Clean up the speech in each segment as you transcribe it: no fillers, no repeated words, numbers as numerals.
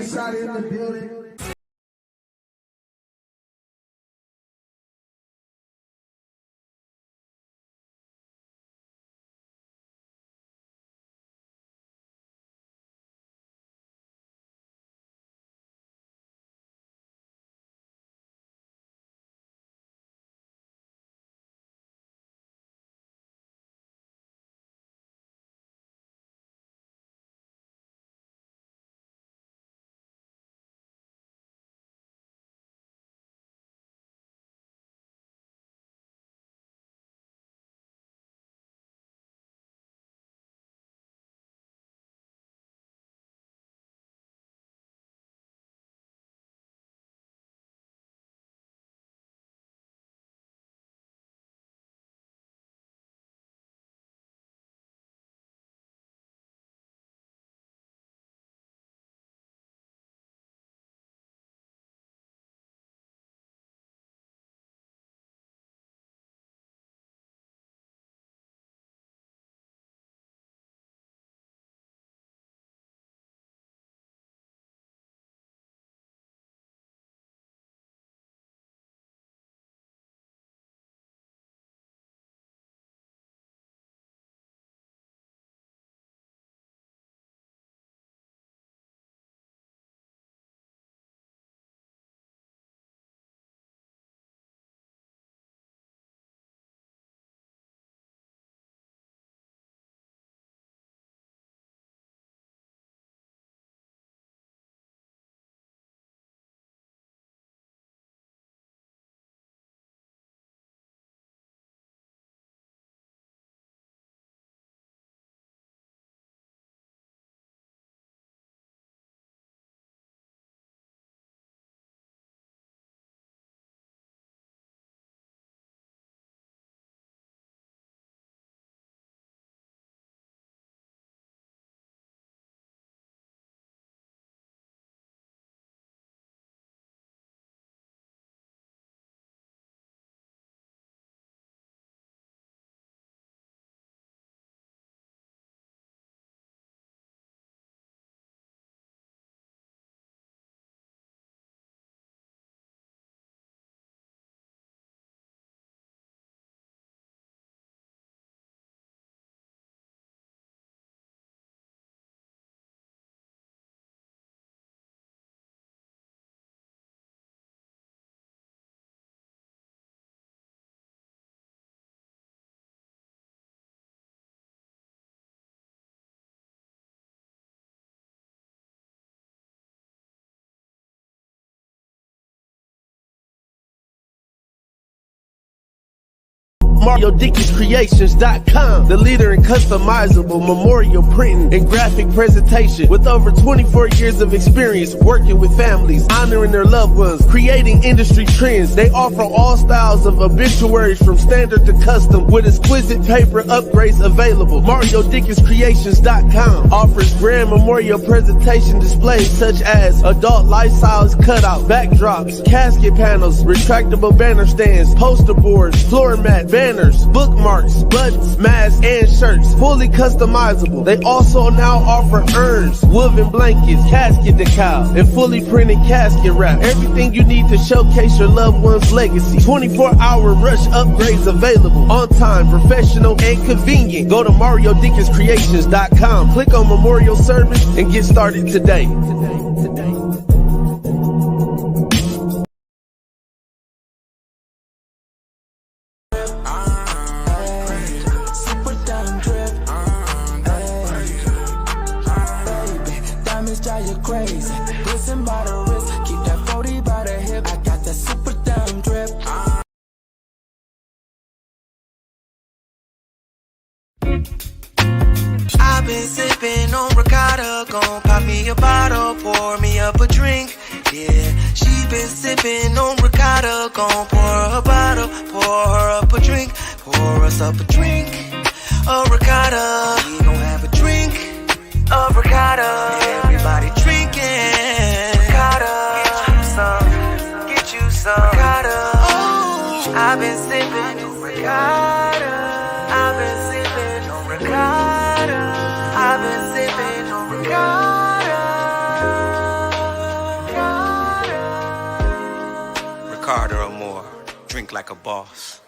shot in the building. MarioDickinsCreations.com, the leader in customizable memorial printing and graphic presentation. With over 24 years of experience working with families, honoring their loved ones, creating industry trends, they offer all styles of obituaries from standard to custom with exquisite paper upgrades available. MarioDickinsCreations.com offers grand memorial presentation displays such as adult life-size cutout, backdrops, casket panels, retractable banner stands, poster boards, floor mat, banners, bookmarks, buttons, masks, and shirts, fully customizable. They also now offer urns, woven blankets, casket decals, and fully printed casket wrap. Everything you need to showcase your loved one's legacy. 24-hour rush upgrades available. On time, professional, and convenient. Go to MarioDickinsCreations.com, click on Memorial Service, and get started today. I've been sipping on ricotta, gon' pop me a bottle, pour me up a drink. Yeah, she been sipping on ricotta, gon' pour her a bottle, pour her up a drink, pour us up a drink. A ricotta, we gon' have a drink of ricotta. Everybody drinking ricotta. Get you some ricotta. Oh, I've been sipping on ricotta. I've been sipping on ricotta. I've been sipping on ricotta. like a boss.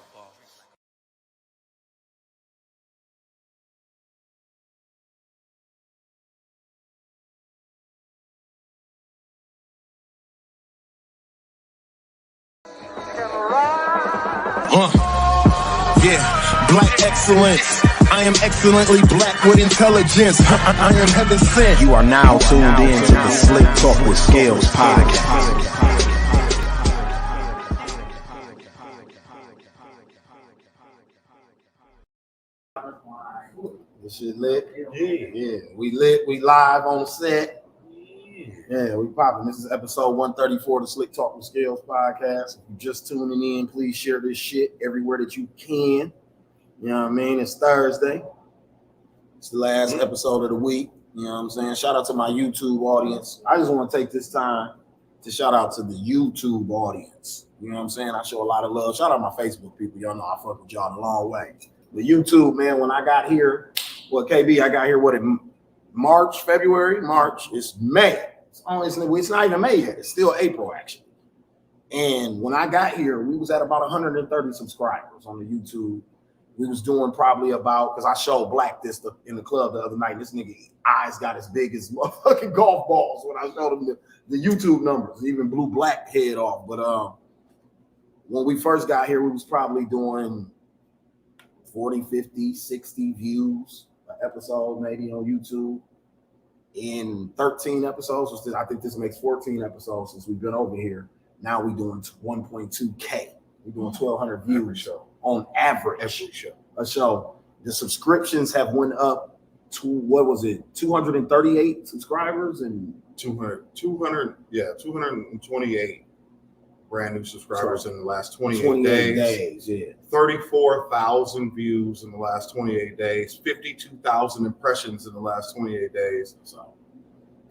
Yeah, black excellence. I am excellently black with intelligence. I am heaven sent. You are now tuned in to the Slick Talk with Scales podcast. This shit lit. Yeah. We lit. We live on set. Yeah, we popping. This is episode 134 of the Slick Talk with Scales podcast. If you're just tuning in, please share this shit everywhere that you can. You know what I mean? It's Thursday. It's the last episode of the week. You know what I'm saying? Shout out to my YouTube audience. I just want to take this time to shout out to the YouTube audience. You know what I'm saying? I show a lot of love. Shout out my Facebook people. Y'all know I fuck with y'all a long way. The YouTube, man, when I got here, KB, I got here, in March, February? March. It's May. It's not even May yet. It's still April, actually. And when I got here, we was at about 130 subscribers on the YouTube. We was doing probably about, because I showed Black this in the club the other night. This nigga eyes got as big as motherfucking golf balls when I showed him the YouTube numbers. He even blew Black head off. But when we first got here, we was probably doing 40, 50, 60 views an episode maybe on YouTube. In 13 episodes, I think this makes 14 episodes since we've been over here. Now we're doing 1.2K. We're doing 1,200 views on average. Every show. A show. The subscriptions have went up to, 238 subscribers and 228 brand new subscribers in the last 28 days. Yeah. 34,000 views in the last 28 days. 52,000 impressions in the last 28 days. So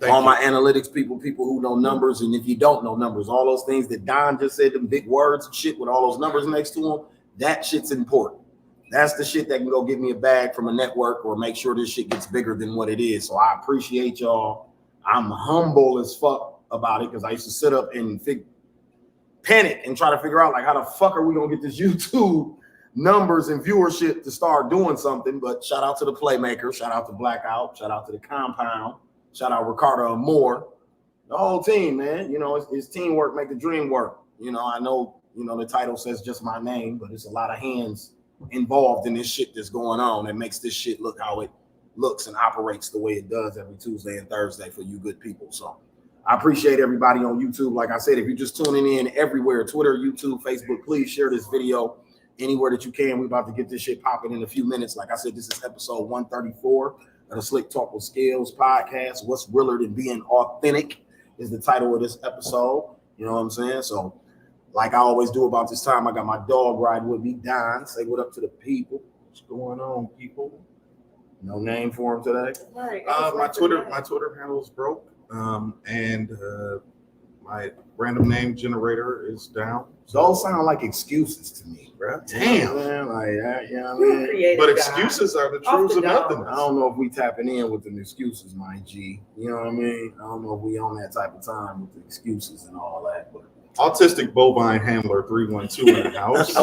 all my analytics people who know numbers, and if you don't know numbers, all those things that Don just said, them big words and shit with all those numbers next to them, that shit's important. That's the shit that can go get me a bag from a network or make sure this shit gets bigger than what it is. So I appreciate y'all. I'm humble as fuck about it because I used to sit up and panic and try to figure out, like, how the fuck are we gonna get this YouTube numbers and viewership to start doing something? But shout out to the Playmaker, shout out to Blackout, shout out to the Compound, shout out Ricardo Amore, the whole team, man. You know, it's teamwork make the dream work. You know, I know, the title says just my name, but it's a lot of hands involved in this shit that's going on that makes this shit look how it looks and operates the way it does every Tuesday and Thursday for you good people. So I appreciate everybody on YouTube. Like I said, if you're just tuning in everywhere, Twitter, YouTube, Facebook, please share this video anywhere that you can. We're about to get this shit popping in a few minutes. Like I said, this is episode 134 of the Slick Talk with Scales podcast. What's realer than being authentic is the title of this episode. You know what I'm saying? So like I always do about this time, I got my dog riding with me, Don. Say what up to the people. What's going on, people? No name for him today? Right. My Twitter handle is broke. And my random name generator is down. Those sound like excuses to me, bro. Damn. Man, like that, you know what I mean? But excuses are the truths of nothing. I don't know if we tapping in with them excuses, my G. You know what I mean? I don't know if we on that type of time with the excuses and all that. But Autistic Bovine Handler 312 in the house.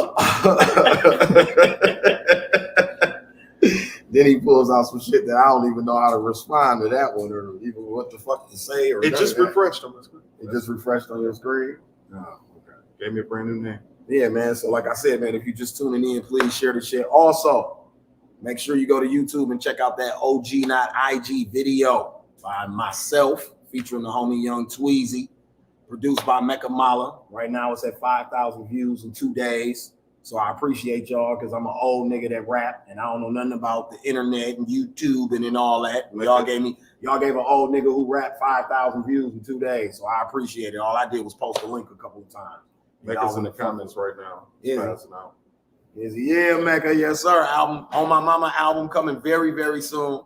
Then he pulls out some shit that I don't even know how to respond to that one or even what the fuck to say. Or it just refreshed on my screen. It just refreshed on your screen? Oh, okay. Gave me a brand new name. Yeah, man. So like I said, man, if you're just tuning in, please share the shit. Also, make sure you go to YouTube and check out that OG Not IG video by myself featuring the homie Young Tweezy, produced by Mecca Mala. Right now it's at 5,000 views in 2 days. So I appreciate y'all because I'm an old nigga that rap and I don't know nothing about the internet and YouTube and all that. Y'all gave an old nigga who rapped 5,000 views in 2 days. So I appreciate it. All I did was post a link a couple of times. Mecca's in the comments right now. Yeah, Mecca. Yes, sir. Album On My Mama album coming very, very soon.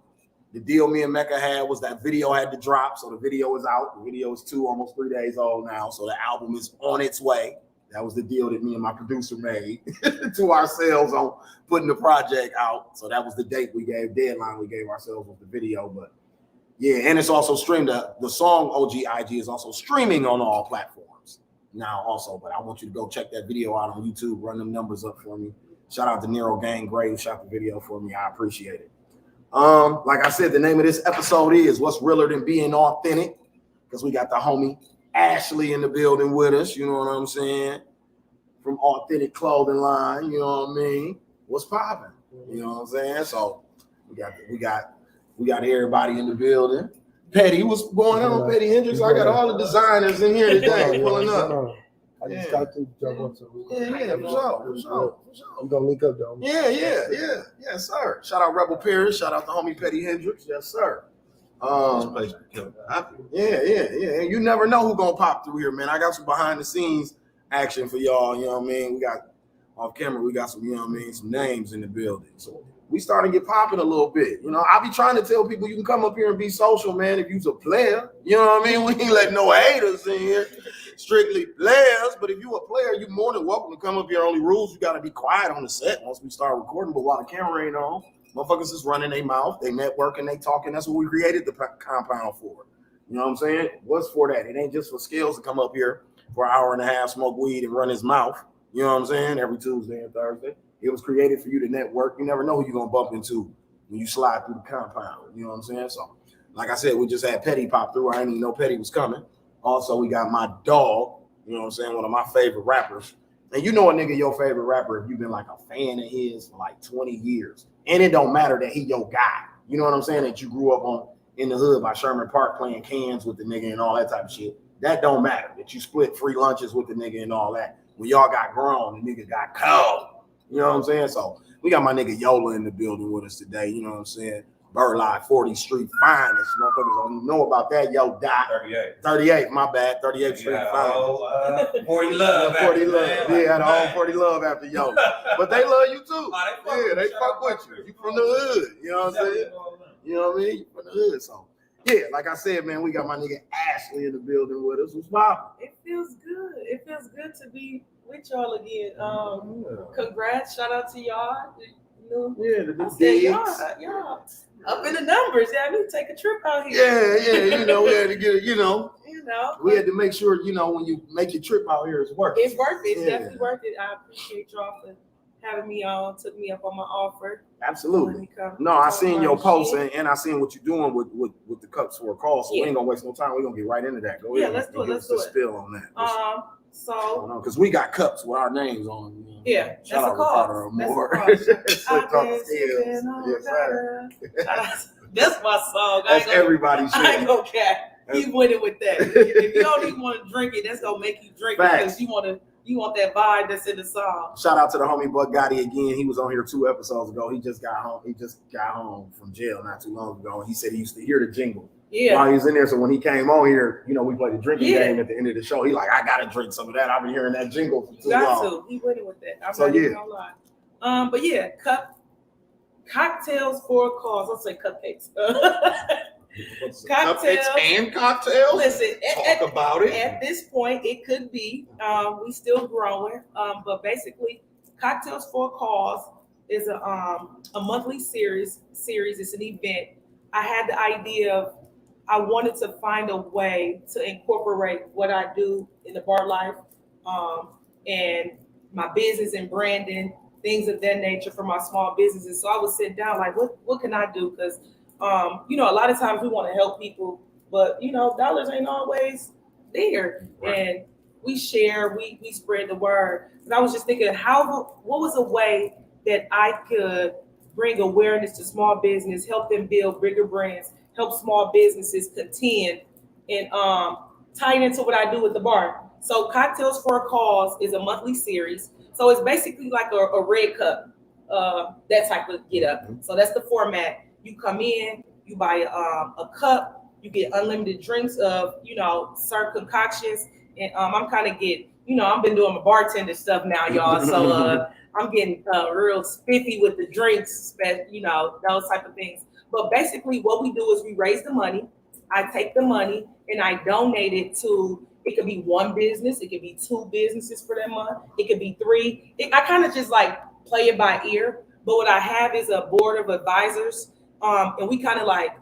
The deal me and Mecca had was that video had to drop. So the video is out. The video is almost 3 days old now. So the album is on its way. That was the deal that me and my producer made to ourselves on putting the project out. So that was the deadline we gave ourselves with the video. But yeah, and it's also streamed. The song OG IG is also streaming on all platforms. now also, but I want you to go check that video out on YouTube. Run them numbers up for me. Shout out to Nero Gang Gray who shot the video for me. I appreciate it. Like I said, the name of this episode is What's Realer Than Being Authentic, because we got the homie Ashley in the building with us, you know what I'm saying, from Awthintik Clothing Line, you know what I mean? What's popping? You know what I'm saying? So we got everybody in the building. Petty, what's going on, Petty Hendricks? I got all the designers in here today pulling up. I just got to jump on to Yeah, for sure. I'm gonna link up though. Yeah, yes, sir. Shout out Rebel Paris, shout out the homie Petty Hendricks, yes, sir. Yeah. You never know who's gonna pop through here, man. I got some behind the scenes action for y'all, you know what I mean? We got off camera, we got some, you know what I mean, some names in the building. So we starting to get popping a little bit. You know, I be trying to tell people you can come up here and be social, man, if you's a player. You know what I mean? We ain't letting no haters in here. Strictly players, but if you a player, you're more than welcome to come up here. Only rules, you got to be quiet on the set once we start recording, but while the camera ain't on, motherfuckers is running their mouth, they networking, they talking. That's what we created the compound for. You know what I'm saying? What's for that? It ain't just for Skills to come up here for an hour and a half, smoke weed, and run his mouth. You know what I'm saying? Every Tuesday and Thursday. It was created for you to network. You never know who you're going to bump into when you slide through the compound. You know what I'm saying? So, like I said, we just had Petty pop through. I didn't even know Petty was coming. Also, we got my dog, you know what I'm saying, one of my favorite rappers. And you know a nigga your favorite rapper if you've been like a fan of his for like 20 years. And it don't matter that he your guy. You know what I'm saying? That you grew up on in the hood by Sherman Park playing cans with the nigga and all that type of shit. That don't matter. That you split free lunches with the nigga and all that. When y'all got grown, the nigga got cold. You know what I'm saying? So we got my nigga Yola in the building with us today. You know what I'm saying? Birdline 40th Street finest. Motherfuckers don't even know about that. Yo, Dot. 38, my bad. 38th Street finest. 40 love. 40 love. Yeah, the whole 40 love after Yola. But they love you too. Yeah, they fuck with you. You from the hood. You know what I'm saying? You know what I mean? You from the hood. So, yeah, like I said, man, we got my nigga Ashley in the building with us. What's poppin'? It feels good. It feels good to be with y'all again. Congrats. Shout out to y'all. Yeah, the y'all up in the numbers. Yeah, I need to take a trip out here. Yeah. You know, we had to get it, we had to make sure, when you make your trip out here, it's worth it. It's worth it. It's definitely worth it. I appreciate y'all for having me on, took me up on my offer. Absolutely. No, I seen your post and I seen what you're doing with the cups for a call, so we ain't gonna waste no time. We're gonna get right into that. Go ahead. Let's do it. Let's do it. Spill on that. So because we got cups with our names on them. Yeah, shout out Ricardo more. That's my song. That's everybody's shit. I ain't gonna care. Keep winning with that. If you don't even want to drink it, that's gonna make you drink it because you want that vibe that's in the song. Shout out to the homie Buck Gotti again. He was on here 2 episodes ago. He just got home from jail not too long ago. And he said he used to hear the jingle while he was in there. So when he came on here, we played the drinking game at the end of the show. He like, I gotta drink some of that. I've been hearing that jingle for too long. He winning with that. I'm not even gonna lie. But yeah, cocktails for cause. Let's say cupcakes. Cupcakes and cocktails. Listen, talk about it. At this point, it could be. We still growing, but basically, cocktails for a cause is a monthly series. It's an event. I had the idea of I wanted to find a way to incorporate what I do in the bar life, and my business and branding, things of that nature for my small businesses. So I would sit down like, what can I do? Because a lot of times we want to help people, but dollars ain't always there. Right. And we share, we spread the word. And I was just thinking, what was a way that I could bring awareness to small business, help them build bigger brands, help small businesses contend, and tie it into what I do with the bar. So Cocktails for a Cause is a monthly series. So it's basically like a red cup, that type of get up. So that's the format. You come in, you buy a cup, you get unlimited drinks of, certain concoctions. And I'm kind of I've been doing my bartender stuff now, y'all. So I'm getting real spiffy with the drinks, those type of things. But basically what we do is we raise the money. I take the money and I donate it to, it could be one business, it could be 2 businesses for that month, it could be 3. I kind of just like play it by ear. But what I have is a board of advisors. And we kind of like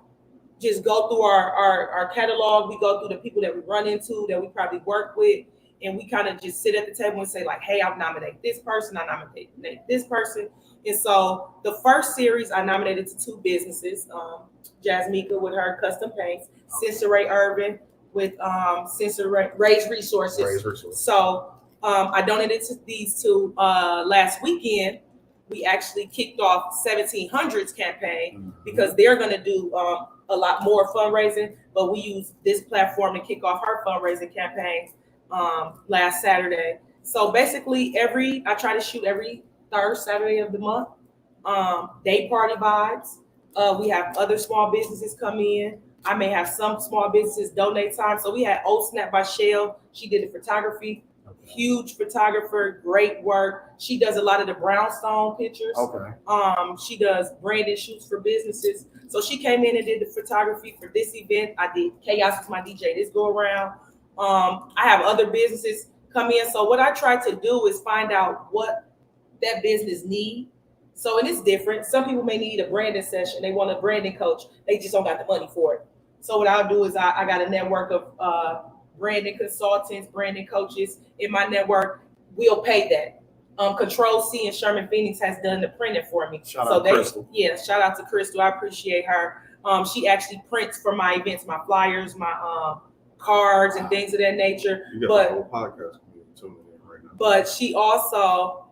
just go through our catalog. We go through the people that we run into, that we probably work with, and we kind of just sit at the table and say like, hey, I'll nominate this person, I nominate this person. And so the first series I nominated to 2 businesses, Jasmika with her custom paints, Sensory Urban with Sensory Raised Resources. So I donated to these 2 last weekend. We actually kicked off 1700's campaign because they're going to do a lot more fundraising, but we use this platform to kick off her fundraising campaign last Saturday. So basically I try to shoot every 3rd Saturday of the month. Day party vibes. We have other small businesses come in. I may have some small businesses donate time. So we had Old Snap by Shell. She did the photography. Huge photographer, great work. She does a lot of the brownstone pictures. She does branded shoots for businesses. So she came in and did the photography for this event. I did Chaos with my DJ this go around. I have other businesses come in. So what I try to do is find out what that business need. So, and it's different. Some people may need a branding session. They want a branding coach. They just don't got the money for it. So what I'll do is I got a network of branding consultants, branding coaches in my network. We'll pay that. Control C and Sherman Phoenix has done the printing for me. Shout out to Crystal. Yeah, shout out to Crystal. I appreciate her. She actually prints for my events, my flyers, my cards and things of that nature. You got the whole podcast right now. But she also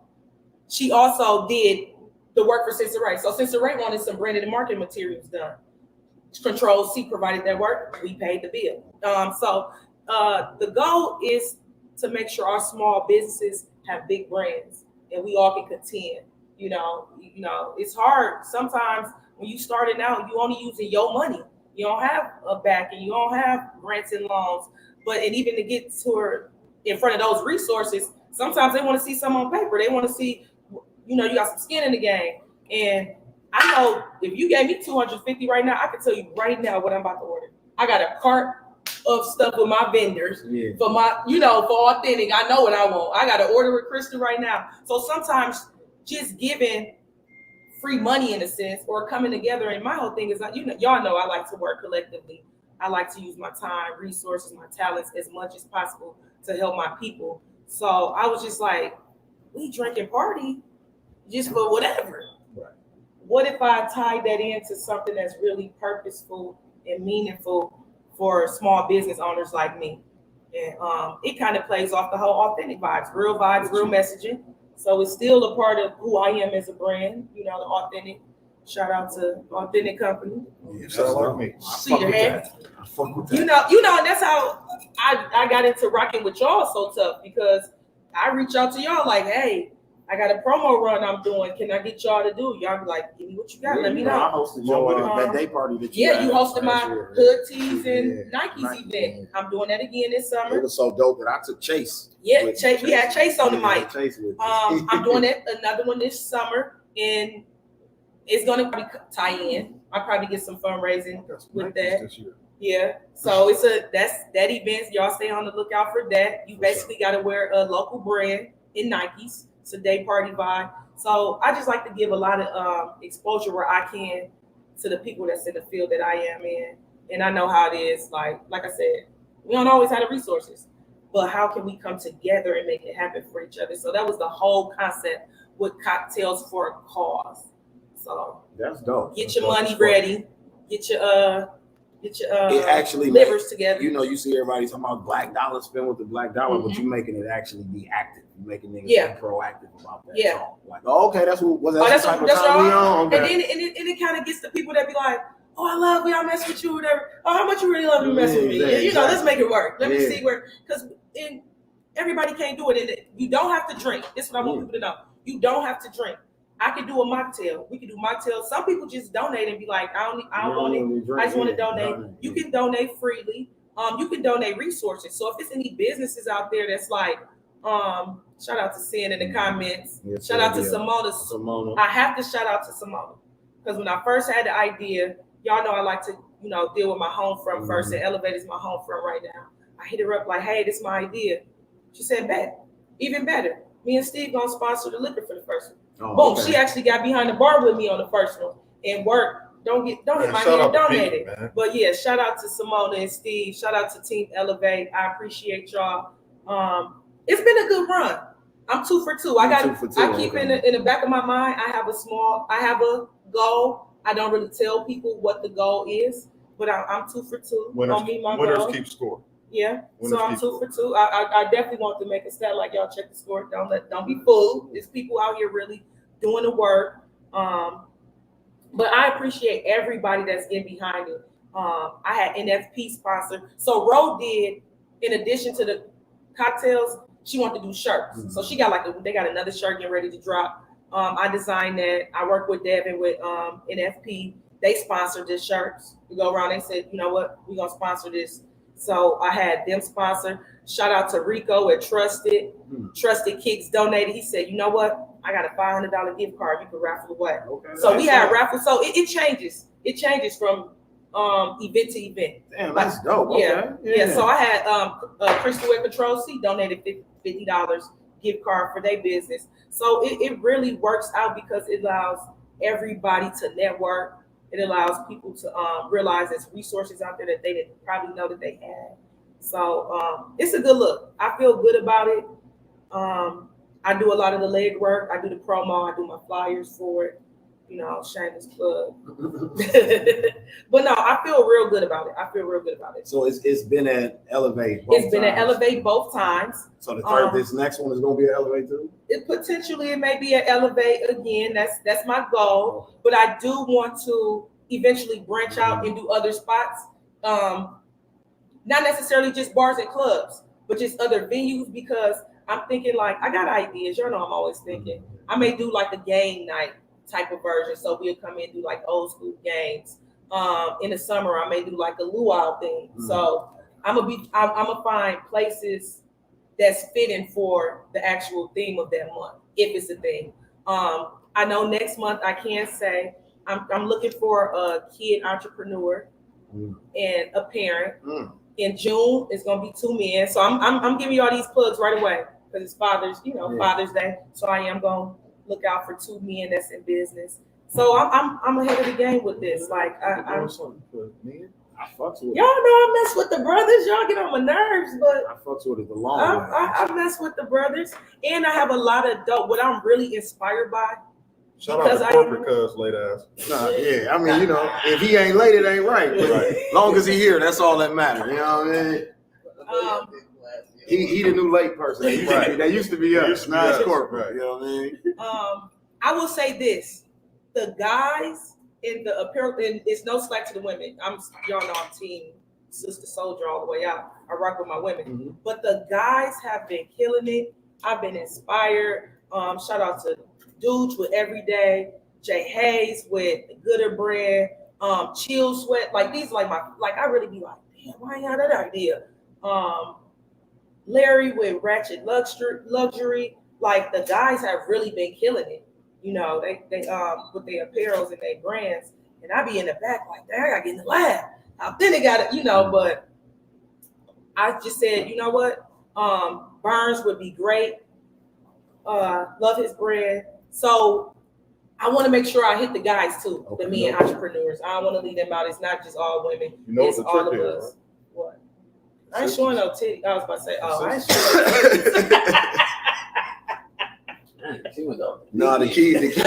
did the work for Sensory. So Sensory wanted some branded and marketing materials done. Control C provided that work. We paid the bill. The goal is to make sure our small businesses have big brands and we all can contend. You know, it's hard sometimes when you starting out. You only using your money. You don't have a backing. You don't have grants and loans. And even to get to her in front of those resources, sometimes they want to see some on paper. They want to see, you got some skin in the game. And I know if you gave me $250 right now, I can tell you right now what I'm about to order. I got a cart of stuff with my vendors for my, for Awthintik. I know what I want. I got to order with Crystal right now. So sometimes just giving free money in a sense or coming together. And my whole thing is, y'all know I like to work collectively. I like to use my time, resources, my talents as much as possible to help my people. So I was just like, we drink and party just for whatever. Right. What if I tied that into something that's really purposeful and meaningful for small business owners like me? And it kind of plays off the whole authentic vibes, real messaging. So it's still a part of who I am as a brand, the authentic. Shout out to Awthintik Company. Yeah, sounds like me. See your hand. I fuck with that. And that's how I got into rocking with y'all so tough, because I reach out to y'all like, hey, I got a promo run I'm doing. Can I get y'all to do? Y'all be like, give me what you got. Let me know. I hosted your that day party that you you hosted my Hood Tees and Nike's event. I'm doing that again this summer. It was so dope that I took Chase. Yeah, Chase. We had Chase on the mic. I'm doing another one this summer, and it's gonna be tie in. I'll probably get some fundraising with that. Yeah. So that's that event. Y'all stay on the lookout for that. You basically got to wear a local brand in Nikes. It's a day party vibe. So I just like to give a lot of exposure where I can to the people that's in the field that I am in. And I know how it is. Like I said, we don't always have the resources, but how can we come together and make it happen for each other? So that was the whole concept with Cocktails for a Cause. So that's dope. Get your money ready. Get your it actually livers together. You see everybody talking about black dollar, spend with the black dollar, but you making it actually be active. You making niggas be proactive about that. Yeah. Song. Like, okay, that's the type of time we on. Okay. And then it kind of gets the people that be like, oh, I love you, I mess with you, whatever. Oh, how much you really love me, mess with me? Exactly. Let's make it work. Let me see where, because everybody can't do it. And you don't have to drink. This is what I want people to know. You don't have to drink. I could do a mocktail. We could do mocktails. Some people just donate and be like, I don't want it. I just want to donate. You can donate freely. You can donate resources. So if it's any businesses out there that's like, shout out to Sin in the comments. Yes, shout out to Simona. I have to shout out to Simona. Because when I first had the idea, y'all know I like to, deal with my home front first, and Elevate is my home front right now. I hit her up like, hey, this is my idea. She said, bet. Even better. Me and Steve gonna sponsor the liquor for the first one. Oh, boom, she actually got behind the bar with me on the first one and worked. Don't hit my hand donated. But shout out to Simona and Steve. Shout out to Team Elevate. I appreciate y'all. It's been a good run. I'm 2 for 2. I keep okay. in the back of my mind. I have a goal. I don't really tell people what the goal is, but I'm 2 for 2. Winners keep score. Yeah. Winners So I'm keep 2 for 2. I definitely want to make a stat like y'all check the score. Don't be fooled. There's people out here really doing the work. But I appreciate everybody that's in behind it. I had NFP sponsor. So Ro did, in addition to the cocktails, she wanted to do shirts. Mm-hmm. So she got they got another shirt getting ready to drop. I designed that. I worked with Devin with NFP. They sponsored the shirts. We go around. They said, you know what, we're gonna sponsor this. So I had them sponsor. Shout out to Rico at Trusted. Trusted Kicks donated. He said, you know what, I got a $500 gift card. You can raffle away. Okay, so we had raffle. So it changes. It changes from event to event. Damn, that's dope. Yeah. Okay. Yeah. So I had Crystal Ware Control C donated $50 gift card for their business. So it really works out because it allows everybody to network. It allows people to realize there's resources out there that they didn't probably know that they had. So it's a good look. I feel good about it. I do a lot of the leg work. I do the promo. I do my flyers for it. You know, shameless plug. But no, I feel real good about it. So it's been at Elevate. It's been at Elevate both times. So the third, this next one is going to be at Elevate too? It may be at Elevate again. That's my goal. But I do want to eventually branch out and do other spots. Not necessarily just bars and clubs, but just other venues, because I'm thinking like, I got ideas. You know, I'm always thinking. I may do like a game night type of version. So we'll come in and do like old school games. In the summer, I may do like a luau thing. So I'm gonna find places that's fitting for the actual theme of that month, if it's a thing. I know next month I can say I'm looking for a kid entrepreneur and a parent. In June, it's gonna be 2 men. So I'm giving you all these plugs right away because it's Father's Day. So I am gonna look out for 2 men that's in business. So I'm ahead of the game with this. Like I fucks with y'all know I mess with the brothers. Y'all get on my nerves, but I fucks with it the long way. I mess with the brothers, and I have a lot of dope. What I'm really inspired by. Shout out to corporate cuz late ass. Nah, yeah. I mean, you know, if he ain't late, it ain't right. Right. Long as he here, that's all that matters. You know what I mean? He the new late person. That used to be us. Now it's corporate. Right. You know what I mean? I will say this: the guys in the apparel, and it's no slack to the women. Y'all know I'm team Sister Soldier all the way out. I rock with my women, but the guys have been killing it. I've been inspired. Shout out to Dudes with Everyday, Jay Hayes with Gooder Brand, Chill Sweat. Like these, I really be like, damn, why ain't I that idea? Larry with Ratchet Luxury. Like the guys have really been killing it. You know, they with their apparels and their brands, and I be in the back like, dang, I gotta get in the lab. Awthintik got it, you know. But I just said, you know what, Burns would be great. Love his brand. So I want to make sure I hit the guys too, the men entrepreneurs. I don't want to leave them out. It's not just all women. You know it's the all of trick us. is, right? What? I ain't showing no titty. I was about to say, I ain't showing no No, the key is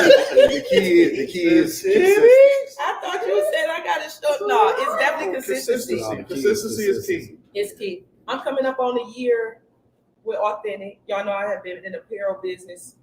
I thought you said I got to show. No, it's definitely consistency. Consistency is key. It's key. I'm coming up on a year with Awthintik. Y'all know I have been in the apparel business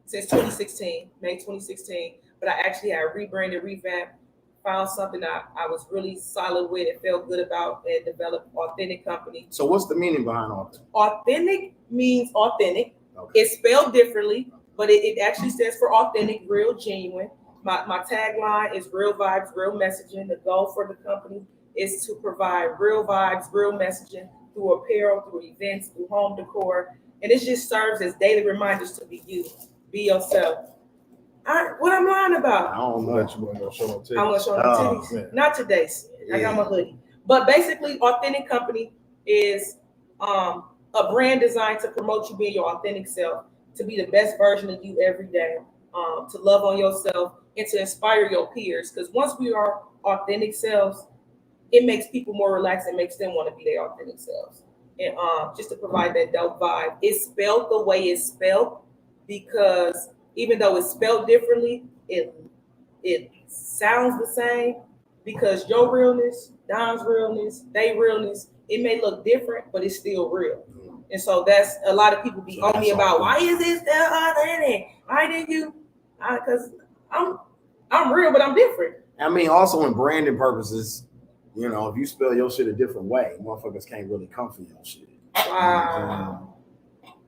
since 2016, May 2016. But I actually had rebranded, revamped, found something I was really solid with and felt good about, and developed Awthintik company. So what's the meaning behind Awthintik? Awthintik means authentic. Okay. It's spelled differently, but it actually stands for authentic, real, genuine. My tagline is real vibes, real messaging. The goal for the company is to provide real vibes, real messaging through apparel, through events, through home decor. And it just serves as daily reminders to be you, be yourself. What I'm lying about? I don't know that you want to show no titties. I want to show no titties. Not today. I got my hoodie. But basically, Awthintik Company is a brand designed to promote you being your authentic self, to be the best version of you every day, to love on yourself, and to inspire your peers. Because once we are authentic selves, it makes people more relaxed and makes them want to be their authentic selves. and just to provide that dope vibe. It's spelled the way it's spelled because even though it's spelled differently, it sounds the same because your realness, Don's realness, they realness, it may look different, but it's still real. And so that's a lot of people be on me about why is this that authentic? Why didn't you? Because I'm real, but I'm different. I mean, also in branding purposes, you know, if you spell your shit a different way, motherfuckers can't really come for your shit. Wow.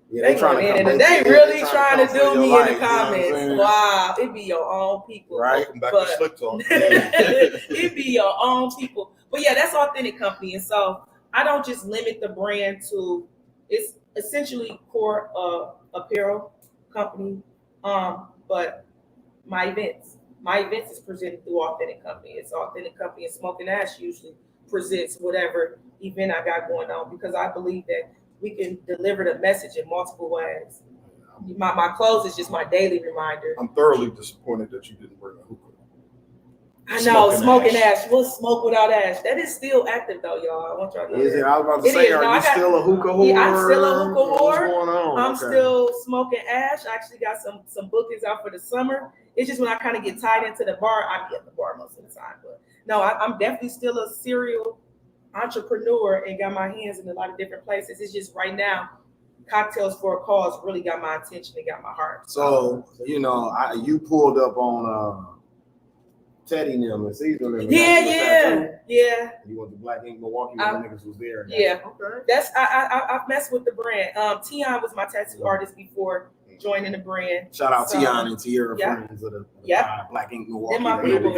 Yeah, they trying to come. They really trying to do me life, in the comments. Wow, it be your own people. Right. Welcome back to Slicktalk. It be your own people. But yeah, that's Awthintik Company. And so I don't just limit the brand to, it's essentially core apparel company. But my events is presented through Awthintik Company. It's Awthintik Company, and Smoking Ash usually presents whatever event I got going on because I believe that we can deliver the message in multiple ways. My clothes is just my daily reminder. I'm thoroughly disappointed that you didn't bring a hookah. I know, smoking ash. What's smoke without ash? That is still active though, y'all. I want y'all to know. Is it? I was about to say, are you still a hookah whore? Yeah, I'm still a hookah whore. What's going on? I'm still smoking ash. I actually got some bookings out for the summer. It's just when I kind of get tied into the bar, I be at the bar most of the time. But no, I'm definitely still a serial entrepreneur and got my hands in a lot of different places. It's just right now, Cocktails for a Cause really got my attention and got my heart. So, you know, you pulled up on Teddy and them and Caesar and them. Yeah. You went to Black Ink Milwaukee when the niggas was there. Yeah. Okay. That's I've messed with the brand. Tion was my tattoo artist before joining the brand. Shout out Tion and Tierra, friends of the Black Ink Milwaukee. They're my people.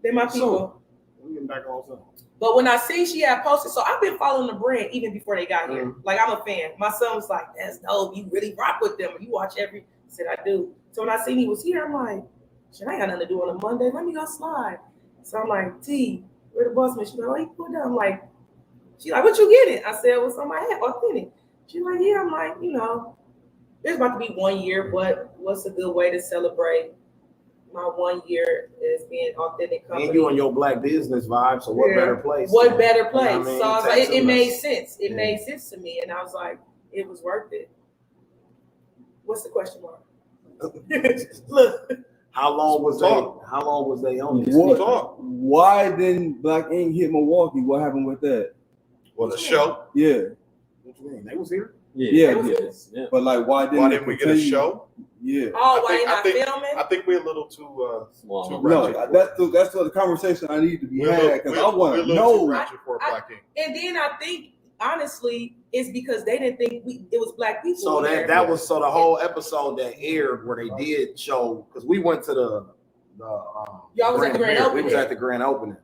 They're my people. We getting back on something. But when I see she had posted, so I've been following the brand even before they got here. Like, I'm a fan. My son was like, that's dope. You really rock with them. You watch every. I said, I do. So when I seen he was here, I'm like, shit, I ain't got nothing to do on a Monday. Let me go slide. So I'm like, T, where the boss man? She's like, oh, you put down. I'm like, she's like, what you getting? I said, what's on my head? Awthintik. She's like, yeah. I'm like, you know, it's about to be 1 year, but what's a good way to celebrate my 1 year as being Awthintik Company? And you on your black business vibe, so what better place? What better place? You know what I mean? So I was like, it made sense. It made sense to me, and I was like, it was worth it. What's the question mark? Look. How long was they on this? Why didn't Black Ink hit Milwaukee? What happened with that? Well, the show. Yeah. What you mean? They was here? Yeah. But like, why didn't we get a show? Yeah. Oh, why you not filming? I think we're a little too small. No, that's the conversation I need to be had because I want to know. And then I think honestly, it's because they didn't think it was black people. So that was the whole episode that aired where they did show, because we went to y'all was at the grand opening. We was at the grand opening.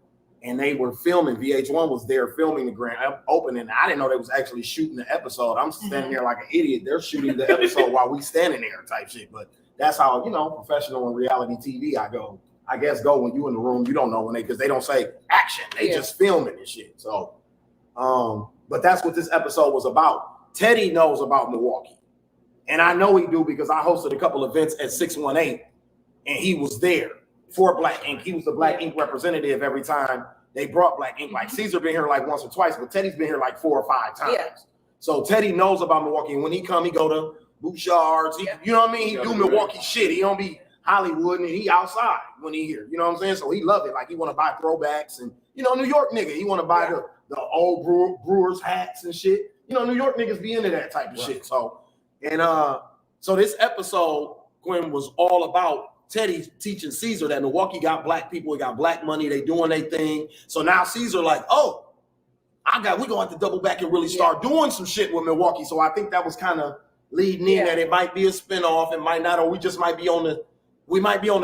And they were filming. VH1 was there filming the grand opening. I didn't know they was actually shooting the episode. I'm standing there like an idiot. They're shooting the episode while we standing there type shit. But that's how, you know, professional in reality TV I guess go when you in the room. You don't know because they don't say action. They just filming and shit. So, but that's what this episode was about. Teddy knows about Milwaukee. And I know he do because I hosted a couple events at 618 and he was there for Black Ink. He was the Black Ink representative every time they brought Black Ink. Like Caesar been here like once or twice, but Teddy's been here like 4 or 5 times. Yeah. So Teddy knows about Milwaukee. And when he come, he go to Bouchard's. You know what I mean? He do Milwaukee shit. He don't be Hollywood and he outside when he here. You know what I'm saying? So he love it. Like he want to buy throwbacks and, you know, New York nigga. He want to buy the old Brewers hats and shit. You know, New York niggas be into that type of shit. So, and so this episode, Gwen, was all about Teddy teaching Caesar that Milwaukee got black people, we got black money, they doing their thing. So now Caesar like, oh, we gonna have to double back and really start doing some shit with Milwaukee. So I think that was kind of leading in that it might be a spinoff, it might not, or we just might be on the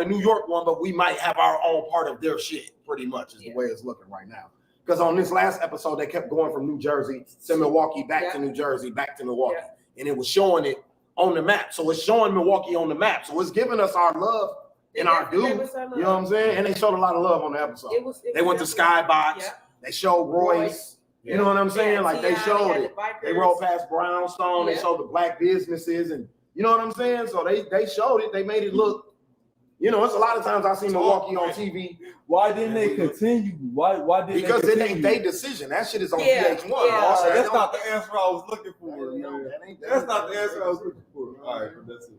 New York one, but we might have our own part of their shit, pretty much is the way it's looking right now. Because on this last episode, they kept going from New Jersey to Milwaukee, back to New Jersey, back to Milwaukee. And it was showing it on the map. So it's showing Milwaukee on the map. So it's giving us our love and our due. You know what I'm saying? And they showed a lot of love on the episode. They went to Skybox. They showed Royce. You know what I'm saying? Like they showed it. They rolled past Brownstone. They showed the black businesses. And you know what I'm saying? So they showed it. They made it look, You know, it's a lot of times I see Milwaukee on TV. Why didn't they continue? Why didn't because they it ain't their decision. That shit is on Yeah, VH1. yeah. That's not the answer I was looking for. That's not the answer I was looking for. All right, that's it.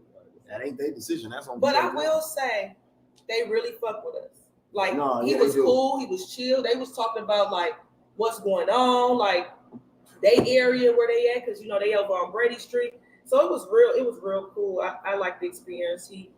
That ain't their decision. That's on But VH1. I will say, they really fuck with us. Like, No, he yeah, was they do. cool. He was chill. They was talking about, like, what's going on, like, they area where they at, because, you know, they over on Brady Street. So it was real cool. I like the experience. He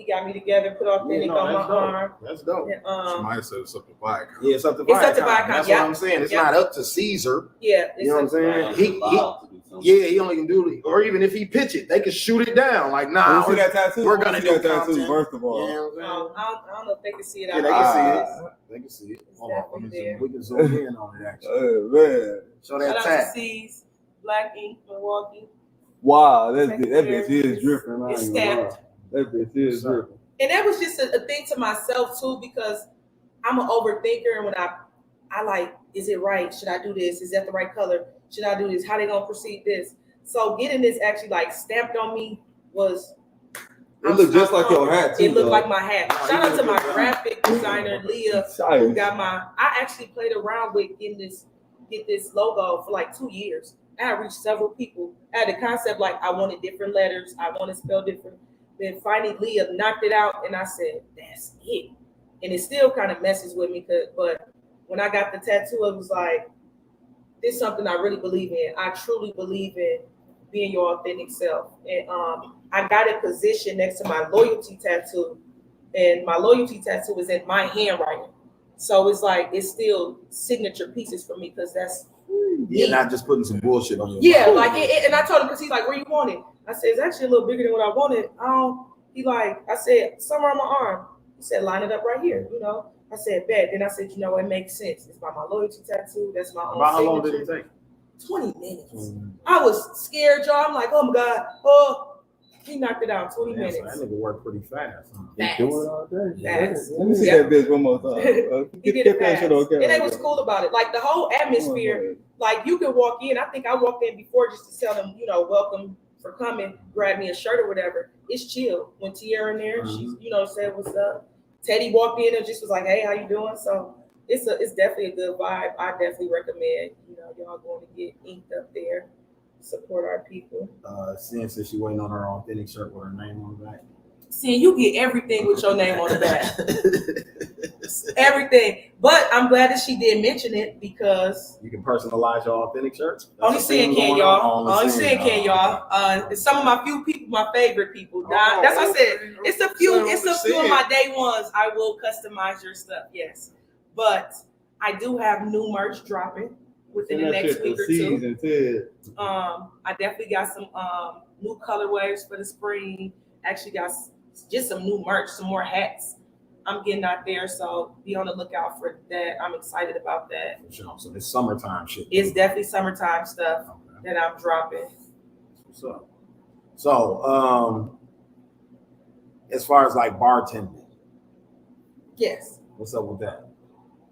got me together, put Awthintik on my arm. That's dope. And, Somebody said it's up to Viacom. Yeah, it's up to It's up to Viacom. Viacom, That's yeah. what I'm saying. It's Yeah. not up to Caesar. yeah, You know what I'm saying? He only can do it. Or even if he pitch it, they can shoot it down. Like, nah, You see that tattoo? we're gonna do that tattoo. content. First of all, You know what I'm saying? I don't know if they can see it. Yeah, they out can see there. it. They can see it. It's Hold on, definitely let me there. zoom. We can zoom in on it actually. man. Show Shout that out to tag. C's, Black Ink, Milwaukee. Wow, that bitch is dripping. I It's ain't gonna lie. stamped. That bitch is dripping. And that was just a thing to myself too, because I'm an overthinker, and when I like, is it right? Should I do this? Is that the right color? Should I do this? How they gonna proceed this? So getting this actually like stamped on me was. It looked just like your hat too. It looked though. like my hat. Shout out to my graphic designer Leah, who got my. I actually played around with get this logo for like 2 years. I had reached several people. I had the concept like I wanted different letters. I want to spell different. Then finally Leah knocked it out, and I said, "That's it." And it still kind of messes with me, but when I got the tattoo, it was like, this is something I really believe in. I truly believe in being your authentic self. And I got it positioned next to my loyalty tattoo, and my loyalty tattoo is in my handwriting. So it's like it's still signature pieces for me, because that's You're not just putting some bullshit on your yeah, body. like and I told him, because he's like, where you want it? I said, it's actually a little bigger than what I wanted. He like, I said, somewhere on my arm. He said, line it up right here, you know. I said, bet. Then I said, you know, it makes sense. It's by my loyalty tattoo. That's my own About how long signature. did it take? 20 minutes. I was scared, y'all. I'm like, oh my God. Oh, he knocked it out in 20 Man, minutes. so that nigga worked pretty fast. Huh? They do it all day. Fast. Let me see Yeah. that bitch one more time. He did Get it that fast. shit on camera. And they was cool about it. Like the whole atmosphere, like you could walk in. I think I walked in before just to tell them, you know, welcome for coming, grab me a shirt or whatever. It's chill. When Cliaire in there, she, you know, said what's up. Teddy walked in and just was like, hey, how you doing? So it's definitely a good vibe. I definitely recommend, you know, y'all going to get inked up there, support our people. Sin says she waiting on her authentic shirt with her name on the back. See, you get everything with your name on the back. Everything. But I'm glad that she did mention it, because You can personalize your authentic shirts. That's only a saying thing can going y'all. on. Only saying can y'all. Some of my few people, my favorite people. That's what I said. It's a few of my day ones. I will customize your stuff, yes. But I do have new merch dropping within the next week or two. I definitely got some new colorways for the spring. Actually got just some new merch, some more hats. I'm getting out there, so be on the lookout for that. I'm excited about that. For sure. So it's summertime shit. It's definitely summertime stuff that I'm dropping. What's up? So, as far as like bartending, Yes. what's up with that?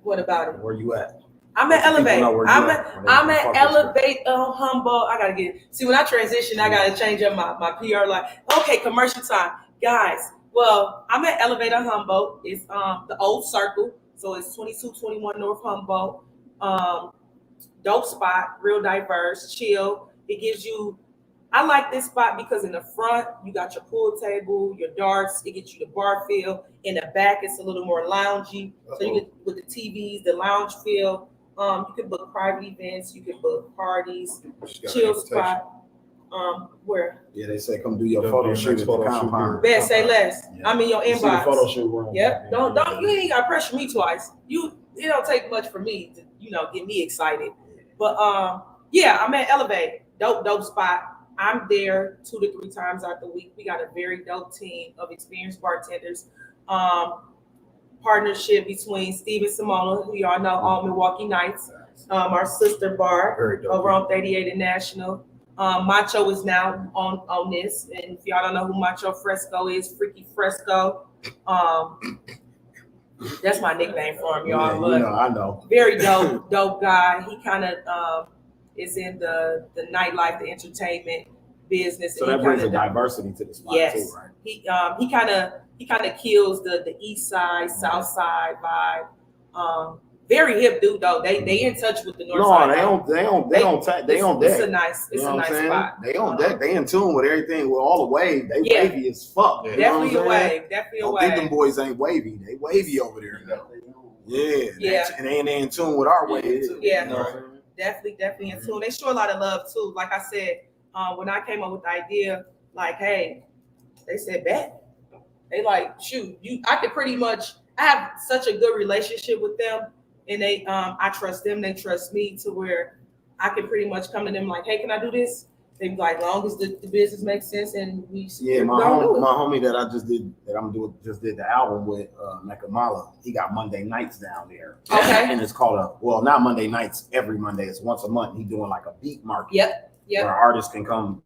What about it? Where you at? I'm at People Elevate. know where you I'm at. at Fuck with Elevate Humboldt. I gotta get. See, when I transition, I gotta change up my PR. Like, okay, commercial time, guys. Well, I'm at Elevator Humboldt. It's the old circle, so it's 2221 North Humboldt. Dope spot, real diverse, chill. It gives you. I like this spot because in the front you got your pool table, your darts. It gets you the bar feel. In the back, it's a little more loungy. So you get with the TVs, the lounge feel. You can book private events. You can book parties. Chill spot. Where? Yeah, they say come do your photo shoot at the compound. Best say less. Yeah. I'm in your You see the photo inbox. shoot room. Yep. Don't you ain't gotta pressure me twice. It don't take much for me to, get me excited. But yeah, I'm at Elevate. Dope spot. I'm there 2 to 3 times out the week. We got a very dope team of experienced bartenders. Partnership between Steve and Simona, who y'all know, all Milwaukee Nights. Our sister bar over on 38 and National. Macho is now on this, and if y'all don't know who Macho Fresco is, Freaky Fresco. That's my nickname for him, y'all. Yeah, but I know. very dope guy. He kind of is in the nightlife, the entertainment. business. So that brings a diversity to the spot too, right? He kind of kills the east side, south side vibe. Very hip dude though. They in touch with the north side. They on deck. It's a nice spot. They on deck. They in tune with everything. With all the wave, they wavy as fuck. Definitely a wave. Don't think them boys ain't wavy. They wavy over there. Yeah. And they in tune with our wave too. Yeah. Definitely in tune. They show a lot of love too. Like I said, when I came up with the idea, like, hey, they said, bet. They like, shoot, I could pretty much. I have such a good relationship with them. And I trust them, they trust me to where I can pretty much come to them like, hey, can I do this? They be like, long as the business makes sense and we my homie that I just did the album with, Mekamala, he got Monday nights down there. Okay. And it's called not Monday nights every Monday, it's once a month. He doing like a beat market. Yep. Where artists can come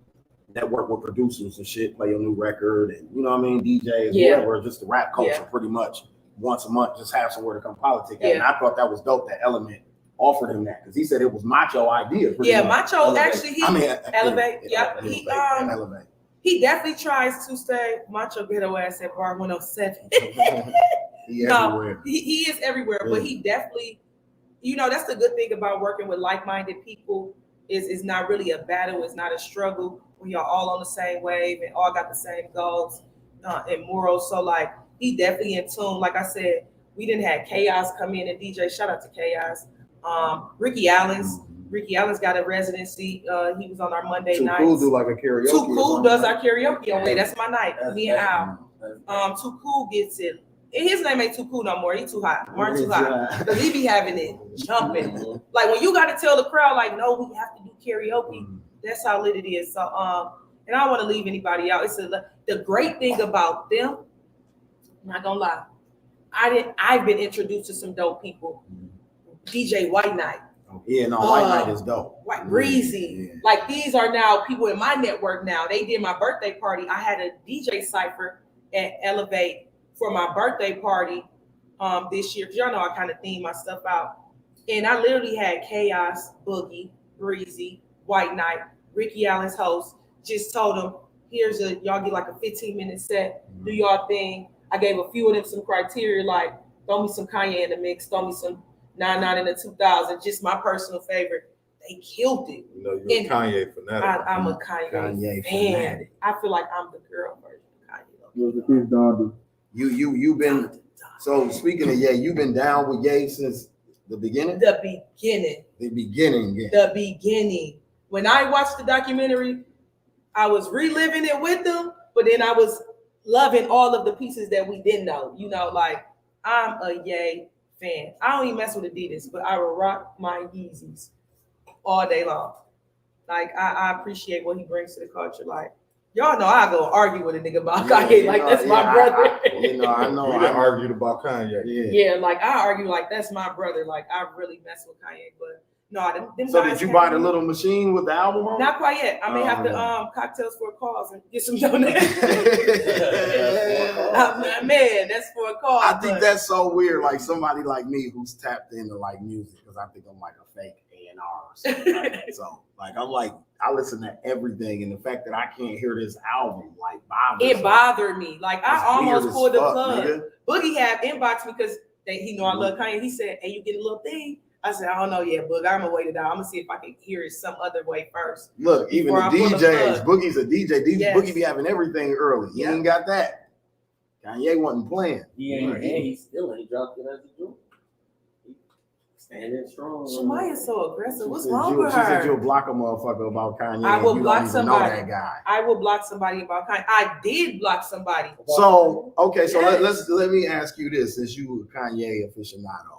network with producers and shit, play a new record and you know what I mean, DJs, whatever, just the rap culture pretty much. Once a month, just have somewhere to come politic at. And I thought that was dope that Element offered him that because he said it was Macho idea. Macho actually Elevate. Elevate. He definitely tries to say Macho ghetto ass at bar 107. Everywhere. He is everywhere, but he definitely, that's the good thing about working with like-minded people is not really a battle, it's not a struggle when y'all all on the same wave and all got the same goals and morals. So like he definitely in tune. Like I said, we didn't have Chaos come in and DJ. Shout out to Chaos. Ricky Allen's got a residency. He was on our Monday nights. Too Cool do like a karaoke. Too Cool does our karaoke on there. That's my night. Me and Al. Too Cool gets it. His name ain't Too Cool no more. He too hot. Martin too hot. Because he be having it jumping. Like when you got to tell the crowd, like, no, we have to do karaoke. That's how lit it is. So, and I don't want to leave anybody out. The great thing about them. I'm not gonna lie. I've been introduced to some dope people. DJ White Knight. White Knight is dope. White Breezy. Yeah. Like these are now people in my network now. They did my birthday party. I had a DJ cypher at Elevate for my birthday party this year. Because y'all know I kind of theme my stuff out. And I literally had Chaos, Boogie, Breezy, White Knight, Ricky Allen's host. Just told them, y'all get like a 15-minute set. Do y'all thing. I gave a few of them some criteria, like throw me some Kanye in the mix, throw me some 99 in the 2000, just my personal favorite. They killed it. You're a Kanye fanatic. I'm a Kanye fan. Fanatic. I feel like I'm the girl version of Kanye. You've been, so speaking of you've been down with Ye since the beginning? The beginning. When I watched the documentary, I was reliving it with them, but then I was loving all of the pieces that we didn't know. Like I'm a Ye fan. I don't even mess with Adidas, but I will rock my Yeezys all day long. Like I appreciate what he brings to the culture. Like y'all know I go argue with a nigga about Kanye. Like that's my brother. I know. I argued about Kanye. Yeah, like I argue like that's my brother. Like I really mess with Kanye, but no, them so did you buy the little machine with the album on? Not quite yet. I may have to cocktails for a cause and get some donations. Man, that's for a cause. I think that's so weird. Like somebody like me who's tapped into like music because I think I'm like a fake A&R or something. Right? So like I'm like I listen to everything, and the fact that I can't hear this album like bothered me. Like I almost pulled the plug. Nigga. Boogie had inboxed me because he know I love Kanye. He said, "Hey, you get a little thing." I said, I don't know yet, Boog. I'm gonna wait it out. I'm gonna see if I can hear it some other way first. Look, even the DJs, Boogie's a DJ. Boogie be having everything early. He ain't got that. Kanye wasn't playing. He still ain't dropped it as a joke. Standing strong. Shemaya's so aggressive. What's wrong with her? She said you'll block a motherfucker about Kanye. I will block somebody. That guy. I will block somebody about Kanye. I did block somebody. So okay, so let me ask you this: since you a Kanye aficionado.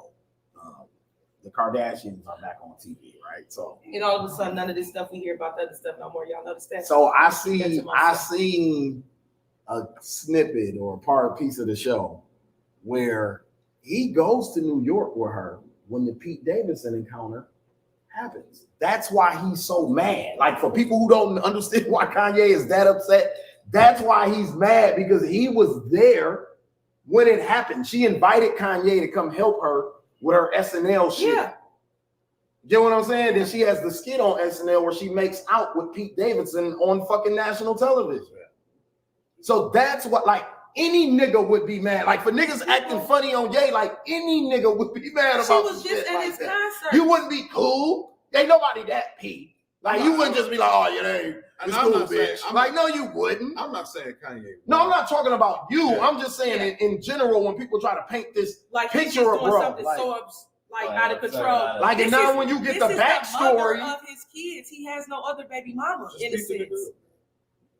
The Kardashians are back on TV, right? So, and all of a sudden, none of this stuff we hear about the other stuff no more. Y'all notice that? So I seen a snippet or a piece of the show where he goes to New York with her when the Pete Davidson encounter happens. That's why he's so mad. Like for people who don't understand why Kanye is that upset, that's why he's mad because he was there when it happened. She invited Kanye to come help her with her SNL shit. Yeah. Get what I'm saying? Then she has the skit on SNL where she makes out with Pete Davidson on fucking national television. So that's what, like, any nigga would be mad. Like, for niggas acting funny on Ye, like, any nigga would be mad about She was just shit at like his that. concert. You wouldn't be cool. Ain't nobody that Pete. Like, you wouldn't just be like, oh, yeah, they it's I'm cool, not saying- bitch. Like, no, you wouldn't. I'm not saying Kanye. No, I'm not talking about you. Yeah. I'm just saying in general, when people try to paint this Like he's just picture of doing bro, something like, so out of control. like, and This now is- when you get this the is backstory, mother of his kids, he has no other baby mama Just in a beat the nigga sense. up.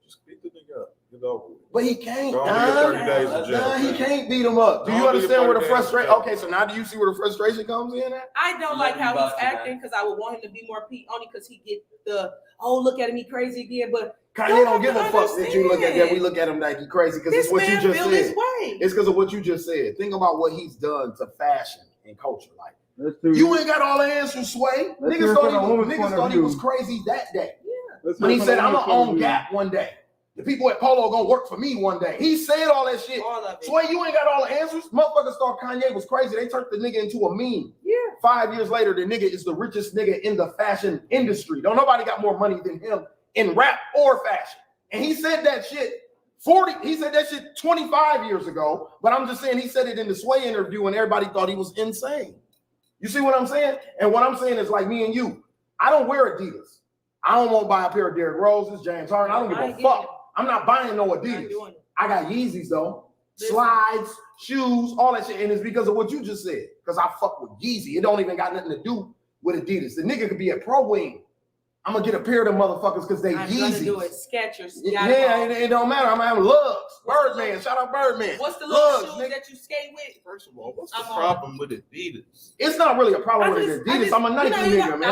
Just beat the nigga up. Get over with. but he can't. Go on, get 30 days in jail. Nah, he can't beat him up. Do Go you on, get understand where the 30 days in frustration? jail. Okay, so now do you see where the frustration comes in at? I don't like how he's acting because I would want him to be more Pete only because he get the look at him, he crazy again. But Kanye don't give a have to fuck that you look at that. We understand. look at him like he crazy because This it's what you man just feel his said. way. It's because of what you just said. Think about what he's done to fashion and culture. Like, Let's do you ain't got all the answers, Sway. Let's Niggas hear thought, from a woman's point of he view. was crazy that day. Let's When hear he from said, a I'm woman's gonna point of own view. Gap one day. The people at Polo gonna work for me one day. He said all that shit. All of it. Sway, you ain't got all the answers. Motherfuckers thought Kanye was crazy. They turned the nigga into a meme. Yeah. 5 years later, the nigga is the richest nigga in the fashion industry. Don't nobody got more money than him in rap or fashion. And he said that shit 25 years ago, but I'm just saying he said it in the Sway interview and everybody thought he was insane. You see what I'm saying? And what I'm saying is like me and you. I don't wear Adidas. I don't want to buy a pair of Derrick Roses, James Harden. I don't give a fuck. I'm not buying no Adidas. I got Yeezys though. Slides, shoes, all that shit. And it's because of what you just said. Because I fuck with Yeezy. It don't even got nothing to do with Adidas. The nigga could be at Pro Wing. I'm gonna get a pair of them motherfuckers because they I'm Yeezys. gonna do it. Skechers. Yeah, it don't matter. I'm gonna have Lugs. Birdman. Shout out Birdman. What's the little Lugs, shoes nigga. that you skate with? First of all, what's the I'm problem with Adidas? It's not really a problem with I Adidas. just- I'm a Nike nigga, man.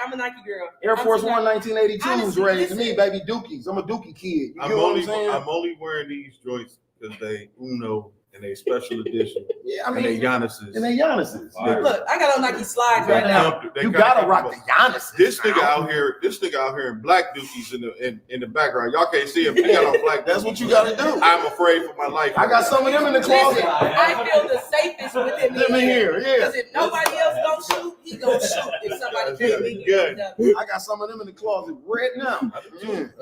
I'm a Nike girl. Air I'm Force too One Nike. 1982s Honestly, raised me, listen. baby Dookies. I'm a Dookie kid. You I'm get what I'm saying? only wearing these joints because they Uno and they special edition Yeah, I and they mean, Giannis's. and they Giannis's. Look, I got on Nike slides right now. You gotta rock the Giannis. This nigga out here in black dookies in the background. Y'all can't see him. He got on black. That's what you gotta do. I'm afraid for my life. I got some of them in the closet. Listen, I feel the safest with him Them in here, yeah. Because if nobody else don't shoot, he gonna shoot if somebody can't be Good. I got some of them in the closet right now.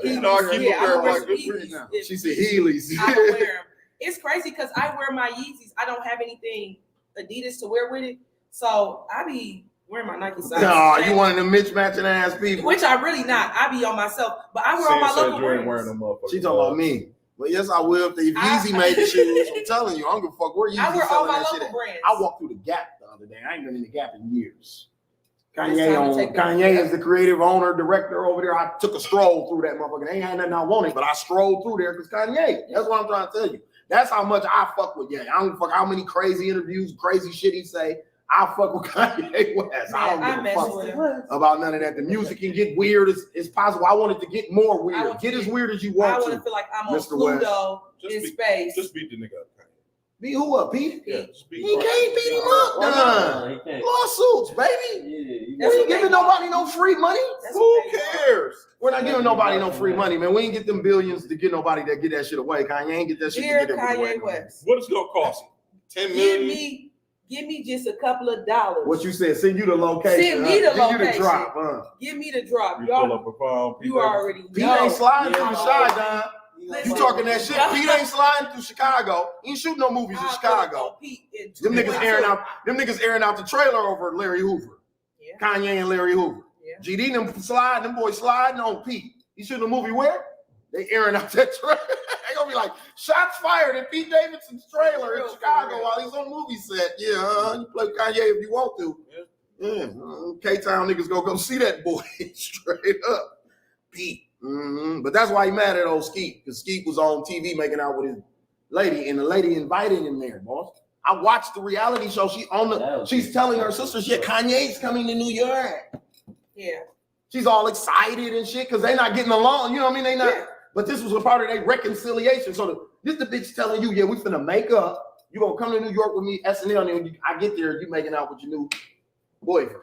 You know, I keep a pair of like this. Right now. She said Heelys. I don't wear them. It's crazy because I wear my Yeezys. I don't have anything Adidas to wear with it, so I be wearing my Nike socks. No, you one of them mismatching ass people. Which I really not. I be on myself, but I wear all my local brands. She She talking about me. But yes, I will. If Yeezy made the shoes, I'm telling you, I don't give a fuck where Yeezy I wear all selling my that shit local at. brands. I walked through the Gap the other day. I ain't been in the Gap in years. It's time to take that Kanye Gap. is the creative owner, director over there. I took a stroll through that motherfucker. They ain't had nothing I wanted, but I strolled through there because Kanye. That's what I'm trying to tell you. That's how much I fuck with Ye. I don't fuck how many crazy interviews, crazy shit he say. I fuck with Kanye West. I don't give a fuck about none of that. The music can get weird as possible. I want it to get more I weird. want Get to as get- weird as you I want want to to. feel like I'm on Mr. Pluto Just in be- space. Just beat the nigga up. Beat who up, Pete? Yeah, just beat He can't beat him up. Nah. He can't. Lawsuits, baby. Yeah, We That's ain't what they giving want. nobody no free money. That's Who what they want. cares? We're not giving nobody no free money, man. We ain't get them billions to get nobody that get that shit away. Kanye ain't get that shit Dear to get it away. Kanye West, What is it gonna cost? 10 give million? me just a couple of dollars. What you said? Send you the location. Send me the Send you the location. drop. Give me the drop. You pull Y'all, up a phone. you already Pete know. ain't sliding through the Yeah. shy, Don. Listen. You talking that shit? Pete ain't sliding through Chicago. He ain't shooting no movies in I'll Chicago. put Pete in Them niggas 2.2. airing out. Them niggas airing out the trailer over Larry Hoover. Yeah. Kanye and Larry Hoover. Yeah. GD them sliding. Them boys sliding on Pete. He shooting a movie where? They airing out that trailer. They gonna be like shots fired in Pete Davidson's trailer in Chicago while he's on movie set. Yeah, you play Kanye if you want to. Yeah, K-Town niggas go come see that boy straight up. Pete. But that's why he mad at old Skeet, because Skeet was on TV making out with his lady, and the lady invited him there, boss. I watched the reality show. She's telling her sisters, yeah, Kanye's coming to New York. Yeah. She's all excited and shit because they're not getting along. You know what I mean? They not. Yeah. But this was a part of their reconciliation. So this the bitch telling you, yeah, we finna make up. You gonna come to New York with me, SNL, and when I get there, you making out with your new boyfriend.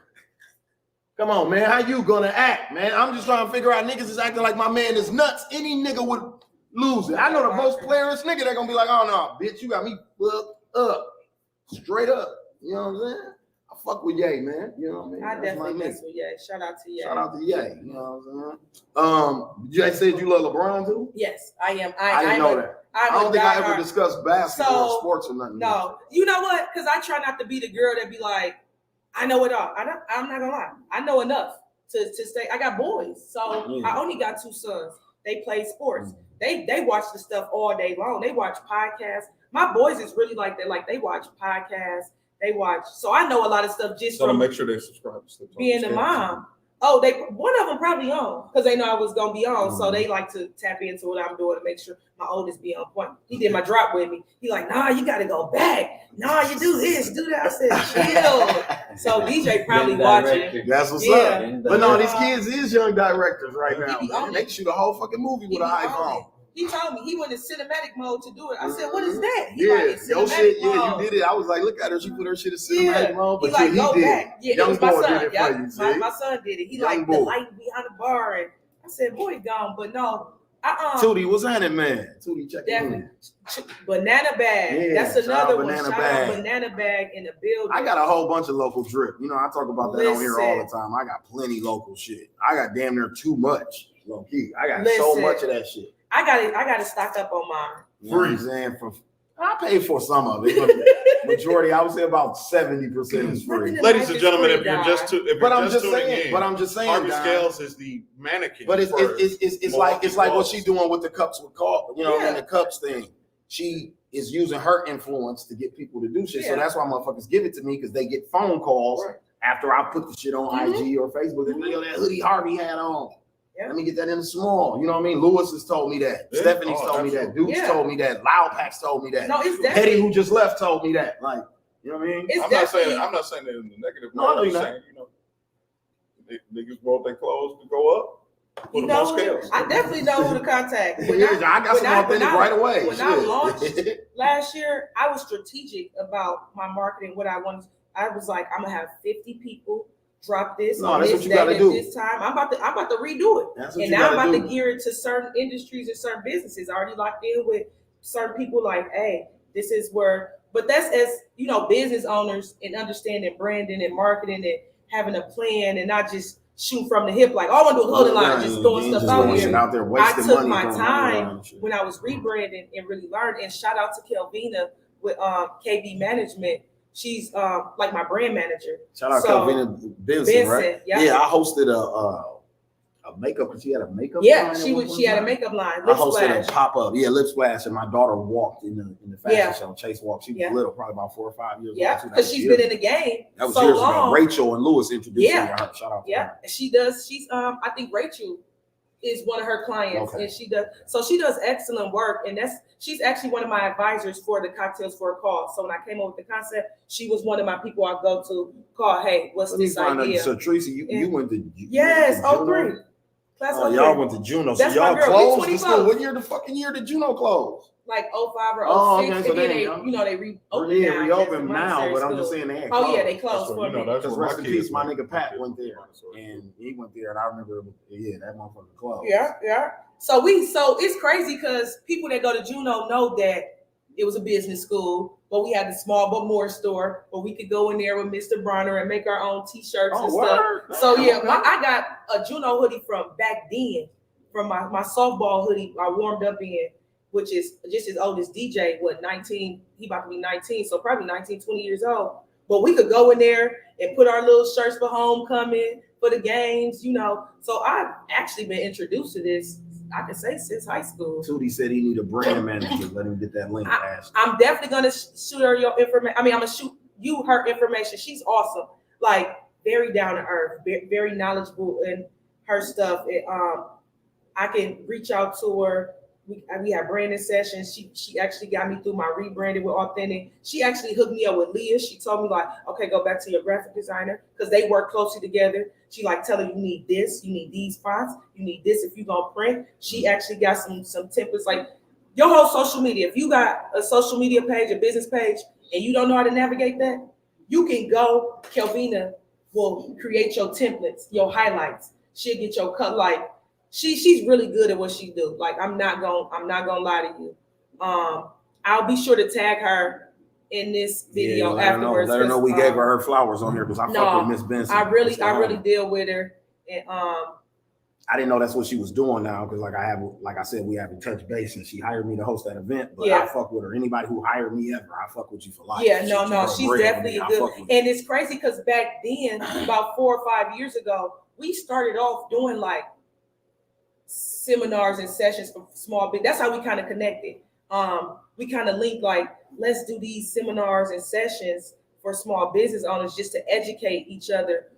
Come on, man. How you gonna act, man? I'm just trying to figure out niggas is acting like my man is nuts. Any nigga would lose it. I know the most playerist nigga, they're gonna be like, oh no, bitch, you got me fucked up. Straight up. You know what I'm saying? I fuck with Ye, man. You know what I mean? I That's definitely my mess with Ye. Shout out to Ye. Shout out to Ye. You know what I'm saying? You guys said you love LeBron too? Yes, I am. I didn't know that. I don't think I ever discussed basketball or sports or nothing. No, you know what? Because I try not to be the girl that be like, I know it all. I'm not gonna lie. I know enough to stay. I got boys, so I only got 2 sons. They play sports. They watch the stuff all day long. They watch podcasts. My boys is really like that. Like they watch podcasts. They watch. So I know a lot of stuff just from make sure they subscribe to being a mom. Oh, one of them probably on because they know I was gonna be on, so they like to tap into what I'm doing to make sure my oldest be on point. He did my drop with me. He like, nah, you gotta go back. Nah, you do this, do that. I said, chill. So DJ probably watching. That's what's up. But no, these kids is young directors right now. They shoot a whole fucking movie with an iPhone. He told me he went in cinematic mode to do it. I said, "What is that?" He your shit. Mode. Yeah, you did it. I was like, "Look at her. She put her shit in cinematic mode." But he like, he did. Back. Yeah, young it was my boy son. did it for you. See? My son did it. He young like boy. the light behind the bar, and I said, "Boy, gone." But no, Tootie, what's happening, man? Tootie, check definitely. Banana bag. Yeah, that's another one. Banana shout bag. out banana bag in the building. I got a whole bunch of local drip. You know, I talk about that on here all the time. I got plenty local shit. I got damn near too much. Low key. I got so much of that shit. I got to stock up on mine. You know what I'm saying? I paid for some of it, but majority, I would say about 70% is free. Ladies and gentlemen, if you're just tuning in, I'm just saying, Harvey Scales is the mannequin. But it's like what she's doing with the cups with Carl, you know, what I mean, the cups thing. She is using her influence to get people to do shit. So that's why motherfuckers give it to me because they get phone calls after I put the shit on IG or Facebook. They're like, yo, that hoodie Harvey had on. Let me get that in the small. You know what I mean? Lewis has told me that. Yeah. Stephanie's told me that. Duke's told me that. Loud Pack's told me that. No, it's definitely. Petty, who just left, told me that. Like, you know what I mean? I'm not saying that in the negative. No, I know you're not. Saying, niggas want their clothes to go up. Put them on scales. I definitely know who to contact. I got some authentic right away. When I launched last year, I was strategic about my marketing. What I wanted, I was like, I'm gonna have 50 people. Drop this on this day at this time. I'm about to redo it. And now I'm about to gear it to certain industries and certain businesses. I already locked in with certain people like, hey, this is where, but that's as, you know, business owners and understanding branding and marketing and having a plan and not just shoot from the hip like, oh, I want to do a clothing line, just throwing stuff out here. I took my time when I was rebranding and really learned. And shout out to Kelvina with KB Management. She's like my brand manager. Shout out Kelvina Benson, right? Yeah, I hosted a makeup. She had a makeup. Yeah, line she had a makeup line. I hosted a pop up. Yeah, Lip Splash, and my daughter walked in the fashion show. Chase walked. She was little, probably about 4 or 5 years old. Yeah, because she's been in the game that was so years long. Ago. Rachel and Lewis introduced her. Shout out. Yeah, she does. She's I think Rachel is one of her clients, and she does excellent work, and she's actually one of my advisors for the Cocktails for a Cause. So when I came up with the concept, she was one of my people I go to call, hey, what's this idea? So Tracy, you went to yes, 03. Class y'all went to Juno. So y'all closed the school. What year did Juno close? Like 05 or 06. So they reopened now, but I'm just saying they had closed. Oh yeah, they closed for me. Because rest in peace, my nigga Pat went there, and he went there, and I remember, that motherfucker closed. Yeah. So it's crazy because people that go to Juno know that it was a business school, but we had the small but more store where we could go in there with Mr. Bronner and make our own t-shirts and stuff. So I got a Juno hoodie from back then, from my softball hoodie I warmed up in, which is just as old as DJ, 19, he about to be 19, so probably 19, 20 years old. But we could go in there and put our little shirts for homecoming, for the games, you know. So I've actually been introduced to this, I can say, since high school. Tootie said he need a brand manager. Let him get that link. I'm definitely going to shoot her your information. I mean, I'm going to shoot you her information. She's awesome. Like, very down to earth, very knowledgeable in her stuff. And, I can reach out to her. We have branding sessions. She actually got me through my rebranding with Awthintik. She actually hooked me up with Leah. She told me, like, okay, go back to your graphic designer, because they work closely together. She like tell her, you need this, you need these fonts, you need this if you're gonna print. She actually got some templates, like your whole social media. If you got a social media page, a business page, and you don't know how to navigate that, you can go, Kelvina will create your templates, your highlights. She'll get your cut, like she's really good at what she do. Like I'm not gonna lie to you. I'll be sure to tag her in this video let afterwards. Let her know we gave her flowers on here because I fuck with Miss Benson. I really deal with her, and I didn't know that's what she was doing now because like I said, we haven't touched base and she hired me to host that event. But I fuck with her. Anybody who hired me ever, I fuck with you for life. Yeah, she's definitely good. And it's crazy because back then, about 4 or 5 years ago, we started off doing like seminars and sessions for small business. That's how we kind of connected. We kind of linked like, let's do these seminars and sessions for small business owners just to educate each other,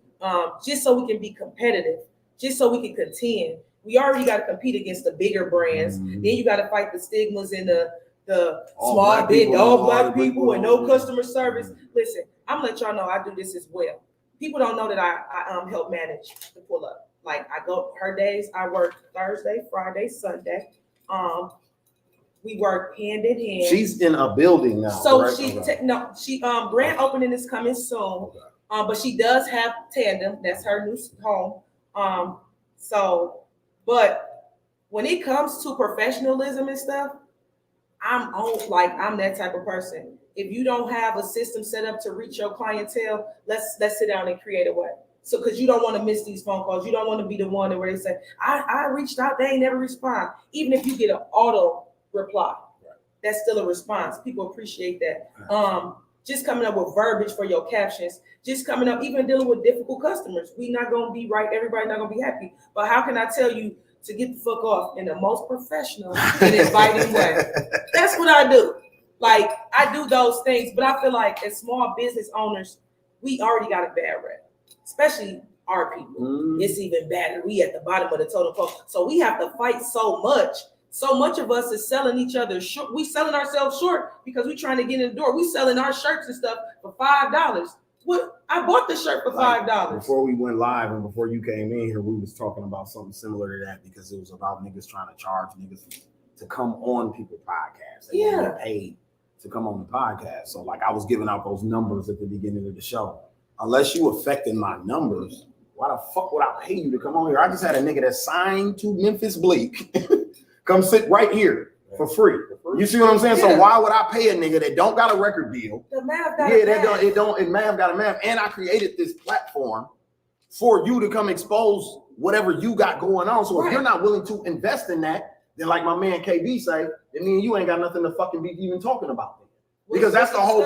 just so we can be competitive. Just so we can contend. We already got to compete against the bigger brands. Then you got to fight the stigmas and the small big all black people and no customer service. Listen, I'm gonna let y'all know I do this as well. People don't know that I help manage the pull up. Like I go her days, I work Thursday, Friday, Sunday. We work hand in hand. She's in a building now. So right? she grand opening is coming soon. But she does have Tandem. That's her new home. But when it comes to professionalism and stuff, I'm that type of person. If you don't have a system set up to reach your clientele, let's sit down and create a way. So, because you don't want to miss these phone calls, you don't want to be the one where they say, I reached out, they ain't never respond. Even if you get an auto reply, that's still a response. People appreciate that. Just coming up with verbiage for your captions, just coming up, even dealing with difficult customers. We not gonna be right, everybody not gonna be happy. But how can I tell you to get the fuck off in the most professional and inviting way? That's what I do. Like I do those things, but I feel like as small business owners, we already got a bad rep, especially our people. It's even badder. We at the bottom of the totem pole, so we have to fight so much. So much of us is selling each other short. We selling ourselves short because we trying to get in the door. We selling our shirts and stuff for $5. What? I bought the shirt for $5. Before we went live and before you came in here, we was talking about something similar to that because it was about niggas trying to charge niggas to come on people's podcasts. They get paid to come on the podcast. So like I was giving out those numbers at the beginning of the show. Unless you affecting my numbers, why the fuck would I pay you to come on here? I just had a nigga that signed to Memphis Bleak. Come sit right here for free. You see what I'm saying? So why would I pay a nigga that don't got a record deal? The math got a math got a math. And I created this platform for you to come expose whatever you got going on. So if you're not willing to invest in that, then like my man KB say, then me and you ain't got nothing to fucking be even talking about. Because that's the whole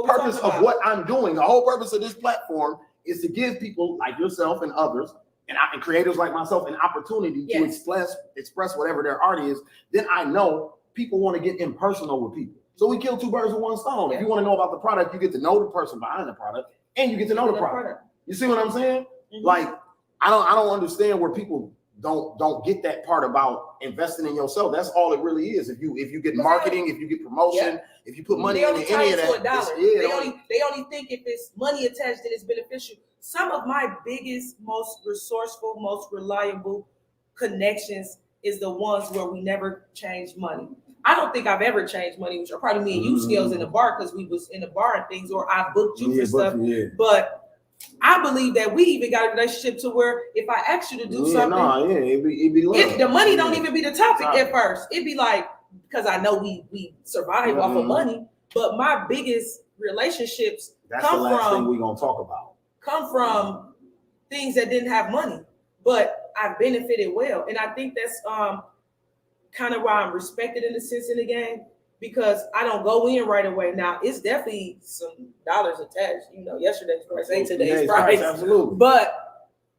purpose of what I'm doing. The whole purpose of this platform is to give people like yourself and others and creators like myself an opportunity to express whatever their art is. Then I know people want to get impersonal with people. So we kill two birds with one stone. If you want to know about the product, you get to know the person behind the product and you get to know the product. You see what I'm saying? Like, I don't understand where people don't get that part about investing in yourself. That's all it really is. If you get marketing, if you get promotion, if you put money into any of that, they only think if it's money attached that it's beneficial. Some of my biggest, most resourceful, most reliable connections is the ones where we never change money. I don't think I've ever changed money, which are probably me and you Scales in the bar because we was in the bar and things, or I booked you for stuff. But I believe that we even got a relationship to where if I ask you to do something, it'd be the money don't even be the topic at first. It'd be like, because I know we survive off of money, but my biggest relationships thing we're gonna talk about. Come from things that didn't have money, but I benefited well. And I think that's kind of why I'm respected in a sense in the game, because I don't go in right away. Now, it's definitely some dollars attached. You know, yesterday's price ain't today's price. Absolutely. But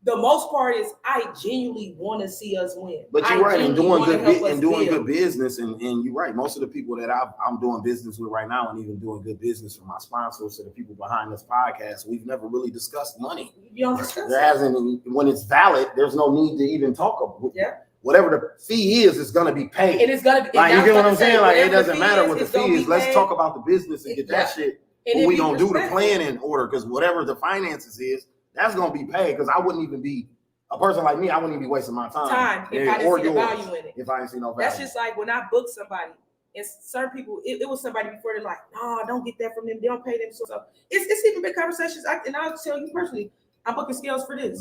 the most part is I genuinely want to see us win. But you're right, and doing good business, and you're right. Most of the people that I'm doing business with right now, and even doing good business for my sponsors, to the people behind this podcast, we've never really discussed money. You don't discuss there hasn't. When it's valid, there's no need to even talk about it. Whatever the fee is going to be paid. It is going to be. Like, you get what I'm saying? Like, it doesn't matter what the fee is. Let's talk about the business and get that shit. What we gonna do the plan in order? Because whatever the finances is, that's gonna be paid. Because I wouldn't even be a person like me. I wouldn't even be wasting my time if I didn't see the value in it. If I didn't see no value. That's just like when I book somebody. And certain people, it was somebody before, they're like, no, don't get that from them. They don't pay them. So it's even been conversations. And I'll tell you personally, I'm booking Scales for this.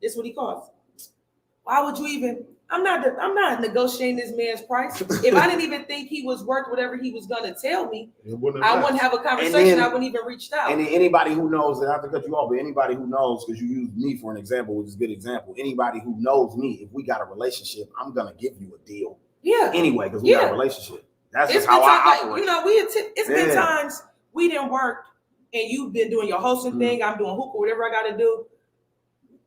This is what he costs. Why would you even? I'm not negotiating this man's price. If I didn't even think he was worth whatever he was gonna tell me, I wouldn't have a conversation. I wouldn't even reach out. And then anybody who knows, and I have to cut you off, but anybody who knows, because you used me for an example, which is a good example. Anybody who knows me, if we got a relationship, I'm gonna give you a deal. Yeah. Anyway, because we got a relationship. That's just how I operate. It's been times we didn't work, and you've been doing your hosting thing. I'm doing hookah, whatever I got to do.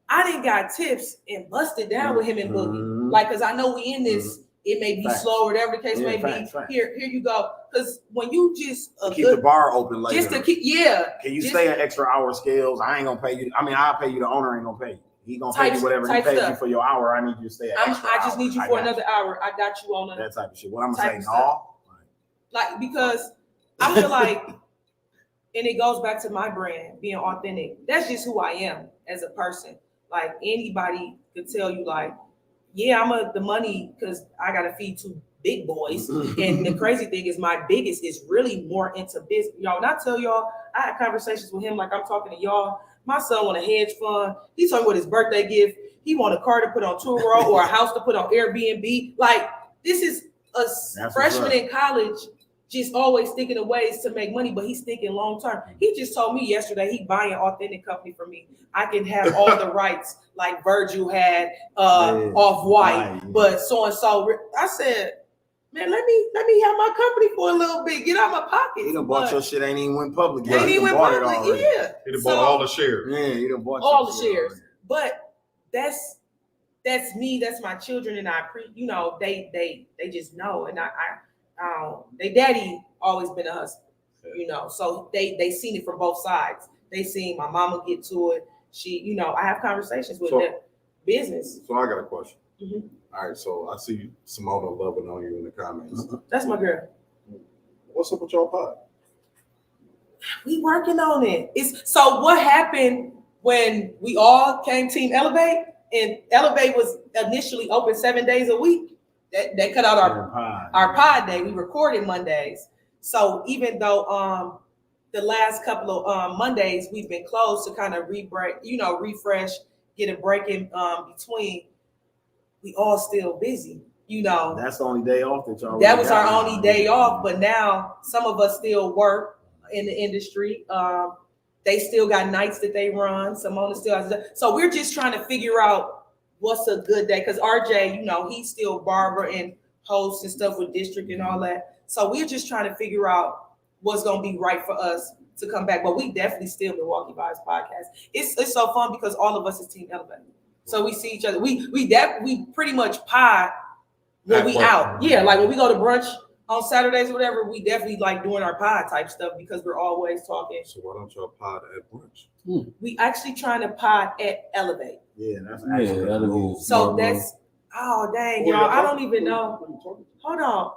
I didn't got tips and busted down with him and Boogie. Like, because I know we in this, it may be slow, whatever the case may be. Here you go. Because when you just keep the bar open later. Just to keep, Can you stay an extra hour scales? I ain't gonna pay you. I mean, I'll pay you. The owner ain't gonna pay you. He gonna pay you whatever he pays you for your hour. I need you to stay an extra I just need you for another hour. I got you on that type of shit. What I'm gonna say, no. Like, because I feel like, and it goes back to my brand being authentic. That's just who I am as a person. Like, anybody could tell you, like, yeah, I'm the money because I gotta feed 2 big boys. And the crazy thing is, my biggest is really more into business. Y'all, when I tell y'all, I had conversations with him like I'm talking to y'all. My son want a hedge fund. He told me what his birthday gift. He want a car to put on Turo or a house to put on Airbnb. Like, this is a freshman in college, just always thinking of ways to make money, but he's thinking long term. He just told me yesterday he buying an Authentic company for me. I can have all the rights like Virgil had, Off-White, but so and so. I said, man, let me have my company for a little bit. Get out my pocket. He done bought your shit. Ain't even went public. He done bought all the shares. Yeah, he done bought all the shares. But that's me. That's my children, and they just know, and they daddy always been a hustler, so they seen it from both sides. They seen my mama get to it. She, I have conversations with them. Business. So I got a question. Mm-hmm. All right, so I see Simona loving on you in the comments. That's my girl. What's up with y'all pod? We working on it. So what happened when we all came Team Elevate, and Elevate was initially open 7 days a week. They cut out our pod day. We recorded Mondays. So even though the last couple of Mondays we've been closed to kind of refresh, get a break in between, we all still busy. That's the only day off that y'all. That was our only day off, but now some of us still work in the industry. They still got nights that they run. Simona still has. So we're just trying to figure out what's a good day, because RJ, he's still barber and host and stuff with District and all that. So we're just trying to figure out what's gonna be right for us to come back. But we definitely still Milwaukee Vibes podcast. It's so fun because all of us is Team Elevate. So we see each other. We pretty much pod when we out. Yeah, like when we go to brunch on Saturdays or whatever, we definitely like doing our pod type stuff because we're always talking. So why don't y'all pod at brunch? We actually trying to pod at Elevate. Yeah, that's actually Elevate. So that's dang, y'all. I don't even know. Hold on.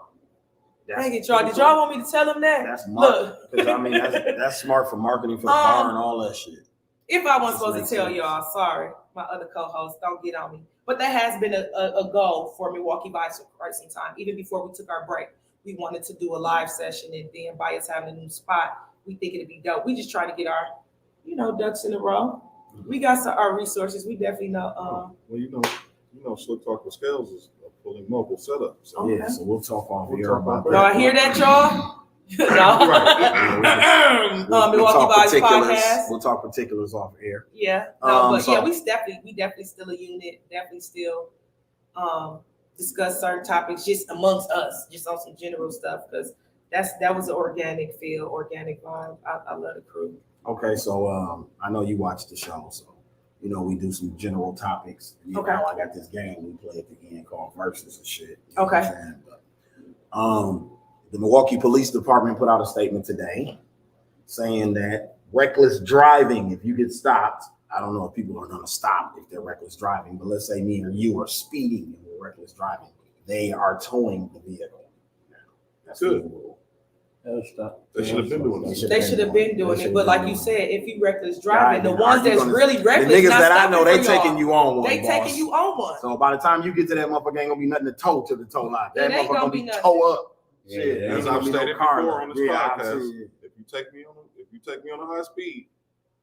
Dang it, y'all. Did y'all want me to tell them that? That's smart. Because I mean, that's smart for marketing for the bar and all that shit. If I wasn't supposed to tell y'all, sorry, my other co-hosts, don't get on me. But that has been a goal for Milwaukee Vibes for quite some time. Even before we took our break, we wanted to do a live session, and then by us having a new spot, we think it'd be dope. We just trying to get our, ducks in a row. We got our resources. We definitely know. Slicktalk with Scales is a fully mobile setup. So. Yeah, so we'll talk off here about that. Y'all hear that, y'all? Milwaukee Vibes podcast. We'll talk particulars off air. Yeah, we definitely still a unit. Definitely still discuss certain topics just amongst us, just on some general stuff, because that was an organic feel, organic vibe. I love the crew. Okay, so I know you watched the show, so we do some general topics. Okay. I got this game we play at the end called Versus and shit. Okay. The Milwaukee Police Department put out a statement today saying that reckless driving, if you get stopped, I don't know if people are going to stop if they're reckless driving, but let's say me or you are speeding and we're reckless driving, they are towing the vehicle. That's good. They should have been doing it. They should have been doing it, but like you said, if you reckless driving, the ones that's really reckless, the niggas that I know, they taking you on one. They taking you on one. So by the time you get to that motherfucker, ain't gonna be nothing to tow to the tow lot. That motherfucker gonna be tow up. Shit, as I've stated before on this podcast, if you take me on a high speed,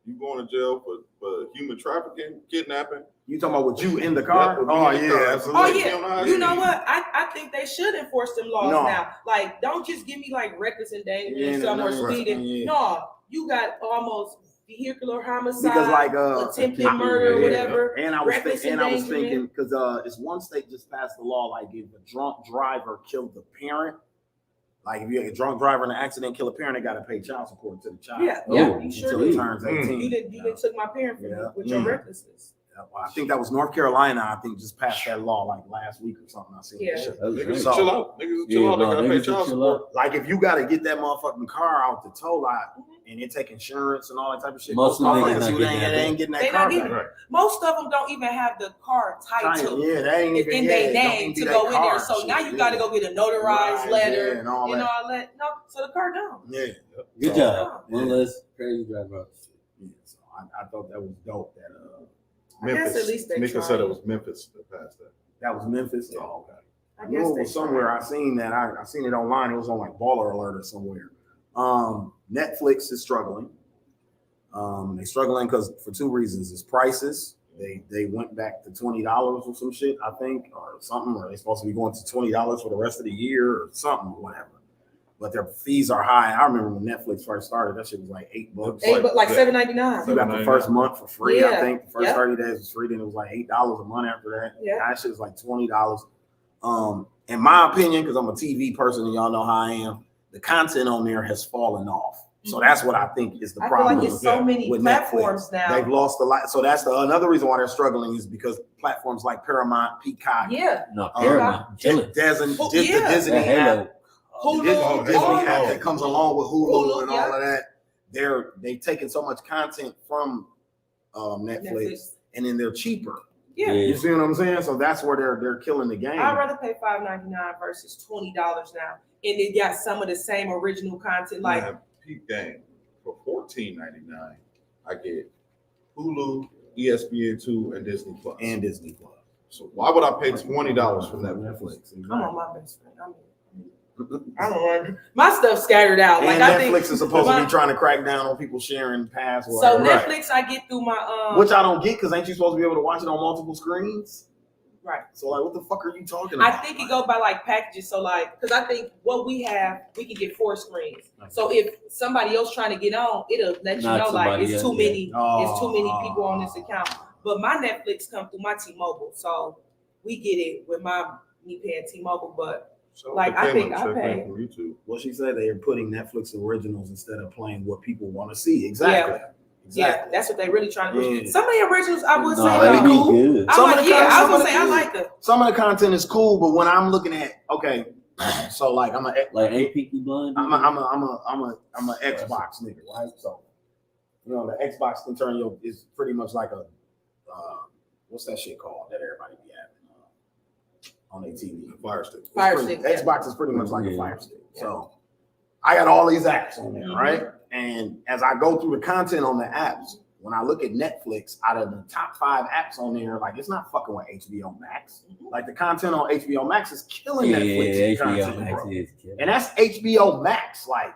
You going to jail for human trafficking, kidnapping? You talking about with you in the car? Yep, Oh in the yeah, car. absolutely. Oh yeah, you know what? I think they should enforce them laws No. now. Like, don't just give me like reckless endangerment or speeding. Yeah. No, you got almost vehicular homicide, Because like attempted murder, or whatever. And I was reckless thinking because it's one state just passed the law, like if a drunk driver killed the parent, like if you're a drunk driver in an accident, kill a parent, they got to pay child support to the child. Yeah, you sure until did. he turns 18. You didn't took my parent from me with your recklessness. Well, I think that was North Carolina. I think just passed that law like last week or something. I seen that shit. Niggas chill out. Niggas chill out. They gotta pay child support. Like if you gotta get that motherfucking car out the tow lot and it take insurance and all that type of shit, Most motherfuckers ain't getting that car back. Right. Most of them don't even have the car title. Yeah, they ain't even in their name to go in there. So now you got to go get a notarized letter and all that. No, so the car gone. Yeah. Good job. One less crazy driver. Yeah, so I thought that was dope. That Memphis. I guess at least they Mika said it was Memphis that passed that. That was Memphis. Yeah. Oh, okay. I I knew it was somewhere. I seen that. I seen it online. It was on like Baller Alert or somewhere. Netflix is struggling. They're struggling because for two reasons. It's prices. They went back to $20 or some shit, I think, or something. Or they're supposed to be going to $20 for the rest of the year or something, or whatever. But their fees are high. I remember when Netflix first started, that shit was like $8. Like $7.99. You got the first month for free. I Yeah. think the first 30 days was free. Then it was like $8 a month after that. Yeah. That shit was like $20. In my opinion, because I'm a TV person and y'all know how I am, the content on there has fallen off. So that's what I think is the I problem. feel like it's so many with platforms Netflix. now. They've lost a lot. So that's another reason why they're struggling is because platforms like Paramount, Peacock, No, Paramount. the Disney app, Hulu, the Disney all app that comes along with Hulu and yeah. all of that. They've taken so much content from Netflix, and then they're cheaper. Yeah. You see what I'm saying? So that's where they're killing the game. I'd rather pay $5.99 versus $20 now, and it got some of the same original content. Like Peak Game for $14.99, I get Hulu, ESPN2, and Disney Plus. So why would I pay $20 for Netflix? I'm on my best friend. I don't want my stuff scattered out. And like Netflix I think is supposed to be trying to crack down on people sharing passwords. So Netflix, I get through my which I don't get because ain't you supposed to be able to watch it on multiple screens? Right. So like, what the fuck are you talking about? I think it goes by like packages. So like, because I think what we have, we can get 4 screens. So if somebody else trying to get on, it'll let you know like it's too many. It's too many people on this account. But my Netflix come through my T-Mobile, so we get it with me paying T-Mobile. But so like I think I pay. What she said, they are putting Netflix originals instead of playing what people want to see. Exactly. Yeah, that's what they really trying to do. Some of the originals I would say are cool. Good. I was gonna say I like them. Some of the content is cool, but when I'm looking at so like I'm Ain't Peaky Blind. I'm a Xbox nigga, right? So you know the Xbox can turn is pretty much like a what's that shit called that everybody be having on their TV? Fire stick. Xbox is pretty much like a Fire Stick. So I got all these apps on there, right? And as I go through the content on the apps, when I look at Netflix, out of the top 5 apps on there, like it's not fucking with HBO Max. Like the content on HBO Max is killing Netflix content, Max bro. is killing. And that's HBO Max. Like,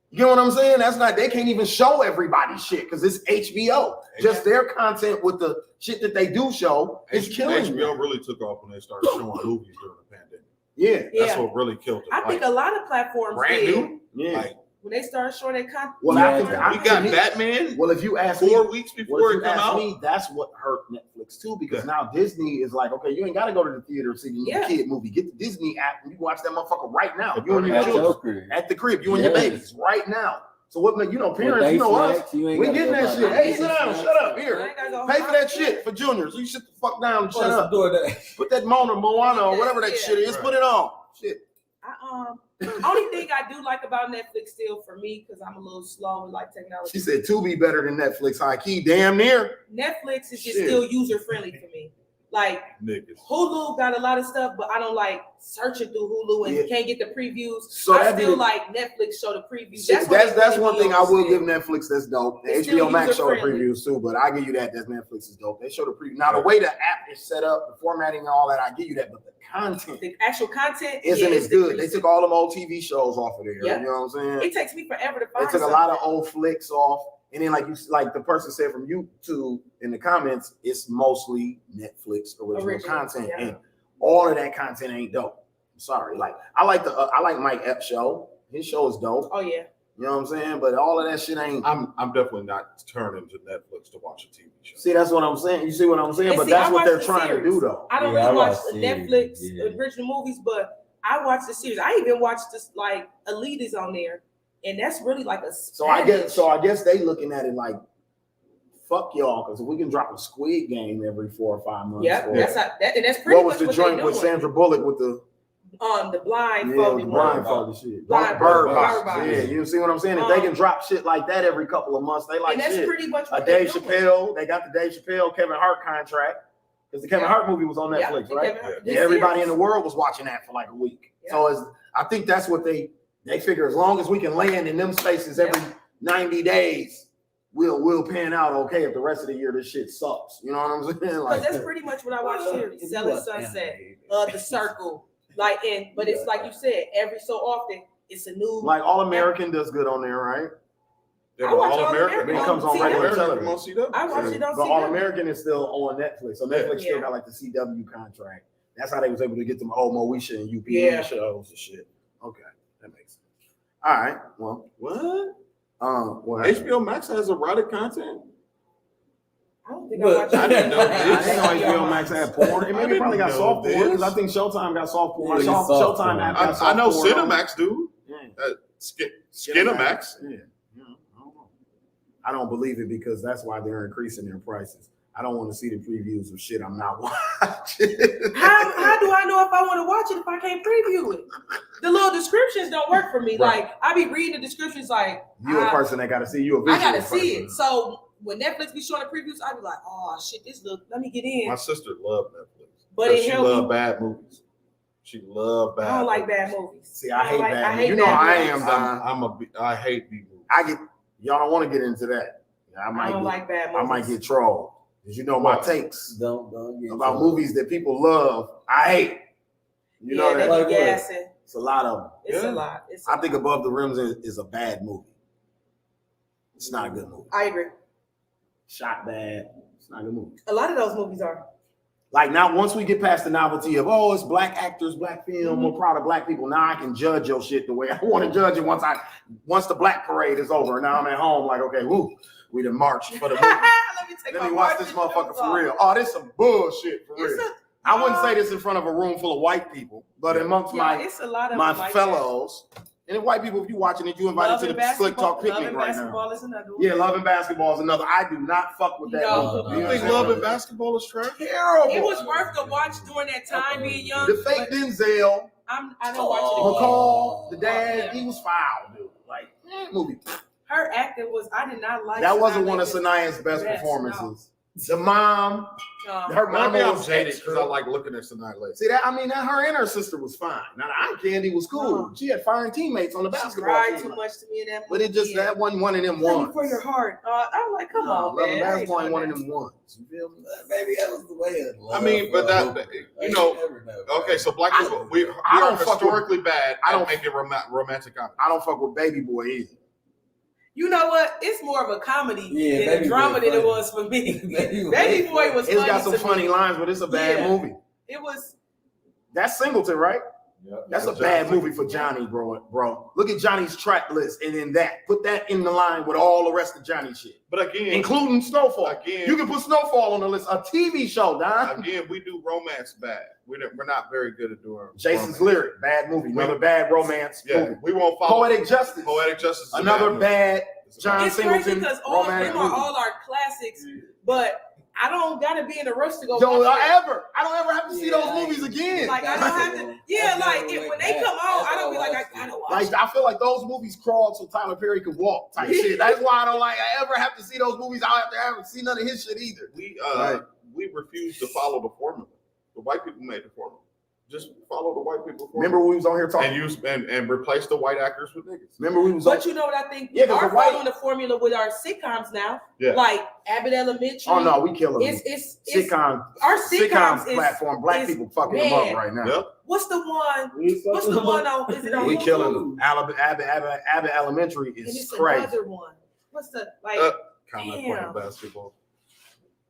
you know what I'm saying? That's not, they can't even show everybody shit because it's HBO. Just their content with the shit that they do show is killing HBO really took off when they started showing movies during the pandemic. Yeah. That's what really killed it. I think a lot of platforms brand did. new. Yeah. Like, when they started showing their content. Well, we got Batman. Well, if you ask 4 weeks before it come out, me, that's what hurt Netflix too, because now Disney is like, okay, you ain't got to go to the theater and see the kid movie. Get the Disney app and you can watch that motherfucker right now. You and your children at the crib, you and your babies right now. So what, parents, us, we getting that shit. Hey, sit down, shut up, here. Pay for that shit for juniors. You sit the fuck down and shut up. Put that Moana or whatever that shit is. Put it on. Shit. Only thing I do like about Netflix still for me, because I'm a little slow with like technology. She said Tubi better than Netflix, high key, damn near. Netflix is just still user friendly for me. Like Hulu got a lot of stuff, but I don't like searching through Hulu and can't get the previews. So I still like Netflix show the previews. That's one thing I will give Netflix that's dope. The HBO Max show the previews too, but I give you that Netflix is dope. They show the preview. Now the way the app is set up, the formatting and all that, I give you that, but the content, the actual content isn't as good. They took all them old TV shows off of there. You know what I'm saying? It takes me forever to find. They took a lot of old flicks off. And then like the person said from YouTube in the comments, it's mostly Netflix original content, and all of that content ain't dope. I'm sorry, like I like Mike Epps' show. His show is dope. Oh yeah. You know what I'm saying? But all of that shit ain't. I'm definitely not turning to Netflix to watch a TV show. See, that's what I'm saying. You see what I'm saying? But that's what they're trying to do, though. I don't really watch Netflix original movies, but I watch the series. I even watched this like Elite is on there, and that's really like a. So I guess they looking at it like, fuck y'all, because if we can drop a Squid Game every 4 or 5 months. Yeah, that's pretty much what was the joint with Sandra Bullock with the. The blindfolded shit. Bird Box. Box. Yeah, you see what I'm saying? If they can drop shit like that every couple of months, they like and that's shit. Pretty much what Dave Chappelle, they got the Dave Chappelle, Kevin Hart contract. Because the Kevin Hart movie was on Netflix, right? Yeah, everybody in the world was watching that for like a week. Yeah. So I think that's what they figure, as long as we can land in them spaces every 90 days, we'll pan out okay if the rest of the year this shit sucks. You know what I'm saying? Like that's pretty much what I watch series. Selling Sunset, The Circle. But it's like you said, every so often it's a new. Like All American does good on there, right? I watch All American. It comes on regular television. I watch it on CW. But All American is still on Netflix, so Netflix still got like the CW contract. That's how they was able to get them old Moesha and UPN shows and shit. Okay, that makes sense. All right, well, what? HBO Max has erotic content. I don't think I didn't know HBO Max had porn. It maybe probably got soft porn because I think Showtime got soft porn. Showtime app got soft porn. I know Cinemax do. Skinemax. Yeah. I don't believe it because that's why they're increasing their prices. I don't want to see the previews of shit I'm not watching. How do I know if I want to watch it if I can't preview it? The little descriptions don't work for me. Right. Like I be reading the descriptions like you a person that gotta see you a visual. I gotta see it. So when Netflix be showing the previews, I be like, oh shit, let me get in. My sister loved Netflix. But she loved bad movies. She loved bad. I don't like bad movies. See, I hate bad movies. You know I am. I hate B movies. Y'all don't want to get into that. I don't like bad movies. I might get trolled. Because you know my takes don't about movies that people love, I hate. You know that? Like gassing. It's a lot of them. It's a lot. I think Above the Rims is a bad movie. It's not a good movie. I agree. Shot bad. It's not a good movie. A lot of those movies are. Like now, once we get past the novelty of, it's black actors, black film, we're proud of black people. Now I can judge your shit the way I want to judge it once the black parade is over. Now I'm at home like, okay, we done marched for the movie. Let me watch this motherfucker for real. Oh, this some bullshit for real. I wouldn't say this in front of a room full of white people, but amongst my fellows. And if white people, if you're watching it, you invited to the Slicktalk picnic right now. Love and Basketball is another one. Yeah, Love and Basketball is another. I do not fuck with that. No. You think Love and Basketball is trash? Terrible. It was worth the watch during that time being young. The fake Denzel. I don't watch it. McCall, the dad, he was foul, dude. Like, movie. Her acting was, I did not like. That wasn't one of Sanaya's best performances. No. The mom, her mom was jaded because I like looking at Sanaya later. See that? I mean, her and her sister was fine. Now the eye candy was cool. She had fine teammates on the basketball team. She cried too much to me in that movie. But it just that wasn't one of them ones. For your heart. I'm like, come on, man. Basketball ain't one of them ones. You feel me? Maybe that was the way of love. I mean, but that okay. So black people, we are historically bad. I don't make it romantic comedy. I don't fuck with Baby Boy either. You know what? It's more of a comedy and a drama than it was for me. Baby Boy was funny. It's got some funny lines, but it's a bad movie. It was. That's Singleton, right? Yep. That's a bad movie for Johnny, bro. Look at Johnny's track list and then put that in the line with all the rest of Johnny's shit. But again, including Snowfall. You can put Snowfall on the list. A TV show, Don. Again, we do romance bad. We're not very good at doing Jason's Lyric, bad movie. Another bad romance movie. We won't follow Poetic Justice. Another bad John Singleton. It's crazy because all our classics, but I don't gotta be in a rush to go. I don't ever have to see those movies again. Like I don't have to. When they come on, I don't be like I gotta watch. Like I feel like those movies crawled so Tyler Perry could walk type shit. That's why I don't like I ever have to see those movies. I haven't seen none of his shit either. We refuse to follow the formula. The white people made the formula. Just follow the white people. Remember we was on here talking and replace the white actors with niggas. Remember we was. But you know what I think? We are following the formula with our sitcoms now. Yeah. Like Abbott Elementary. Oh no, we kill them. It's sitcom. Our sitcoms platform. Black people fucking them up right now. Yep. What's the one? What's the one on? Is it on? We killing them. Abbott Elementary is crazy. Another one. what's the like? Comment Damn. playing basketball.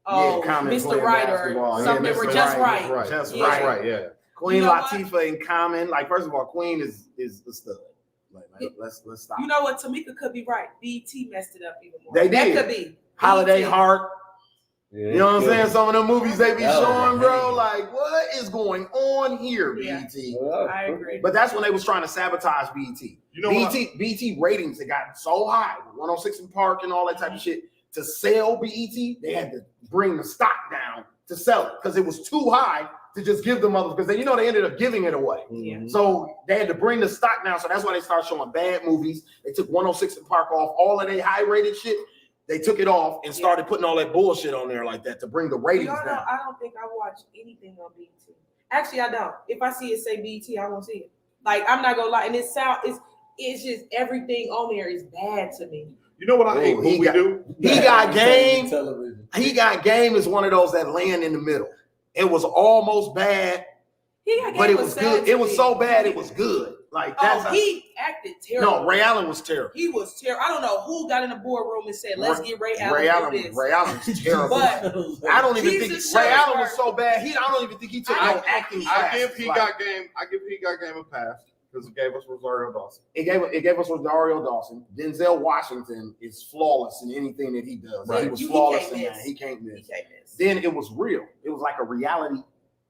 Oh, Yeah, Common Mr. playing Right or basketball. something. Yeah, They were Mr. just Right. right. Just Yeah. right. Right, yeah. Queen You know Latifah and Common. Like, first of all, Queen is the stud. Like, let's stop. You know what? Tamika could be right. BET messed it up even more. They That did. could be. Holiday BET. Heart. Yeah, You know what I'm saying? Some of them movies they be That was showing, a bro. hanger. Like, what is going on here, Yeah. BET? I agree. But that's when they was trying to sabotage BET. You know BET ratings had gotten so high, 106 in Park and all that type of shit. To sell BET, they had to bring the stock down to sell it because it was too high to just give them others, because they ended up giving it away. Yeah. So they had to bring the stock down. So that's why they started showing bad movies. They took 106 in Park off, all of their high rated shit. They took it off and started putting all that bullshit on there like that to bring the ratings You know, down. I don't think I watch anything on BET. Actually, I don't. If I see it say BET, I won't see it. Like, I'm not gonna lie, and it's just everything on there is bad to me. You know what I hate? What we do? He got game. Television. He got game is one of those that land in the middle. It was almost bad, He got but game it was sad good. to It was me. so bad it was good. Like that's he acted terrible. no. Ray Allen was terrible. He was terrible. I don't know who got in the boardroom and said, "Let's get Ray Allen." Ray Allen was terrible. But I don't even Jesus think Ray shut Allen his was so bad. I don't even think he took no acting I classes. give He Got Game a pass because it gave us Rosario Dawson. It gave us Rosario Dawson. Denzel Washington is flawless in anything that he does. Right. He was He flawless can't in that. miss. He can't miss. He can't miss. Then it was real. It was like a reality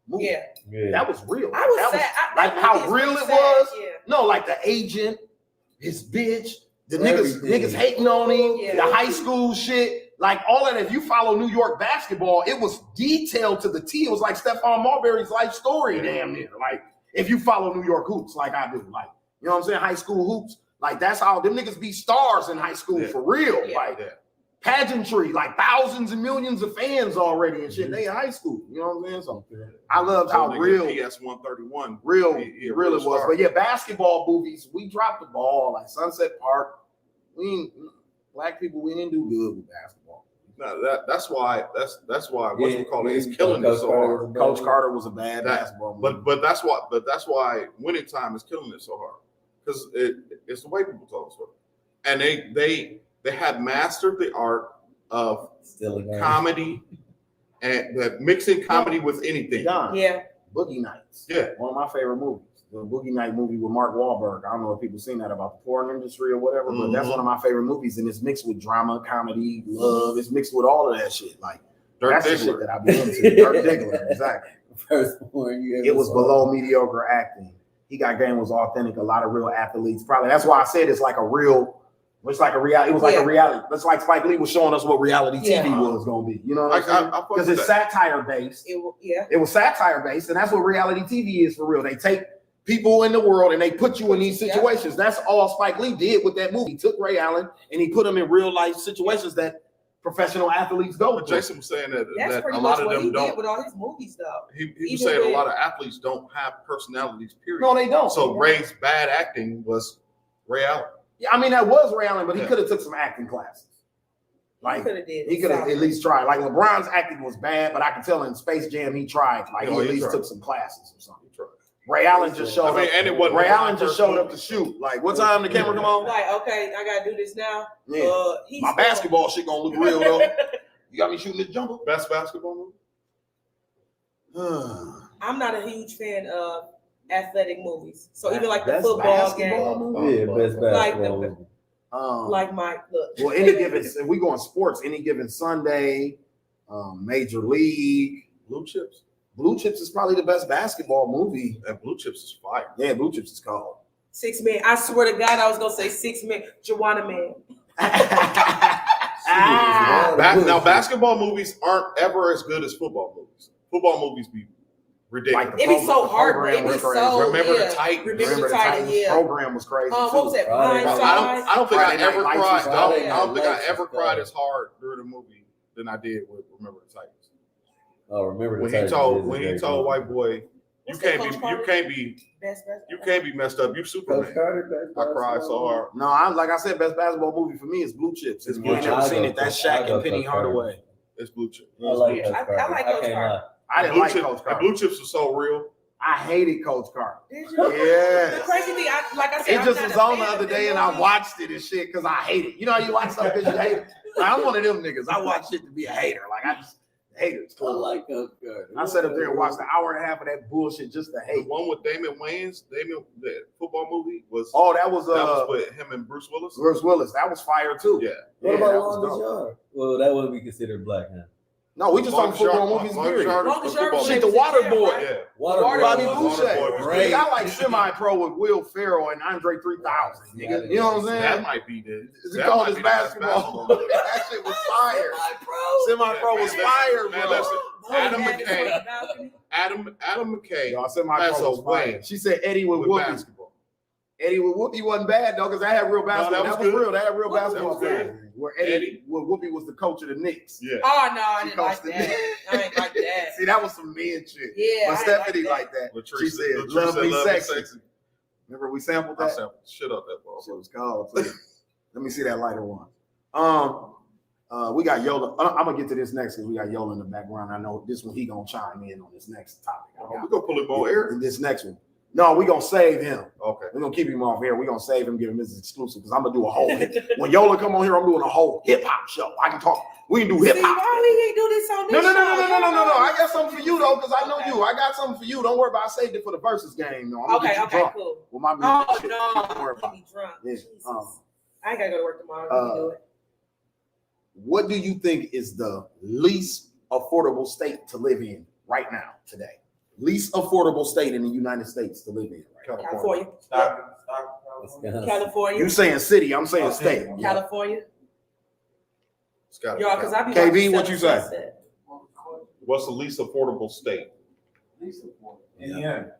movie. Yeah. That was real. I was that sad. like that how movie is real really it sad. was. Yeah. No, like the agent, his bitch, the Everything. niggas hating on him, Yeah. the high school shit, like all of that. If you follow New York basketball, it was detailed to the T. It was like Stephon Marbury's life story, damn near. Like if you follow New York hoops, like I do, like you know what I'm saying, high school hoops. Like that's how them niggas be stars in high school for real. Yeah. Like pageantry, like thousands and millions of fans already and shit. They in high school, you know what I'm saying? So I loved how real PS 131, real he it really was. star. But yeah, basketball movies, we dropped the ball. Like Sunset Park, black people, we didn't do good with basketball. No, that's why what you call it is killing us so hard. Coach Carter was a bad basketball movie. But that's why Winning Time is killing it so hard, because it's the way people tell the story, and they had mastered the art of comedy and mixing comedy with anything. Don, Yeah. Boogie Nights. Yeah. One of my favorite movies. The Boogie Night movie with Mark Wahlberg. I don't know if people seen that about the porn industry or whatever, but that's one of my favorite movies, and it's mixed with drama, comedy, love. It's mixed with all of that shit. Like that's the shit that I be into. Dirk Diggler, exactly. It was below mediocre acting. He Got Game was authentic. A lot of real athletes. Probably that's why I said it's like a real. It's like a reality. It was like a reality. That's like Spike Lee was showing us what reality TV was going to be. You know what I'm saying? Because it's satire based. It was satire based, and that's what reality TV is for real. They take people in the world and they put you in these situations. That's all Spike Lee did with that movie. He took Ray Allen and he put him in real life situations that professional athletes go through. Jason was saying that Pretty a much lot of what them he don't. did with all his movies, though. He was saying a lot of athletes don't have personalities. Period. No, they don't. So Ray's bad acting was Ray Allen. Yeah, I mean that was Ray Allen, but he could have took some acting classes. Like he could have at least tried. Like LeBron's acting was bad, but I could tell in Space Jam he tried. Like he at least took some classes or something. Ray Allen just showed up. And it wasn't Ray Allen just showed up to shoot. Like, what time the camera come on? Like, okay, I gotta do this now. Yeah. My basketball shit gonna look real though. You got me shooting this jumper? Best basketball movie? I'm not a huge fan of athletic movies. So even like the Best football basketball game. movie? Yeah, best basketball movie. Like my look. Well, any given if we go on sports, any given Sunday, Major League, Blue Chips. Blue Chips is probably the best basketball movie. And Blue Chips is fire. Yeah, Blue Chips is cold. 6 Men. I swear to God, I was gonna say 6 Men. Joanna Man. Now, basketball movies aren't ever as good as football movies. Football movies be ridiculous. It be so hard. It be so. Remember the Titans. Remember the Titans. Yeah. Program was crazy. What was that? I don't think I ever cried. Friday I don't think I ever cried as hard during a movie than I did with Remember the Titans. Oh, Remember the when Titans. he told white boy, you can't be messed up. You Superman. I cried so hard. No, like I said, best basketball movie for me is Blue Chips. If you ain't never seen it, that's Shaq and Penny Hardaway. It's Blue Chips. I like Coach Carter. I didn't like Coach Carter. Blue Chips was so real. I hated Coach Carter. Did you? Yes. The crazy thing, like I said, It just I'm was not a on the fan other of day them and I movies. watched it and shit because I hate it. You know how you watch something because you hate it? Like, I'm one of them niggas. I watch shit to be a hater. Like I just hate it. I like Coach Carter. I sat up there and watched an hour and a half of that bullshit just to The hate. one with Damon Wayans, the football movie was. Oh, that was with him and Bruce Willis. Bruce Willis. That was fire too. Yeah. What Yeah, about that was Longest dope. Yard? Well, that wouldn't be considered black, huh? No, we just talking football movies, period. Shit, the Water Boy. Yeah. Bobby Boucher. Great. I like semi-pro with Will Ferrell and Andre 3000. Nigga. You know what I'm saying? That might be the. Is it called his basketball? That shit was fire. Semi-pro was fire, Man, bro. listen, Adam McKay. Y'all, semi-pro was a fire. way She said Eddie with with Whoopi. basketball. Eddie with Whoopi wasn't bad though, because I had real basketball. that That was was good. real. They had real That basketball was good. fans. Where Eddie, where Whoopi was the coach of the Knicks. Yeah. Oh no, I She didn't like coached the that. Knicks. I ain't like that. See, that was some men shit. Yeah, But I Stephanie ain't like that. Latrice She said, Latrice "Love said, me "Love me sexy." Remember we sampled I that? sampled shit out that ball. Shit was called. Too. Let me see that lighter one. We got Yola. I'm gonna get to this next because we got Yola in the background. I know this one he gonna chime in on this next topic. We're gonna pull him on air. This next one. No, we gonna save him. Okay. We're gonna keep him off here. We're gonna save him, give him this exclusive because I'm gonna do a whole when Yola come on here, I'm doing a whole hip hop show. I can talk. We can do hip hop. Why we ain't do this on this No. show? I got something for you though, because I know you. I got something for you. Don't worry about. I saved it for the versus game. No, I'm gonna get you drunk. Cool. With my Oh music shit. no, Don't worry get about me drunk. it. Yeah. Jesus. I ain't gotta go to work tomorrow. We can do it. What do you think is the least affordable state to live in right now, today? Least affordable state in the United States to live in right now. California. Wisconsin. California. You saying city, I'm saying state. California. It's gotta Y'all, be because I be KB, watching what you say? Sunset. What's the least affordable state? Indiana.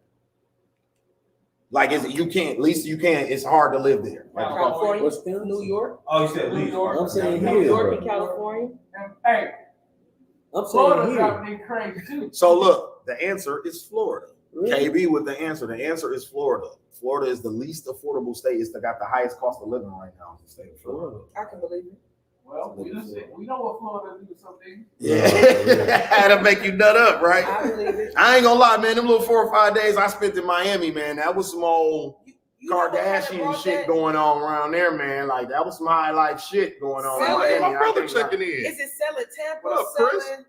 Like, is it you can't? Least you can. It's hard to live there. Like, California. Wisconsin. New York. Oh, you said New York. I'm saying New here, York and bro. California. Hey, I'm saying Florida here. dropping it crazy too. so look, the answer is Florida. Really? KB with the answer. The answer is Florida. Florida is the least affordable state. It's got the highest cost of living right now in the state of Florida. I can believe it. Well, we know what Florida do something. Yeah, that'll make you nut up, right? I believe it. I ain't gonna lie, man. Them little 4 or 5 days I spent in Miami, man, that was some old You know what kinda Kardashian brought shit that? going on around there, man. Like that was some high life shit going on in Selling- Miami. My I brother think, checking in. Is it selling Tampa? What up, Chris? Selling?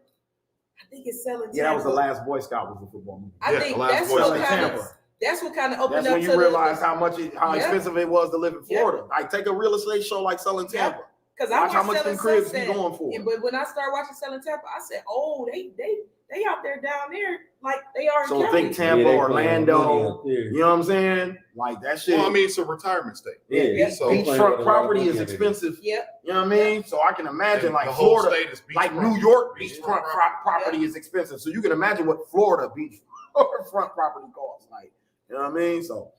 I think it's selling Tampa. Yeah, that was the last Boy Scout was the football movie. I Yeah, think the last that's Boy what Scout. kind Tampa. of opened That's up when to you realize how much how Yeah. expensive it was to live in Yeah. Florida. Like take a real estate show like Selling Yeah. Tampa. because I Watch how watched much Selling them cribs be Sunset. going for. But when I started watching Selling Tampa, I said, "Oh, they out there down there like they are in So Cali." think Tampa, Yeah, they Orlando. playing money out there. You know what I'm saying? Like that shit. Well, I mean, it's a retirement state. Yeah, So beachfront property is expensive. Yep. You know what I mean? So I can imagine and like the whole Florida, state is beachfront. like New York Beachfront beachfront property is expensive. So you can imagine what Florida beachfront property costs. Like, you know what I mean? So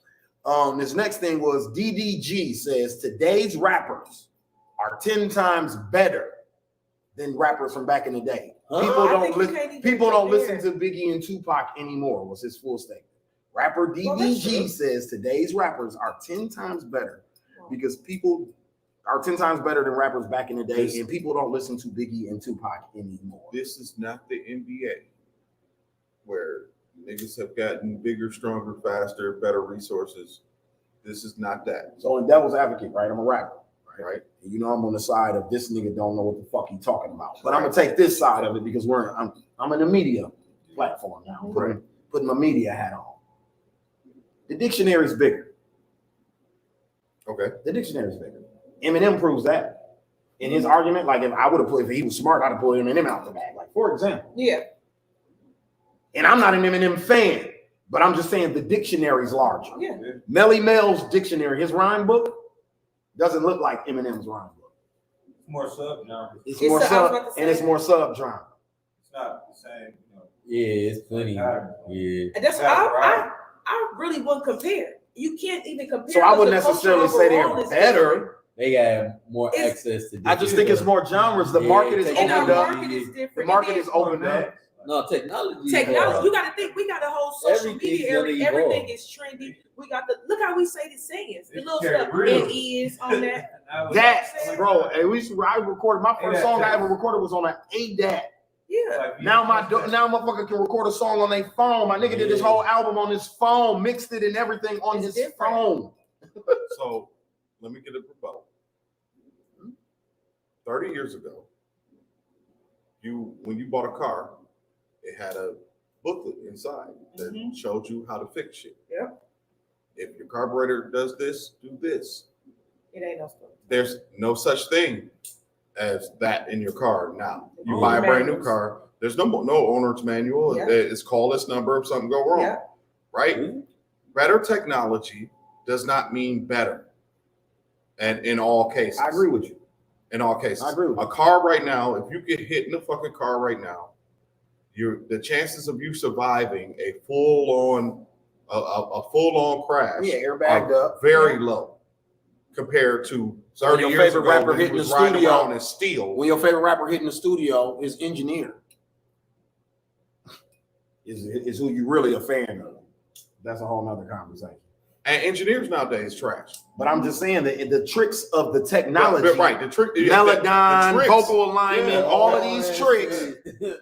this next thing was DDG says today's rappers are 10 times better than rappers from back in the day. Huh? People I don't think you listen. can't even People don't compare. listen to Biggie and Tupac anymore. Was his full statement. Rapper Well, that's DDG true. says today's rappers are 10 times better because people are 10 times better than rappers back in the day, and people don't listen to Biggie and Tupac anymore. This is not the NBA where niggas have gotten bigger, stronger, faster, better resources. This is not that. So in devil's advocate, right? I'm a rapper, Right? And you know I'm on the side of this nigga don't know what the fuck he talking about. But I'm gonna take this side of it because I'm in the media platform now. I'm putting my media hat on. The dictionary's bigger. Okay. The dictionary's bigger. Eminem proves that. In his argument, like if he was smart, I'd have pulled Eminem out the bag. Like, for example. Yeah. And I'm not an Eminem fan, but I'm just saying the dictionary's larger. Yeah. Melly Mel's dictionary, his rhyme book, doesn't look like Eminem's rhyme book. More sub-genres. It's It's more I was sub about to and it's say. more sub-genre. It's not the same. You know. Yeah, it's plenty. Yeah. And that's Yeah, right. I really wouldn't compare. You can't even compare. So I wouldn't because the necessarily culture say overall they're is better. They got more It's- access to. I just think it's more genres. The Yeah, market is different. And opened our up. market is different. The market And is opened up. No technology. technology. You got to think. We got a whole social Everything's media gonna area. Everything evolve. is trendy. We got the look how we say the sayings. The little Yeah, stuff. real. It is on that. That, bro, and I recorded my first song I ever recorded was on an ADAT. Yeah. Now now motherfucker can record a song on their phone. My nigga did his whole album on his phone, mixed it and everything on his phone. So let me get a proposal. 30 years ago, when you bought a car, it had a booklet inside that showed you how to fix shit. Yep. If your carburetor does this, do this. It ain't no stuff. There's no such thing as that in your car now. You buy a brand new car, there's no owner's manual. Yeah. It's call this number if something go wrong. Yeah. Right? Better technology does not mean better. And in all cases. I agree with you. In all cases. I agree with you. A car right now, if you get hit in a fucking car right now, the chances of you surviving a full-on crash airbagged up. Very low compared to 30 your years favorite ago rapper when he hitting was the riding studio. around in steel. When your favorite rapper hitting the studio, his engineer is who you really a fan of. That's a whole nother conversation. And engineers nowadays trash. But I'm just saying that the tricks of the technology, Right, the trick, Melodyne, the tricks. vocal alignment, all of these tricks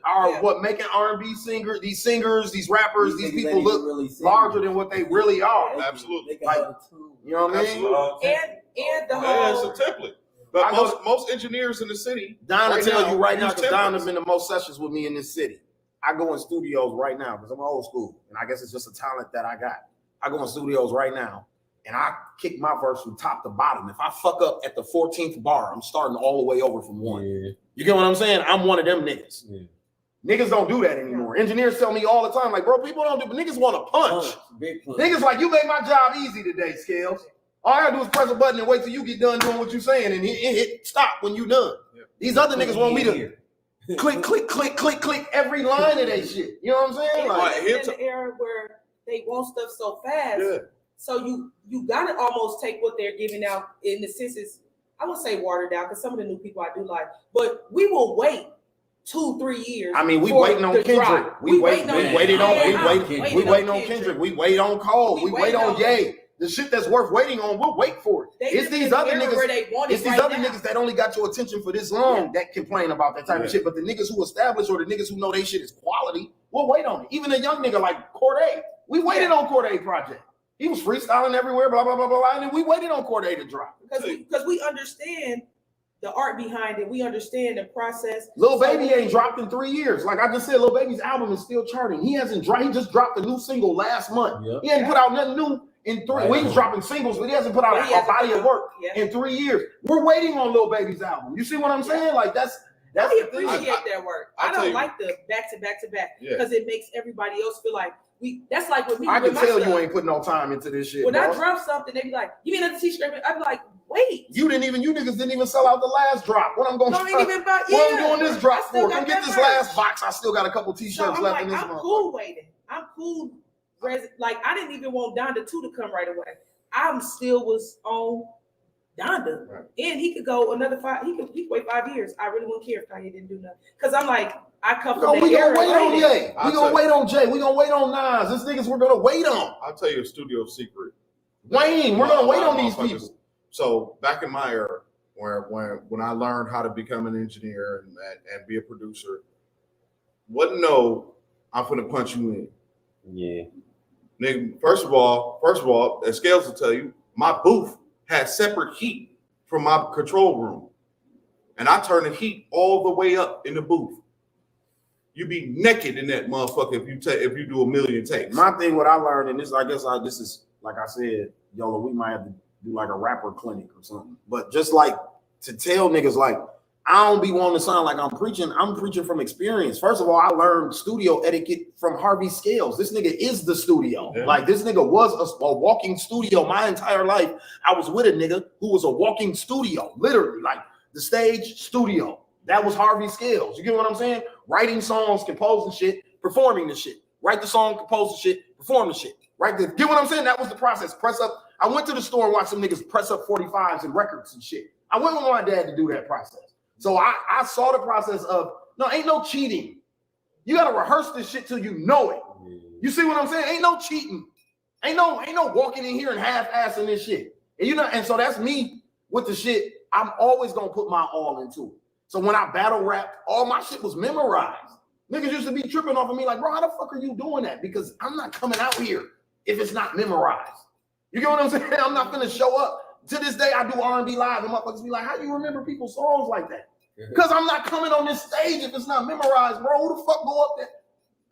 are Yeah. what making R&B singers, these rappers, these These people niggas look ain't really singing. larger than what they really are. Absolutely. They Like, got a tune. You know what I mean? Absolutely. And the Yeah, whole it's a template. But I know- most engineers in the city, Don right to tell now, you right now, use because Don has templates. been the most sessions with me in this city. I go in studios right now because I'm old school, and I guess it's just a talent that I got. I go in studios right now, and I kick my verse from top to bottom. If I fuck up at the 14th bar, I'm starting all the way over from one. Yeah. You get what I'm saying? I'm one of them niggas. Yeah. Niggas don't do that anymore. Engineers tell me all the time, like, bro, people don't do, but niggas want to punch. Big punch. Niggas like, you make my job easy today, Scales. All I gotta do is press a button and wait till you get done doing what you're saying and hit stop when you done. Yeah. These other niggas want me to click, click, click, click, click every line of that shit. You know what I'm saying? And Like, we're in the era where they want stuff so fast. Yeah. So you gotta almost take what they're giving out in the senses. I would say watered down because some of the new people I do like, but we will wait 2-3 years. I mean, we for waiting on the Kendrick. drop. We waiting on Kendrick. Kendrick. Yeah, We waiting on Kendrick. We wait on Cole. We wait on Ye. The shit that's worth waiting on, we'll wait for it. It's these other niggas. It's these other niggas that only got your attention for this long that complain about that type of shit. But the niggas who establish or the niggas who know they shit is quality, we'll wait on it. Even a young nigga like Cordae, we waited on Cordae project. He was freestyling everywhere, blah blah blah blah, and then we waited on Cordae to drop. Because we understand the art behind it. We understand the process. Lil Baby ain't dropped in 3 years. Like I just said, Lil Baby's album is still charting. He hasn't dropped. He just dropped a new single last month. Yep. He ain't put out nothing new in 3. We was dropping singles, but he hasn't put out a body of work in 3 years. We're waiting on Lil Baby's album. You see what I'm saying? Like that's I the thing. appreciate that work. I don't like the back to back because it makes everybody else feel like that's like with me. I can with tell my you stuff. ain't putting no time into this shit. When bro. I drop something, they be like, "Give me another t-shirt." I'd be like, "Wait." You niggas didn't even sell out the last drop. What I'm going to No, ain't even about, what I'm doing this drop I still for? got Come get that this merch. last box. I still got a couple So t-shirts I'm left like, in this I'm month. cool waiting. I'm cool. Like I didn't even want Donda 2 to come right away. I'm still was on Donda, and he could go another 5. He could wait 5 years. I really wouldn't care if Kanye didn't do nothing because I'm like, I come from We the gonna era. wait on waiting. Ye. We gonna wait on Jay. We gonna wait on Nas. This niggas we're gonna wait on. I'll tell you a studio secret. Wayne, we're gonna wait on these Motherfuckers. people. So back in my era, when I learned how to become an engineer and be a producer, wasn't I'm gonna punch you in. Yeah. Nigga, first of all, as Scales will tell you, my booth had separate heat from my control room. And I turn the heat all the way up in the booth. You be naked in that motherfucker if you do a million takes. My thing, what I learned, and this, this is like I said, Yola, we might have to do like a rapper clinic or something. But just like to tell niggas, like, I don't be wanting to sound like I'm preaching from experience. First of all, I learned studio etiquette from Harvey Scales. This nigga is the studio. Yeah. Like this nigga was a walking studio my entire life. I was with a nigga who was a walking studio, literally, like the stage studio. That was Harvey Scales. You get what I'm saying? Writing songs, composing shit, performing the shit. Write the song, compose the shit, perform the shit. Right there. Get what I'm saying? That was the process. Press up. I went to the store and watched some niggas press up 45s and records and shit. I went with my dad to do that process. So I saw the process of, no, ain't no cheating. You got to rehearse this shit till you know it. You see what I'm saying? Ain't no cheating. Ain't no walking in here and half-assing this shit. And and so that's me with the shit. I'm always going to put my all into it. So when I battle rap, all my shit was memorized. Niggas used to be tripping off of me like, bro, how the fuck are you doing that? Because I'm not coming out here if it's not memorized. You get what I'm saying? I'm not gonna show up. To this day, I do R&B live, and motherfuckers be like, how you remember people's songs like that? Because I'm not coming on this stage if it's not memorized, bro. Who the fuck go up there?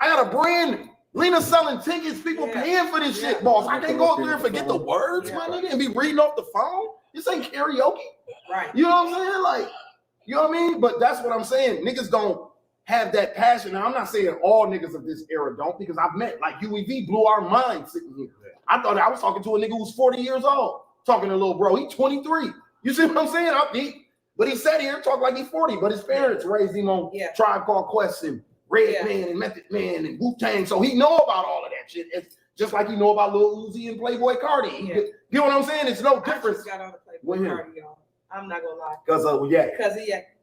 I got a brand. Lena selling tickets, people paying for this shit, boss. I can't go up there and forget the words, my nigga, and be reading off the phone. This ain't karaoke. Right. You know what I'm saying? Like, you know what I mean? But that's what I'm saying. Niggas don't have that passion. Now, I'm not saying all niggas of this era don't, because I've met, like, UEV blew our minds sitting here. I thought I was talking to a nigga who's 40 years old, talking to a little bro. He's 23. You see what I'm saying? But he sat here talking like he's 40, but his parents raised him on Tribe Called Quest and Red Man and Method Man and Wu-Tang, so he know about all of that shit. It's just like he know about Lil Uzi and Playboy Cardi. You know what I'm saying? It's no difference. I just got on the Playboy Cardi, y'all. I'm not gonna lie. Because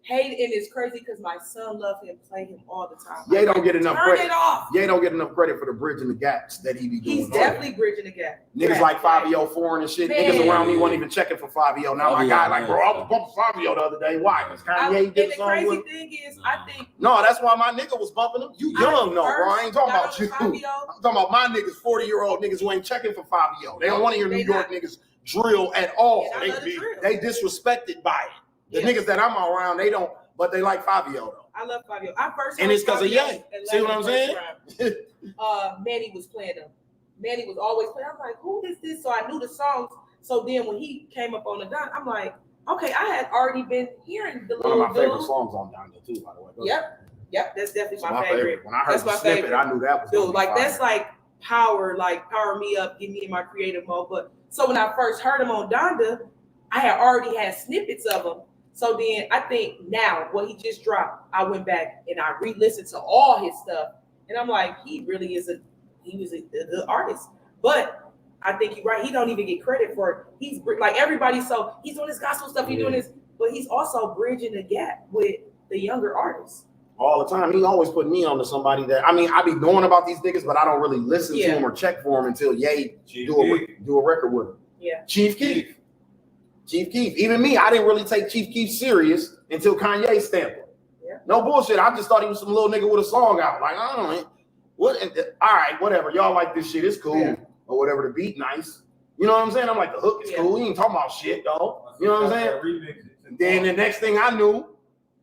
hate, and it's crazy because my son loves him, play him all the time. Ye don't get enough credit. Turn it off. Ye don't get enough credit for the bridging the gaps that he be doing. He's definitely bridging the gap. Niggas like Fabio Foreign and shit. Man. Niggas around me weren't even checking for Fabio. Now my guy like, bro, I was bumping Fabio the other day. Why? Because Kanye did the something crazy with him. thing is, I think No, that's why my nigga was bumping him. You young though, bro. I ain't talking about you. Fabio. I'm talking about my niggas, 40-year-old niggas who ain't checking for Fabio. They don't want to hear New York niggas drill at all. They disrespected by it. The niggas that I'm around, they don't, but they like Fabio though. I love Fabio. I first and it's because of Ye. See what I'm saying? Manny was playing them. Manny was always playing. I was like, who is this? So I knew the songs. So then when he came up on the dot, I'm like, okay, I had already been hearing the little one of my favorite songs on Donda too, by the way. Yep, that's definitely my favorite. When I heard the snippet, I knew that was dude. Like that's like power me up, get me in my creative mode. But so when I first heard him on Donda, I had already had snippets of him. So then I think now what he just dropped, I went back and I re-listened to all his stuff, and I'm like, he was a good artist. But I think you're right. He don't even get credit for it. He's like everybody. So he's doing this gospel stuff. He's doing this, but he's also bridging the gap with the younger artists. All the time. He always put me on to somebody that, I mean, I be knowing about these niggas, but I don't really listen to him or check for him until Ye do a record with him. Yeah. Chief Keef. Even me, I didn't really take Chief Keef serious until Kanye stamped him. Yeah. No bullshit. I just thought he was some little nigga with a song out. Like, I don't know. What? All right, whatever. Y'all like this shit. It's cool. Yeah. Or whatever. The beat nice. You know what I'm saying? I'm like, the hook is cool. He ain't talking about shit, though. You know what I'm saying? And then the next thing I knew,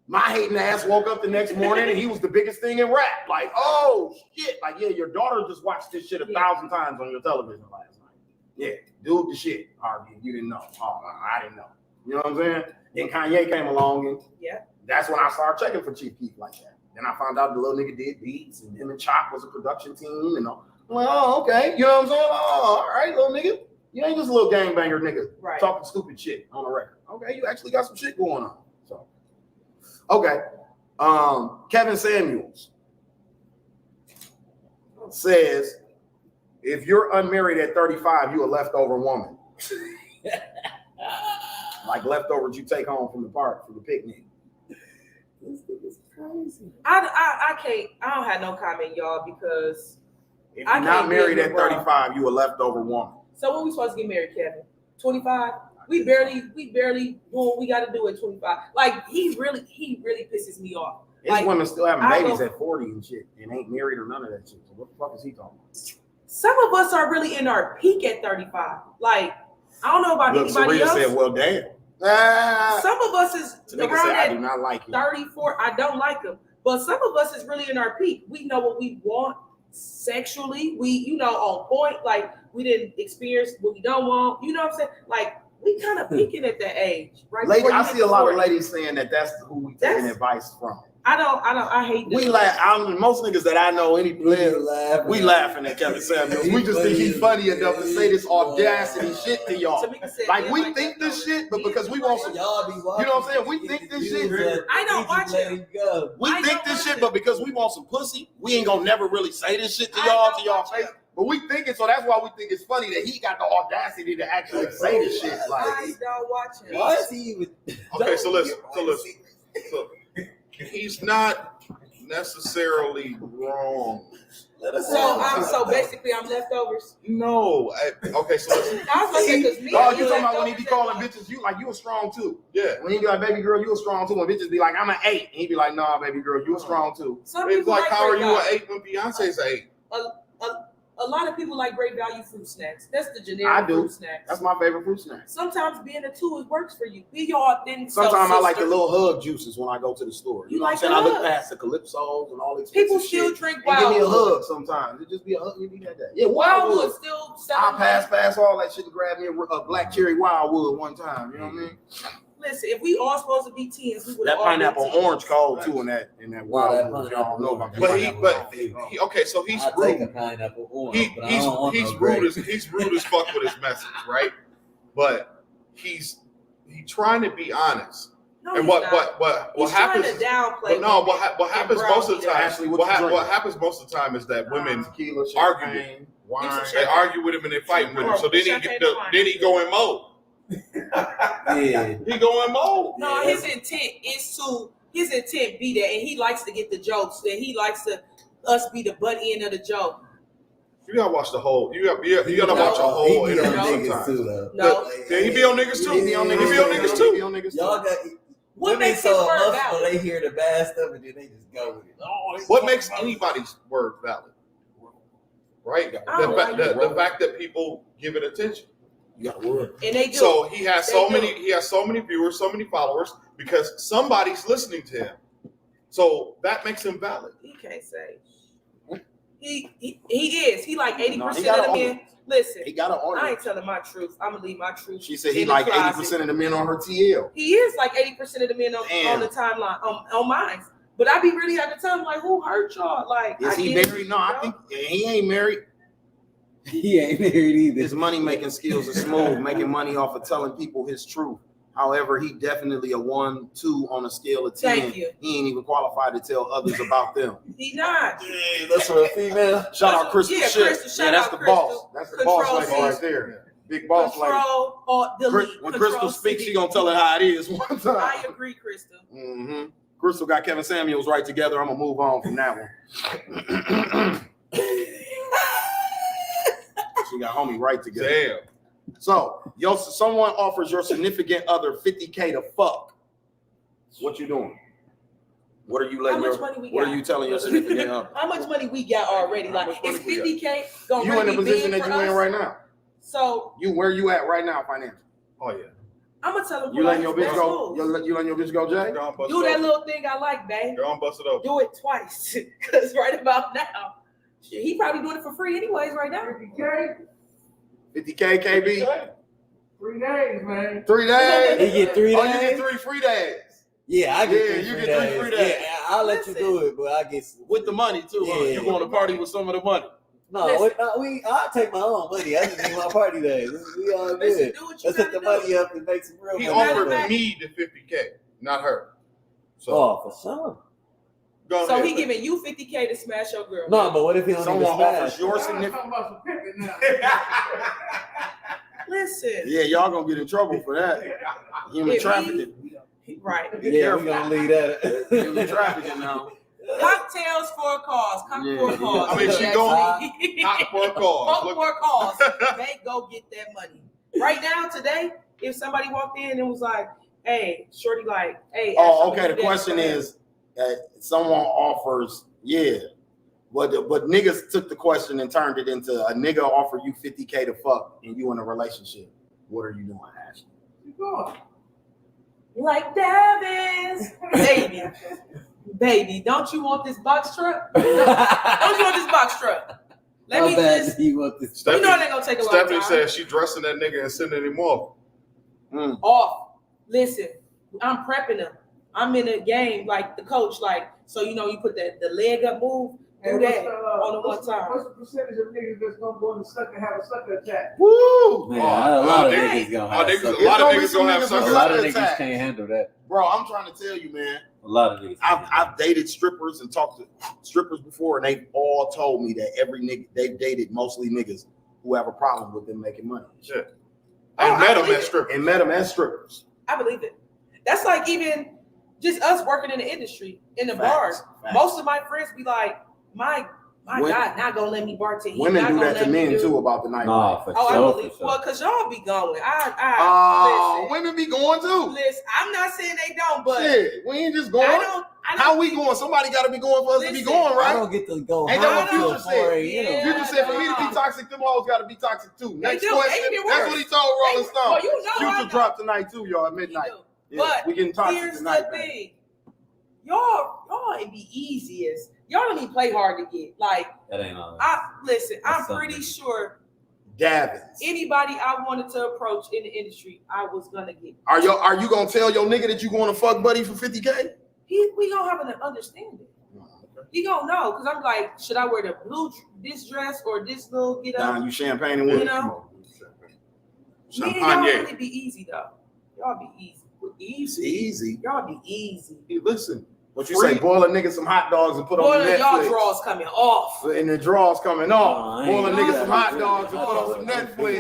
my hating ass woke up the next morning and he was the biggest thing in rap. Like, oh, shit. Like, yeah, your daughter just watched this shit 1,000 times on your television last night. Yeah, dude, the shit. Harvey, you didn't know. Oh, I didn't know. You know what I'm saying? Then Kanye came along and that's when I started checking for Chief Keef like that. Then I found out the little nigga did beats and him and Chop was a production team and all. I'm like, oh, okay. You know what I'm saying? Oh, all right, little nigga. You ain't just a little gangbanger nigga talking stupid shit on the record. Okay, you actually got some shit going on. So, okay. Kevin Samuels says, if you're unmarried at 35, you a leftover woman. Like leftovers you take home from the park for the picnic. This is crazy. I can't. I don't have no comment, y'all, because if you're not married at 35, you a leftover woman. So when we supposed to get married, Kevin? 25? We barely doing what we got to do at 25. Like he really pisses me off. These like, women still having babies at 40 and shit, and ain't married or none of that shit. So what the fuck is he talking about? Some of us are really in our peak at 35. Like, I don't know about anybody else. Said, well, damn. Some of us is around I do not like 34. I don't like him. But some of us is really in our peak. We know what we want sexually. We, on point. Like, we didn't experience what we don't want. You know what I'm saying? Like, we kind of peaking at that age. Right? Lady, I see a lot of ladies saying that that's who we taking advice from. I hate this. We laugh. Most niggas that I know, we laughing at Kevin Samuels. We just think he's funny enough to say this audacity shit to y'all. Like we think this shit, but because we want some, you know what I'm saying? We think this shit. I don't watch it. We think this shit, but because we want some pussy, we ain't gonna never really say this shit to y'all face. But we think it, so that's why we think it's funny that he got the audacity to actually say this shit. Like, I don't watch it. Why is he even? Okay, so listen. So he's not necessarily wrong. So basically, I'm leftovers. No. Okay, so listen. I was gonna say because me. Oh, you talking about when he be calling bitches you like you a strong too? Yeah. When he be like, baby girl, you a strong too. When bitches be like, I'm an 8, and he be like, nah, baby girl, you a strong too. Some It's people like, how are great you an value. 8 when Beyonce's an 8? A lot of people like great value fruit snacks. That's the generic I do. fruit snacks. That's my favorite fruit snack. Sometimes being a 2 it works for you. Be your authentic self, Sometimes I like the sister. little hug juices when I go to the store. You know like what I'm saying? the I look hug. past the Calypsos and all these People still shit drink and give me a Wildwood. hug sometimes. It just be a hug. You be like that. Yeah, Wildwood Wildwood. still I selling. pass all that shit and grab me a black cherry Wildwood one time. You know what I mean? Listen, if we all supposed to be 10s, we would That all be pineapple 10s. orange cold too in that Wildwood. Y'all don't know about that. But he okay, so he's I take a rude. pineapple orange, but I don't want He's no grape. rude as fuck with his message, right? But he's trying to be honest. No, And he's what not. happens? Trying to downplay But no, women what happens and most of the browbeat time? us. Ashley, What you drinking? happens most of the time is that women Tequila, argue with champagne, wine. they argue with him and they fighting with him. So then he go in mode. Yeah. He go in mode. No, his intent be that, and he likes to get the jokes, and he likes to us be the butt end of the joke. You gotta watch the whole. You gotta watch a whole He be on interview niggas sometimes. too, though. No. Yeah, he be on niggas too. He be on niggas too. Y'all got What women makes his so word emotional, valid? they hear the bad stuff and then they just go with it. Oh, What makes anybody's word valid? Right? The fact that people give it attention. You got word. And they do. So he has so many viewers, so many followers because somebody's listening to him. So that makes him valid. He can't say. He is. He like 80% No, he of got the an men. Listen, He got an I ain't audience. telling my truth. I'm gonna leave my truth. She said he in the like closet. 80% of the men on her TL. He is like 80% of the men on Damn. the timeline on mine. But I be really having to tell him like, who hurt y'all? Like, Is he married? No, I think he ain't married. He ain't married either. His money making skills are smooth, making money off of telling people his truth. However, he definitely a 1, 2 on a scale of 10. Thank you. He ain't even qualified to tell others about them. He not. Yeah, that's for a female. Shout out Crystal Yeah, Shit. Crystal, shout That's out the Crystal. boss. That's the boss Control lady C. right there. Big boss lady. Control or delete. When Control Crystal speaks, C. she gonna tell it how it is one time. I agree, Crystal. Mm-hmm. Crystal got Kevin Samuels right together. I'm gonna move on from that one. She got homie right together. Damn. So, someone offers your significant other $50K to fuck. What you doing? What are you letting How much money we What got? are you telling your significant other? How much money we got already? Like, much money is we got? 50K gonna You in really the be position big that for you in us? right now. So Where you at right now financially? Oh yeah. I'm gonna tell him. You letting your bitch go? You letting your bitch go, Jay? Go on, bust Do it that open. little thing I like, babe. Go on, bust it open. Do it twice, cause right about now, shit, he probably doing it for free anyways. Right now, 50K, KB? 3 days, man. 3 days? He get 3 Oh, days. you get 3 free days. Yeah, I get Yeah, 3 you free get 3 days. free days. Yeah, I'll let you do it, but I get With the money, too. Huh? Yeah. You want to party with some of the money. No, I'll take my own money. I just need my party days. We all listen, good. do what you Let's hit the gotta do. money up and make some real He money. offered back. me the 50K, not her. So Oh, for sure. go So ahead. he giving you 50K to smash your girl. No, but what if he don't Someone even smash? offers your Y'all significant. talking about some pimping now. Listen, Yeah, y'all gonna get in trouble for that. Human If trafficking. right? Yeah, we're gonna leave that. Human trafficking now. Cocktails for a cause. Cock Yeah, for a yeah. cause. I mean, she Exactly. Hot for a cause. Cock Look, for a cause. They go get that money. Right now, today, if somebody walked in and was like, "Hey, shorty, like, hey." Oh, Ashley, okay. do The that question for her." is, someone offers, yeah. But niggas took the question and turned it into a nigga offer you 50K to fuck and you in a relationship. What are you doing, Ashley? You going? Like Davis, baby, don't you want this box truck? Don't you want this box truck? Let How me bad just. do you want this? You know it ain't gonna take a long Stephanie time. says she dressing that nigga and sending him off. Off. Listen, I'm prepping them. I'm in a game like the coach, like, so you know you put the leg up move, do that on the one time. What's the percentage of niggas that's gonna go in the sucker have a sucker attack? Woo! Man, a lot of hey. niggas gonna Oh, have niggas, suckers. a lot of There's niggas gonna have gonna be some A suckers. lot of sucker niggas attack. can't handle that. Bro, I'm trying to tell you, man. A lot of niggas. I've dated strippers and talked to strippers before, and they've all told me that every nigga they've dated mostly niggas who have a problem with them making money. Shit. I met him at strip. And met them as strippers. I believe it. That's like even just us working in the industry, in the bars. Most of my friends be like, my God, not gonna let me bartend. Women do that to men too about the night. Nah, for I sure. believe. Well, cause y'all be going. Oh, women be going too. Listen, I'm not saying they don't, but shit, we ain't just going. I don't How we going? Somebody got to be going for us to be going, right? I don't get to go. Ain't that what Future said? Yeah, Future said for me to be toxic, them hoes got to be toxic too. Next do. question. That's what he told Rolling Stone. Well, you know Future dropped tonight too, y'all, at midnight. Yeah, but we getting toxic here's tonight. the thing. Y'all ain't be easiest. Y'all don't even play hard to get. Like That ain't all. I'm pretty sure Gavins. anybody I wanted to approach in the industry, I was gonna get. Are you gonna tell your nigga that you going to fuck buddy for 50K? We gonna have an understanding. He gonna know, because I'm like, should I wear this dress or this little get up? Nah, you champagne and wood. You know? Champagne. Y'all really be easy though. Y'all be easy. Easy. Y'all be easy. Hey, listen, What you say? Boil a nigga some hot dogs and put on Boy, Netflix. y'all drawers coming off. And the drawers coming off. Boil a ain't nigga got some that. hot dogs and put on some Netflix.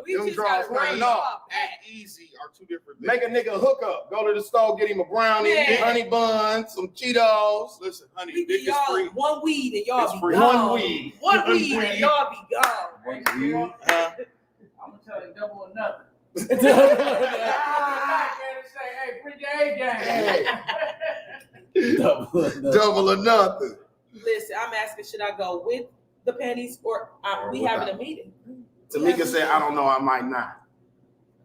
We Them just drawers gotta coming raise off. up. and easy are two different things. Make a nigga hook up. Go to the store, get him a brownie, Man. honey bun, some Cheetos. Listen, honey, We dick give is y'all free. one weed and y'all It's be free. gone. One weed. One weed and y'all be gone. One weed. I'm gonna tell you double or nothing. Hey, bring your A game. Double or nothing. Listen, I'm asking, should I go with the panties or we having a meeting? Tamika said, I don't know, I might not.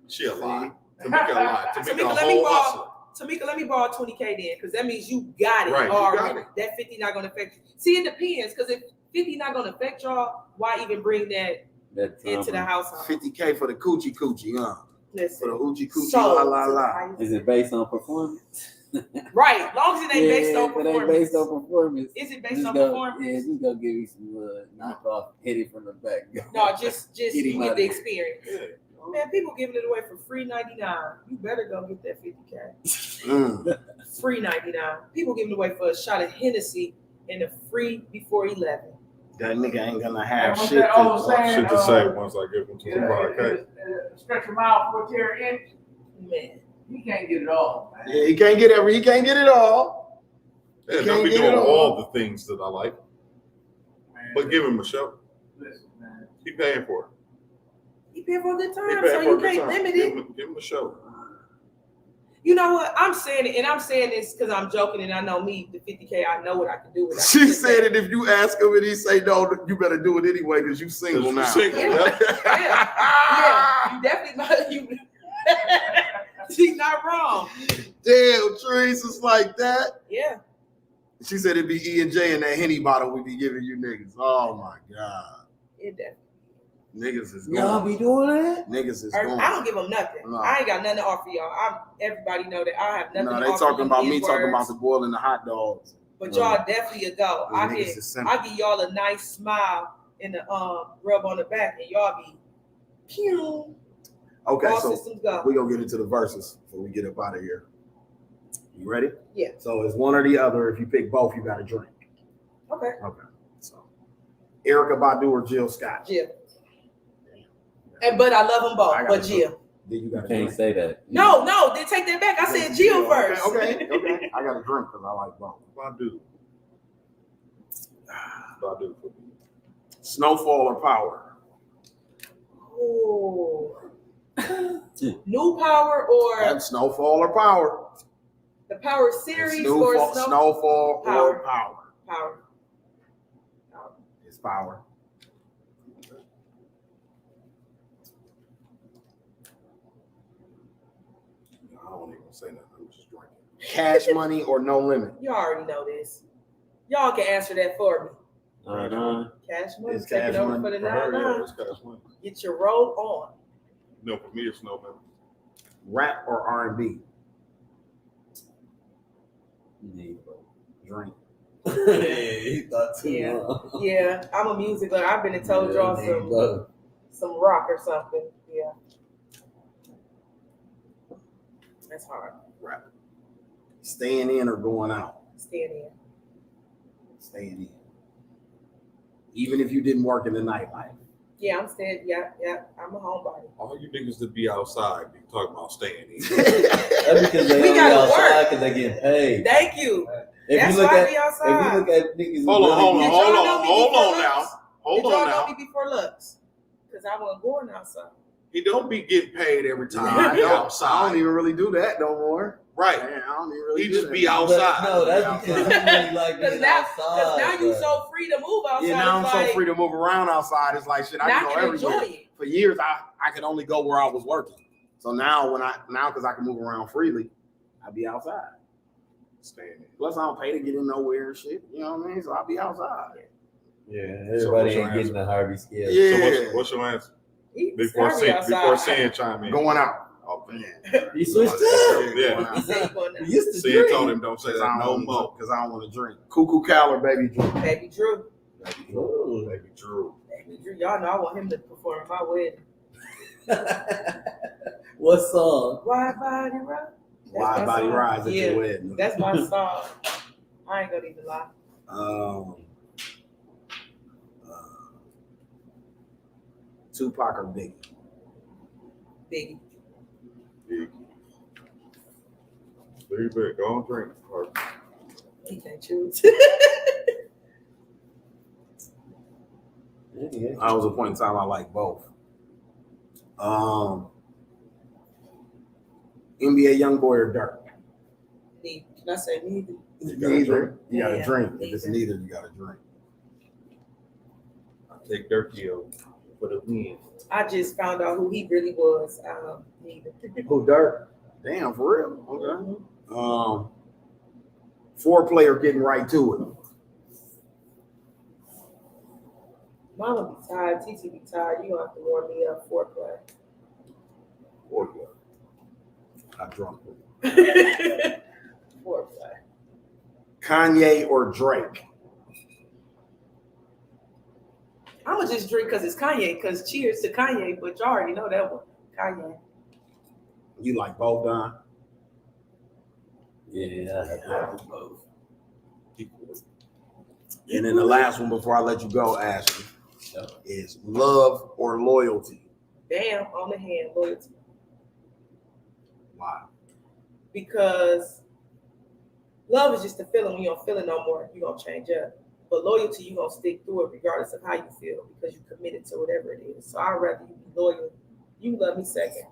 She a lie. Tamika a lie. Tamika Tamika, a let me whole borrow. hustler. Tamika, let me borrow 20K then, because that means you got it Right, you already. got it. That 50 not gonna affect you. See, it depends, because if 50 not gonna affect y'all, why even bring that into the household? 50K for the coochie, huh? Listen, For the hoochie coochie, so, la la la. Is it based on performance? right, as long as it ain't based on If it ain't performance. based on performance. Is it based just on go, performance? Yeah, just go give you some knockoff, hit it from the back. No, just Get you him get out the of experience. Man, people giving it away for free 99. You better go get that 50K. Free 99. People giving it away for a shot of Hennessy and a free before 11. That nigga ain't gonna have What's shit. that old saying, Shit to say once I give him to the podcast. Stretch a mile for a tear inch. Man, He can't get it all, man. Yeah, he can't get it all. Yeah, He don't can't be get doing it all the things that I like, Man, but give him a show. listen, man. He paying for it. he paying for a good He time, paying so for you a good can't time. limit Give it. him a show. You know what? I'm saying it, and I'm saying this because I'm joking, and I know me, the 50K, I know what I can do with it. She said it. If you ask him and he say no, you better do it anyway because you single now. Single, Yeah, you definitely not. You, she's not wrong. Damn, Teresa's like that. Yeah. She said it'd be E and J in that Henny bottle we be giving you niggas. Oh my God. It definitely. Niggas is Y'all going. be doing that? Niggas is I going. don't give them nothing. No. I ain't got nothing to offer y'all. Everybody know that I have nothing No, to they offer talking them about me in talking about words, the boiling the hot dogs. but y'all definitely a go. Them niggas is simple. I give y'all a nice smile and a rub on the back, and y'all be pew. Okay, All so systems go. we gonna get into the verses before we get up out of here. You ready? Yeah. So it's one or the other. If you pick both, you got to drink. Okay. Okay. So Erykah Badu or Jill Scott? Jill. But I love them both. I gotta But Jill. Then you got to Can't drink. say that. No, then take that back. I said Jill first. Okay. I got to drink because I like both. Badu. Snowfall or Power? Oh. New Power or And Snowfall or Power? the Power series Snowfall, or Snowfall or Power? Power. It's Power. I don't even say nothing. I'm just drinking. Cash Money or No Limit? Y'all already know this. Y'all can answer that for me. Cash Money. It's Take Cash it over Money. for the For her, 9-9. it's Cash Money. Get your roll on. No, for me, it's no limit. Rap or R&B? Drink. He thought too Yeah. long. Yeah, I'm a music lover. I've been to told y'all some rock or something. Yeah. That's hard. Rap. Staying in or going out? Staying in. Staying in. Even if you didn't work in the nightlife. Yeah, I'm staying. Yeah, I'm a homebody. All you niggas that be outside be talking about staying in. That's because they We only gotta outside work. because they get paid. Thank you. If That's you look why I at be outside. if you look at niggas, Hold on Did y'all know me hold before on now. Lux? Hold Did y'all on know now. me before Lux? Because I wasn't going outside. He don't be getting paid every time I he don't outside. even really do that no more. Right. Man, I don't even really He do just that be no more. outside. No, that's because he really like Because being now, outside. you bro. so free to move outside. Yeah, now I'm it's so like, free to move around outside. It's like shit. I now can I go can everywhere. enjoy it. For years, I could only go where I was working. So now because I can move around freely, I be outside. Staying in. Plus, I don't pay to get in nowhere and shit. You know what I mean? So I'll be outside. Yeah, what's everybody your ain't getting answer? the Harvey scale. Yeah. So what's your answer? He Before started outside. Sin chime in. Going out. Oh man. You switched up. Yeah. Going He out. said he going You to used to Sin drink. told him don't say that no more. Because I don't want to drink. Cuckoo Cal or Baby Drew? Baby Drew. Ooh. Baby Drew. Baby Drew. Y'all know I want him to perform at my wedding. What song? Wide Body Rock. Wide Body Rides at Yeah, your wedding. that's my song. I ain't gonna even lie. Tupac or Biggie? Biggie. Leave it. Go on, drink. He can't choose. I was a point in time I like both. NBA Youngboy or Dirk? Can I say neither? Neither. You gotta Yeah, drink. If it's neither. neither, you gotta drink. I take Dirkie for the win. I just found out who he really was. Neither. Who, Dirk? Damn, for real. Okay. 4-player getting right to it. Mama be tired. TT be tired. You gonna have to warm me up. 4-play. Or I drunk. 4-play. Kanye or Drake? I'ma just drink because it's Kanye. Because cheers to Kanye. But y'all already know that one. Kanye. You like both, Don? Yeah, I have both. And then the last one before I let you go, Ashley, is love or loyalty? Bam, on the hand, loyalty. Why? Because love is just a feeling. When you don't feel it no more, you're gonna change up. But loyalty, you're gonna stick through it regardless of how you feel because you're committed to whatever it is. So I'd rather you be loyal. You love me second.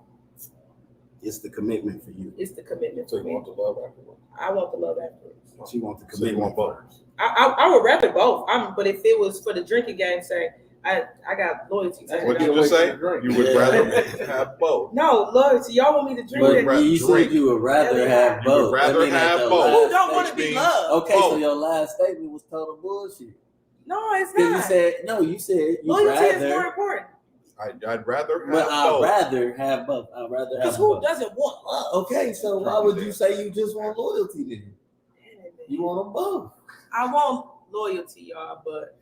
It's the commitment for you. It's the commitment So for you me. want the love afterwards. I want the love afterwards. She wants the So you commitment want both. first. I would rather both. But if it was for the drinking game, say I got loyalty to What it. you just say? You would rather have both. No, loyalty. Y'all want me to drink But it? you said you would rather have You would both. rather That mean have that both. your Who last don't want to statement- be loved? Okay, so Both. your last statement was total bullshit. No, it's Because you not. said you said you Loyalty is more rather, important. I'd rather have but I'd both. rather have both. I'd rather have Because who both. doesn't want love? Okay, so why would you say you just want loyalty then? You want them both. I want loyalty, y'all, but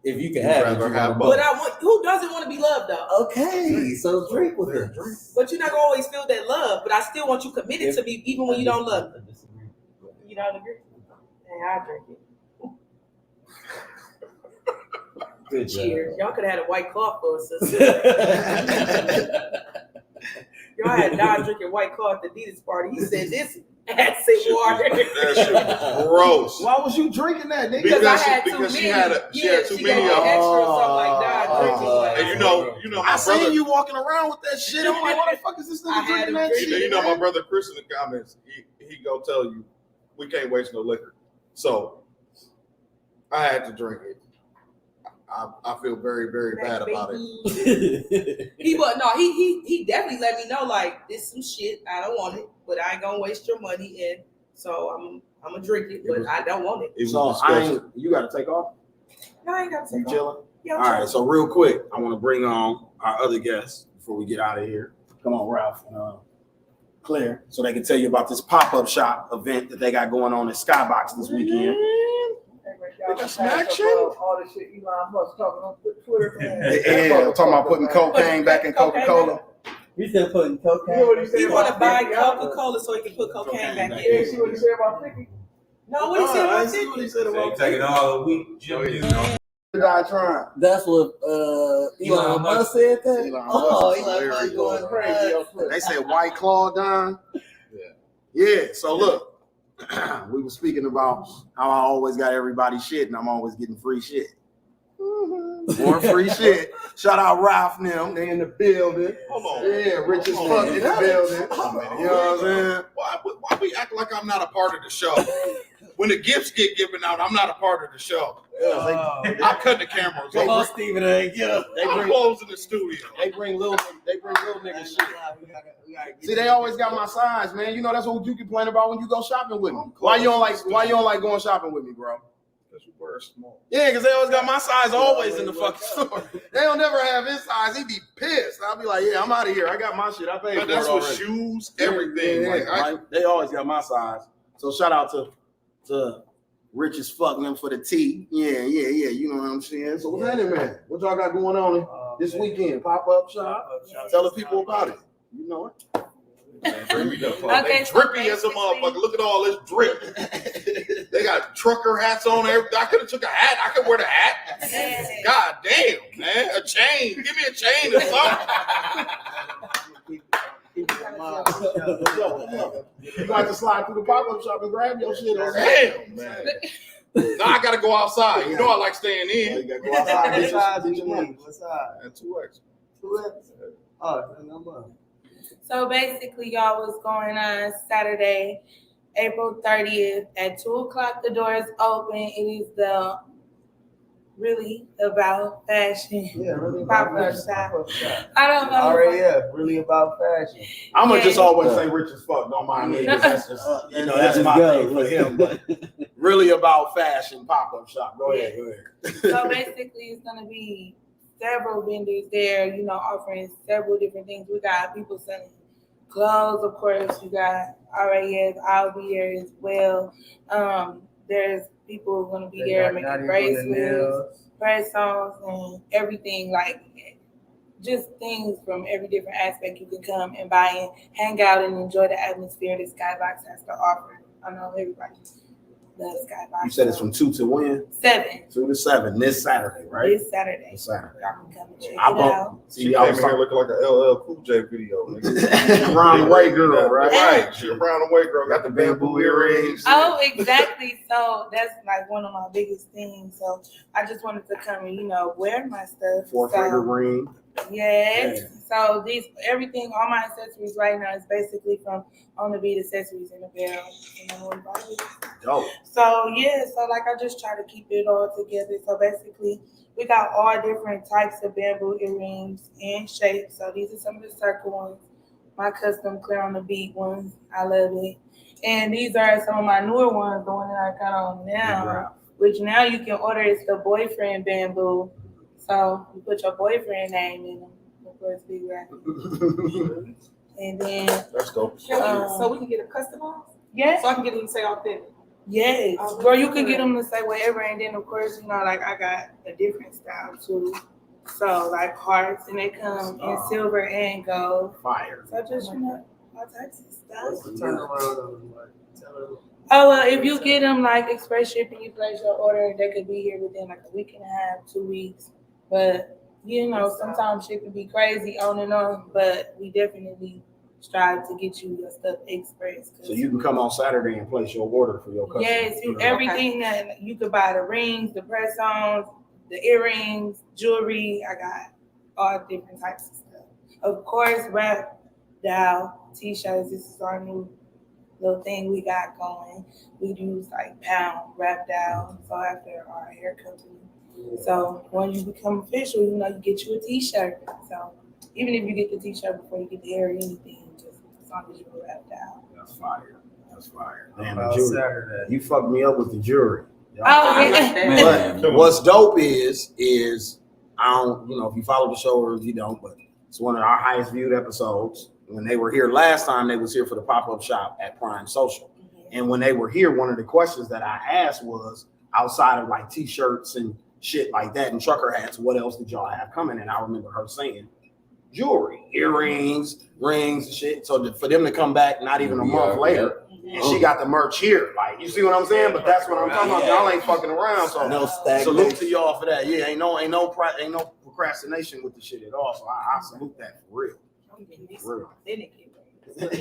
If you can You'd have it, rather you have want both. but I want who doesn't want to be loved though? Okay, so drink with it. But you're not gonna always feel that love. But I still want you committed to me, even when you don't love me. You don't agree? Hey, I drink it. Good job. Cheers. Y'all could have had a white claw for us. Y'all had Don drinking white claw at the Adidas party. He said this acid water. That shit was gross. Why was you drinking that, nigga? Because I had Because too she many. had she had too she many got of them. extra or something like that. Drinking like And you know I my seen brother. you walking around with that shit. I'm like, what the fuck is this I nigga had drinking him that drinking shit? You know man? my brother Chris in the comments. He gonna tell you we can't waste no liquor. So I had to drink it. I feel very, very bad about it. He definitely let me know like this some shit. I don't want it, but I ain't gonna waste your money and so I'm gonna drink it, but I don't want it. It was So disgusting. you gotta take off? No, I ain't got to You take off. chilling? Yeah, I'm All right, chilling. so real quick, I want to bring on our other guests before we get out of here. Come on, Ralph and Cliaire, so they can tell you about this pop-up shop event that they got going on at Skybox this weekend. They got some action? All the shit Elon Musk talking on Twitter. Yeah, talking about putting cocaine back in Coca-Cola. You said putting cocaine. You know what he said He want to about buy 50? Coca-Cola so he can put cocaine back You in. ain't see what he said about 50? No, what he said about I see what he 50? said about Take it all a week. Jim, trying. That's what Elon Musk said that. Elon Elon Musk Musk going crazy. They said White Claw dying. Yeah. So look, we were speaking about how I always got everybody shit, and I'm always getting free shit. More free shit. Shout out Ralph and them. They in the building. Hold on. Yeah, rich as fuck in the building. You know what I'm saying? Why we act like I'm not a part of the show? When the gifts get given out, I'm not a part of the show. I cut the cameras. Come on, Stephen A. Get up. I'm closing the studio. They bring little niggas shit. See, they always got my size, man. You know that's what you complain about when you go shopping with me. Why you don't like going shopping with me, bro? Because you wear small. Yeah, because they always got my size always in the fucking store. They don't never have his size. He be pissed. I'll be like, yeah, I'm out of here. I got my shit. I paid for it That's already. with shoes, everything. Yeah, they always got my size. So shout out to Rich as fuck them for the tea. Yeah. You know what I'm saying? So what's happening, man? What y'all got going on this weekend? Pop-up shop? Tell the people about it. You know it. Okay, drippy as a motherfucker. Look at all this drip. They got trucker hats on. I could have took a hat. I could wear the hat. God damn, man. A chain. Give me a chain or something. You got to slide through the pop-up shop and grab your shit. Damn, man. Now I gotta go outside. You know I like staying in. You gotta go outside. What size? And 2X. 2X. Oh, number. So basically, y'all, what's going on Saturday, April 30th at 2 o'clock. The doors open. It is the Really About Fashion. Yeah, really about fashion. I don't know. RAF, Really About Fashion. I'm gonna just always say rich as fuck. Don't mind me. That's just, that's my thing for him. But Really About Fashion pop-up shop. Go ahead. So basically, it's gonna be several vendors there, offering several different things. We got people selling clothes, of course. You got RAF, I'll be there as well. There's people going to be there making bracelets, press-ons, and everything, like just things from every different aspect you can come and buy and hang out and enjoy the atmosphere that Skybox has to offer. I know everybody loves Skybox. You said it's from 2 to when? 7. 2 to 7 this Saturday, right? This Saturday. Saturday. Y'all can come and check it out. See, I was here looking like an LL Cool J video. Round the way girl, right? Right. She around the way girl. Got the bamboo earrings. Oh, exactly. So that's like one of my biggest things. So I just wanted to come and, wear my stuff. 4-finger ring. Yes. So everything, all my accessories right now is basically from On the Beat Accessories in the Barrel. Dope. So I just try to keep it all together. So basically, we got all different types of bamboo earrings and shapes. So these are some of the circle ones, my custom Cliaire on the Beat ones. I love it. And these are some of my newer ones, the one that I got on now, which now you can order. It's the boyfriend bamboo. So you put your boyfriend name in them, of course, Big Rap. And then let's go. So we can get a customized? Yes. So I can get them to say Awthintik. Yes. Or you can get them to say whatever, and then of course, I got a different style too. So like hearts, and they come in silver and gold. Fire. So just all types of stuff. Turn around. Oh, well, if you get them like express shipping, you place your order, they could be here within like a week and a half, 2 weeks. But sometimes shit can be crazy on and on. But we definitely strive to get you your stuff express. So you can come on Saturday and place your order for your customer. Yes, everything that you could buy, the rings, the press-ons, the earrings, jewelry. I got all different types of stuff. Of course, rap, doll, t-shirts. This is our new little thing we got going. We use like pound, rap down. So after our hair company. So when you become official, you get you a t-shirt. So even if you get the t-shirt before you get the hair or anything, just as long as you rap down. That's fire. Damn, the jewelry. You fucked me up with the jewelry. But what's dope is I don't, if you follow the show or if you don't, but it's one of our highest viewed episodes. When they were here last time, they was here for the pop-up shop at Prime Social. And when they were here, one of the questions that I asked was, outside of like t-shirts and shit like that and trucker hats, what else did y'all have coming? And I remember her saying jewelry, earrings, rings, and shit. So for them to come back not even a month later, and she got the merch here. Like, you see what I'm saying? But that's what I'm talking about. Y'all ain't fucking around. So No salute to y'all for that. Yeah, ain't no procrastination with the shit at all. So I salute that for real. For real.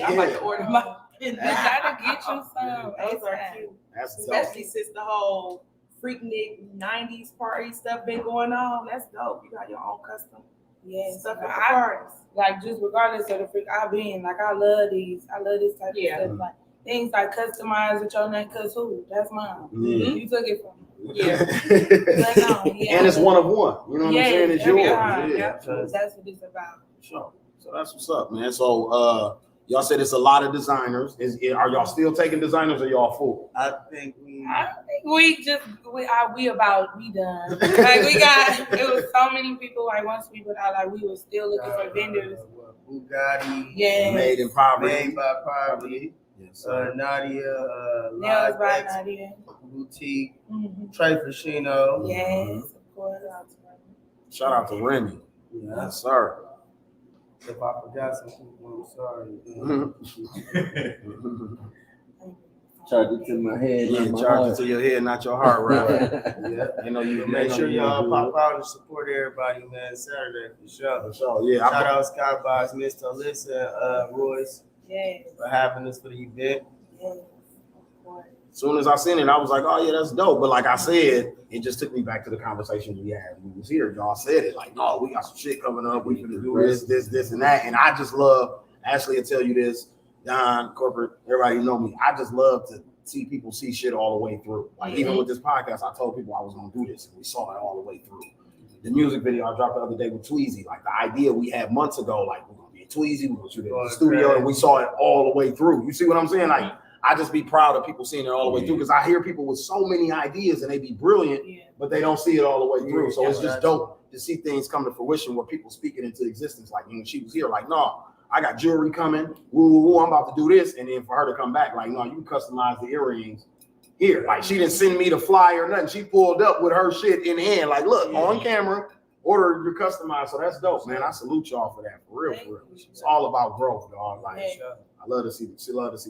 I'm about to order my. You gotta get you some. Those are cute. That's especially since the whole Freaknik 90s party stuff been going on. That's dope. You got your own custom stuff at the parties. Like, just regardless of the freak I've been, like, I love this type of stuff. Like things like customized with your name, cause who? That's mine. You took it from me. And it's one of one. You know what I'm saying? It's yours. So that's what it's about. Sure. So that's what's up, man. So y'all said it's a lot of designers. Are y'all still taking designers or y'all full? I think we done. Like, it was so many people. Like, once we put out, like, we were still looking for vendors. Bugatti, Made in poverty. Made by poverty. Yes, Nadia, Nails by Nadia. Boutique, Trey Frashino. Yes, of course. Shout out to Remy. Yes, sir. If I forgot some people, I'm sorry. Charge it to my head. Yeah, charge it to your head, not your heart, right? You know, you make sure y'all pop out and support everybody, man. Saturday for sure. For sure, yeah. Shout out Skybox, Mr. Alyssa, Royce, for having us for the event. As soon as I seen it, I was like, oh yeah, that's dope. But like I said, it just took me back to the conversation we had when we was here. Y'all said it like, no, we got some shit coming up. We finna do this, and that. And I just love, Ashley will tell you this, Don, corporate, everybody know me. I just love to see people see shit all the way through. Like even with this podcast, I told people I was gonna do this, and we saw it all the way through. The music video I dropped the other day with Tweezy, like the idea we had months ago, like we're gonna be at Tweezy, we're gonna shoot it in the studio, and we saw it all the way through. You see what I'm saying? Like, I just be proud of people seeing it all the way through, because I hear people with so many ideas and they be brilliant, but they don't see it all the way through. So it's just dope to see things come to fruition where people speak it into existence. Like when she was here, like, no, I got jewelry coming. Woo, I'm about to do this. And then for her to come back, like, no, you customize the earrings here. Like, she didn't send me the flyer or nothing. She pulled up with her shit in hand. Like, look, on camera, order your customized. So that's dope, man. I salute y'all for that. For real, for real. It's all about growth, dog. Like, I love to see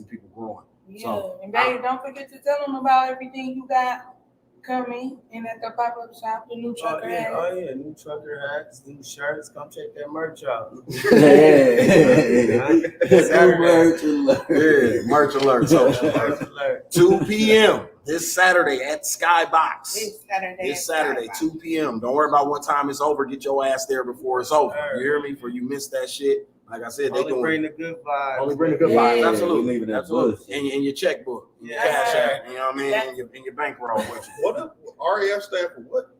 people growing. Yeah, so, and baby, don't forget to tell them about everything you got coming in at the pop-up shop, the new trucker hats. Oh yeah, new trucker hats, new shirts. Come check that merch out. Merch alert. So, 2 p.m. this Saturday at Skybox. This Saturday, 2 p.m. Don't worry about what time it's over. Get your ass there before it's over. You hear me? For you missed that shit. Like I said, they only bring the good vibes. Only bring the good vibes. Absolutely. Absolutely. And your checkbook, your cash app, you know what I mean? And your bankroll with you. What RAF stand for what?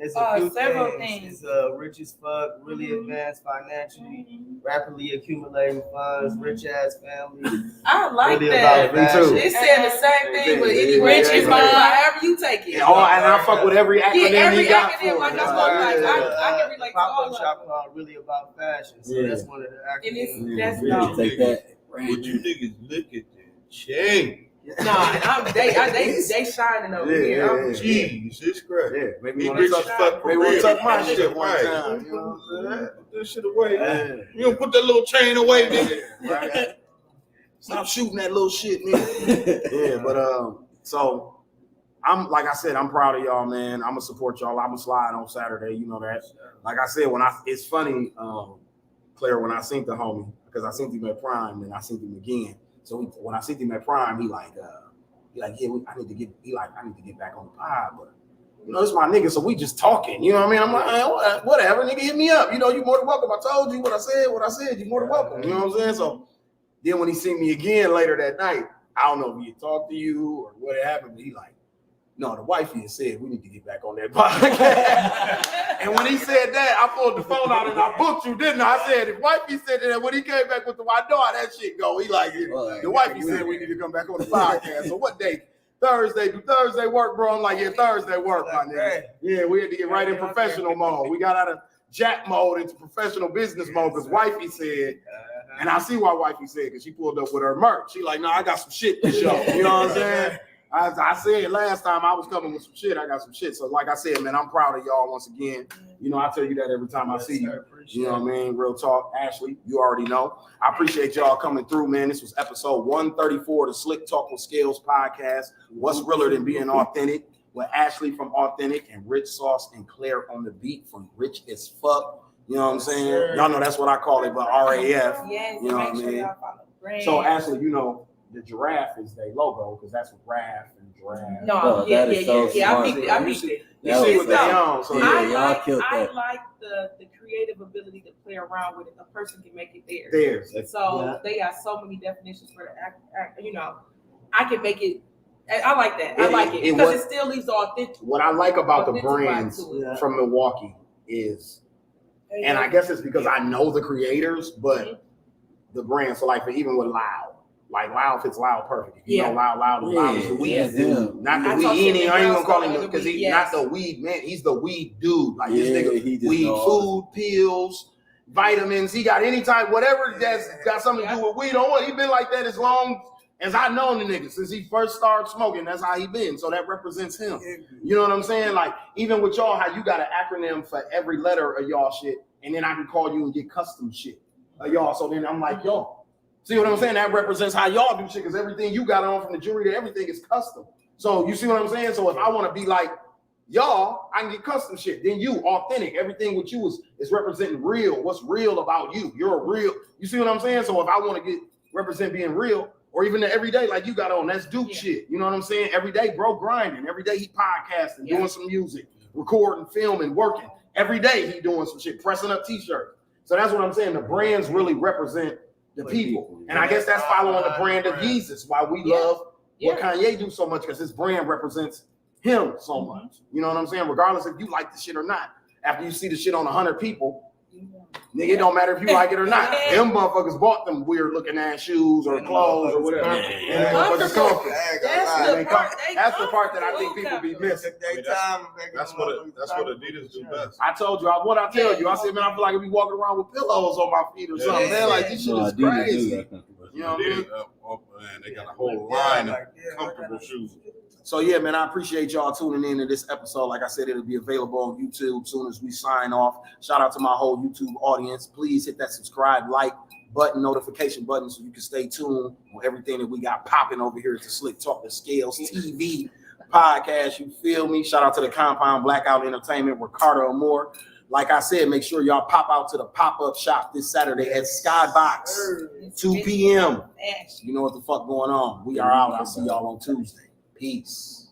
It's a few several things. It's rich as fuck, really advanced financially, rapidly accumulating funds, rich ass family. I like really that. Me too. It said the same thing, but any rich is fine, however you take it. And I fuck with every acronym you got for it. I can relate to all of them. Shop called Really About Fashion, so that's one of the acronyms. That's Would you niggas look at that chain? Nah, they shining over here. Jeez, it's great. Yeah, maybe want to tuck my shit one time. You know what I'm saying? Put that shit away. You don't put that little chain away, nigga. Right? Stop shooting that little shit, man. Yeah, but so I'm like I said, I'm proud of y'all, man. I'm gonna support y'all. I'm gonna slide on Saturday. You know that. Like I said, it's funny, Claire, when I seen the homie, because I seen him at Prime and I seen him again. So when I seen him at Prime, he like, yeah, I need to get back on the pod, but you know, it's my nigga, so we just talking. You know what I mean? I'm like, whatever, nigga, hit me up. You know, you more than welcome. I told you what I said. You more than welcome. You know what I'm saying? So then when he seen me again later that night, I don't know if he had talked to you or what happened, but he like, no, the wifey had said we need to get back on that podcast. And when he said that, I pulled the phone out and I booked you, didn't I? I said, if wifey said that, when he came back with the wife, no, that shit go. He like, the wifey said we need to come back on the podcast. So what day? Thursday. Do Thursday work, bro? I'm like, yeah, Thursday work, my nigga. Yeah, we had to get right in professional mode. We got out of jack mode into professional business mode because wifey said, and I see why wifey said, because she pulled up with her merch. She like, no, I got some shit to show. You know what I'm saying? I said last time I was coming with some shit. I got some shit. So like I said, man, I'm proud of y'all once again. You know, I tell you that every time I see you. You know what I mean? Real talk. Ashley, you already know. I appreciate y'all coming through, man. This was episode 134 of the Slick Talk with Scales podcast. What's realer than being authentic? With Ashley from Awthintik and Rich Sauce and Cliaire on the beat from Rich as Fuck. You know what I'm saying? Sure. Y'all know that's what I call it, but RAF. Yes, you know what I mean? So Ashley, you know, the giraffe is their logo because that's what RAF and giraffe. No, yeah. I beat it. You see what they own. So I like the creative ability to play around with it. A person can make it theirs. So they got so many definitions for the you know, I can make it. I like that. I like it because it still leaves the authentic. What I like about the brands from Milwaukee is, and I guess it's because I know the creators, but the brand. So like for even with Loud. Like Loud fits Loud perfect. You know Loud is the weed dude. Not the weed. I ain't gonna call him because he's not the weed man. He's the weed dude. Like this nigga, weed food, pills, vitamins. He got any type, whatever that's got something to do with weed. He been like that as long as I known the nigga since he first started smoking. That's how he been. So that represents him. You know what I'm saying? Like even with y'all, how you got an acronym for every letter of y'all shit, and then I can call you and get custom shit of y'all. So then I'm like, yo. See what I'm saying? That represents how y'all do shit because everything you got on from the jewelry to everything is custom. So you see what I'm saying? So if I want to be like y'all, I can get custom shit. Then you, authentic. Everything with you is representing real. What's real about you? You're a real. You see what I'm saying? So if I want to represent being real, or even the everyday like you got on, that's Duke shit. You know what I'm saying? Every day, bro, grinding. Every day he podcasting, doing some music, recording, filming, working. Every day he doing some shit, pressing up t-shirts. So that's what I'm saying. The brands really represent the people. And I guess that's following the brand of Jesus, why we love what Kanye do so much, because his brand represents him so much. You know what I'm saying? Regardless if you like the shit or not. After you see the shit on 100 people, nigga, it don't matter if you like it or not. Them motherfuckers bought them weird looking ass shoes or clothes or whatever. And they motherfuckers comfy. That's the part that I think people be missing. That's what Adidas do best. I told you, what I tell you, I said, man, I feel like I be walking around with pillows on my feet or something. Man, like this shit is crazy. You know what I mean? Oh man, they got a whole line of comfortable shoes. So yeah, man, I appreciate y'all tuning in to this episode. Like I said, it'll be available on YouTube as soon as we sign off. Shout out to my whole YouTube audience. Please hit that subscribe, like button, notification button so you can stay tuned on everything that we got popping over here at the Slick Talk with Scales TV podcast. You feel me? Shout out to the Compound Blackout Entertainment, Ricardo Moore. Like I said, make sure y'all pop out to the pop-up shop this Saturday at Skybox, 2 p.m. You know what the fuck going on. We are out. I'll see y'all on Tuesday. Peace.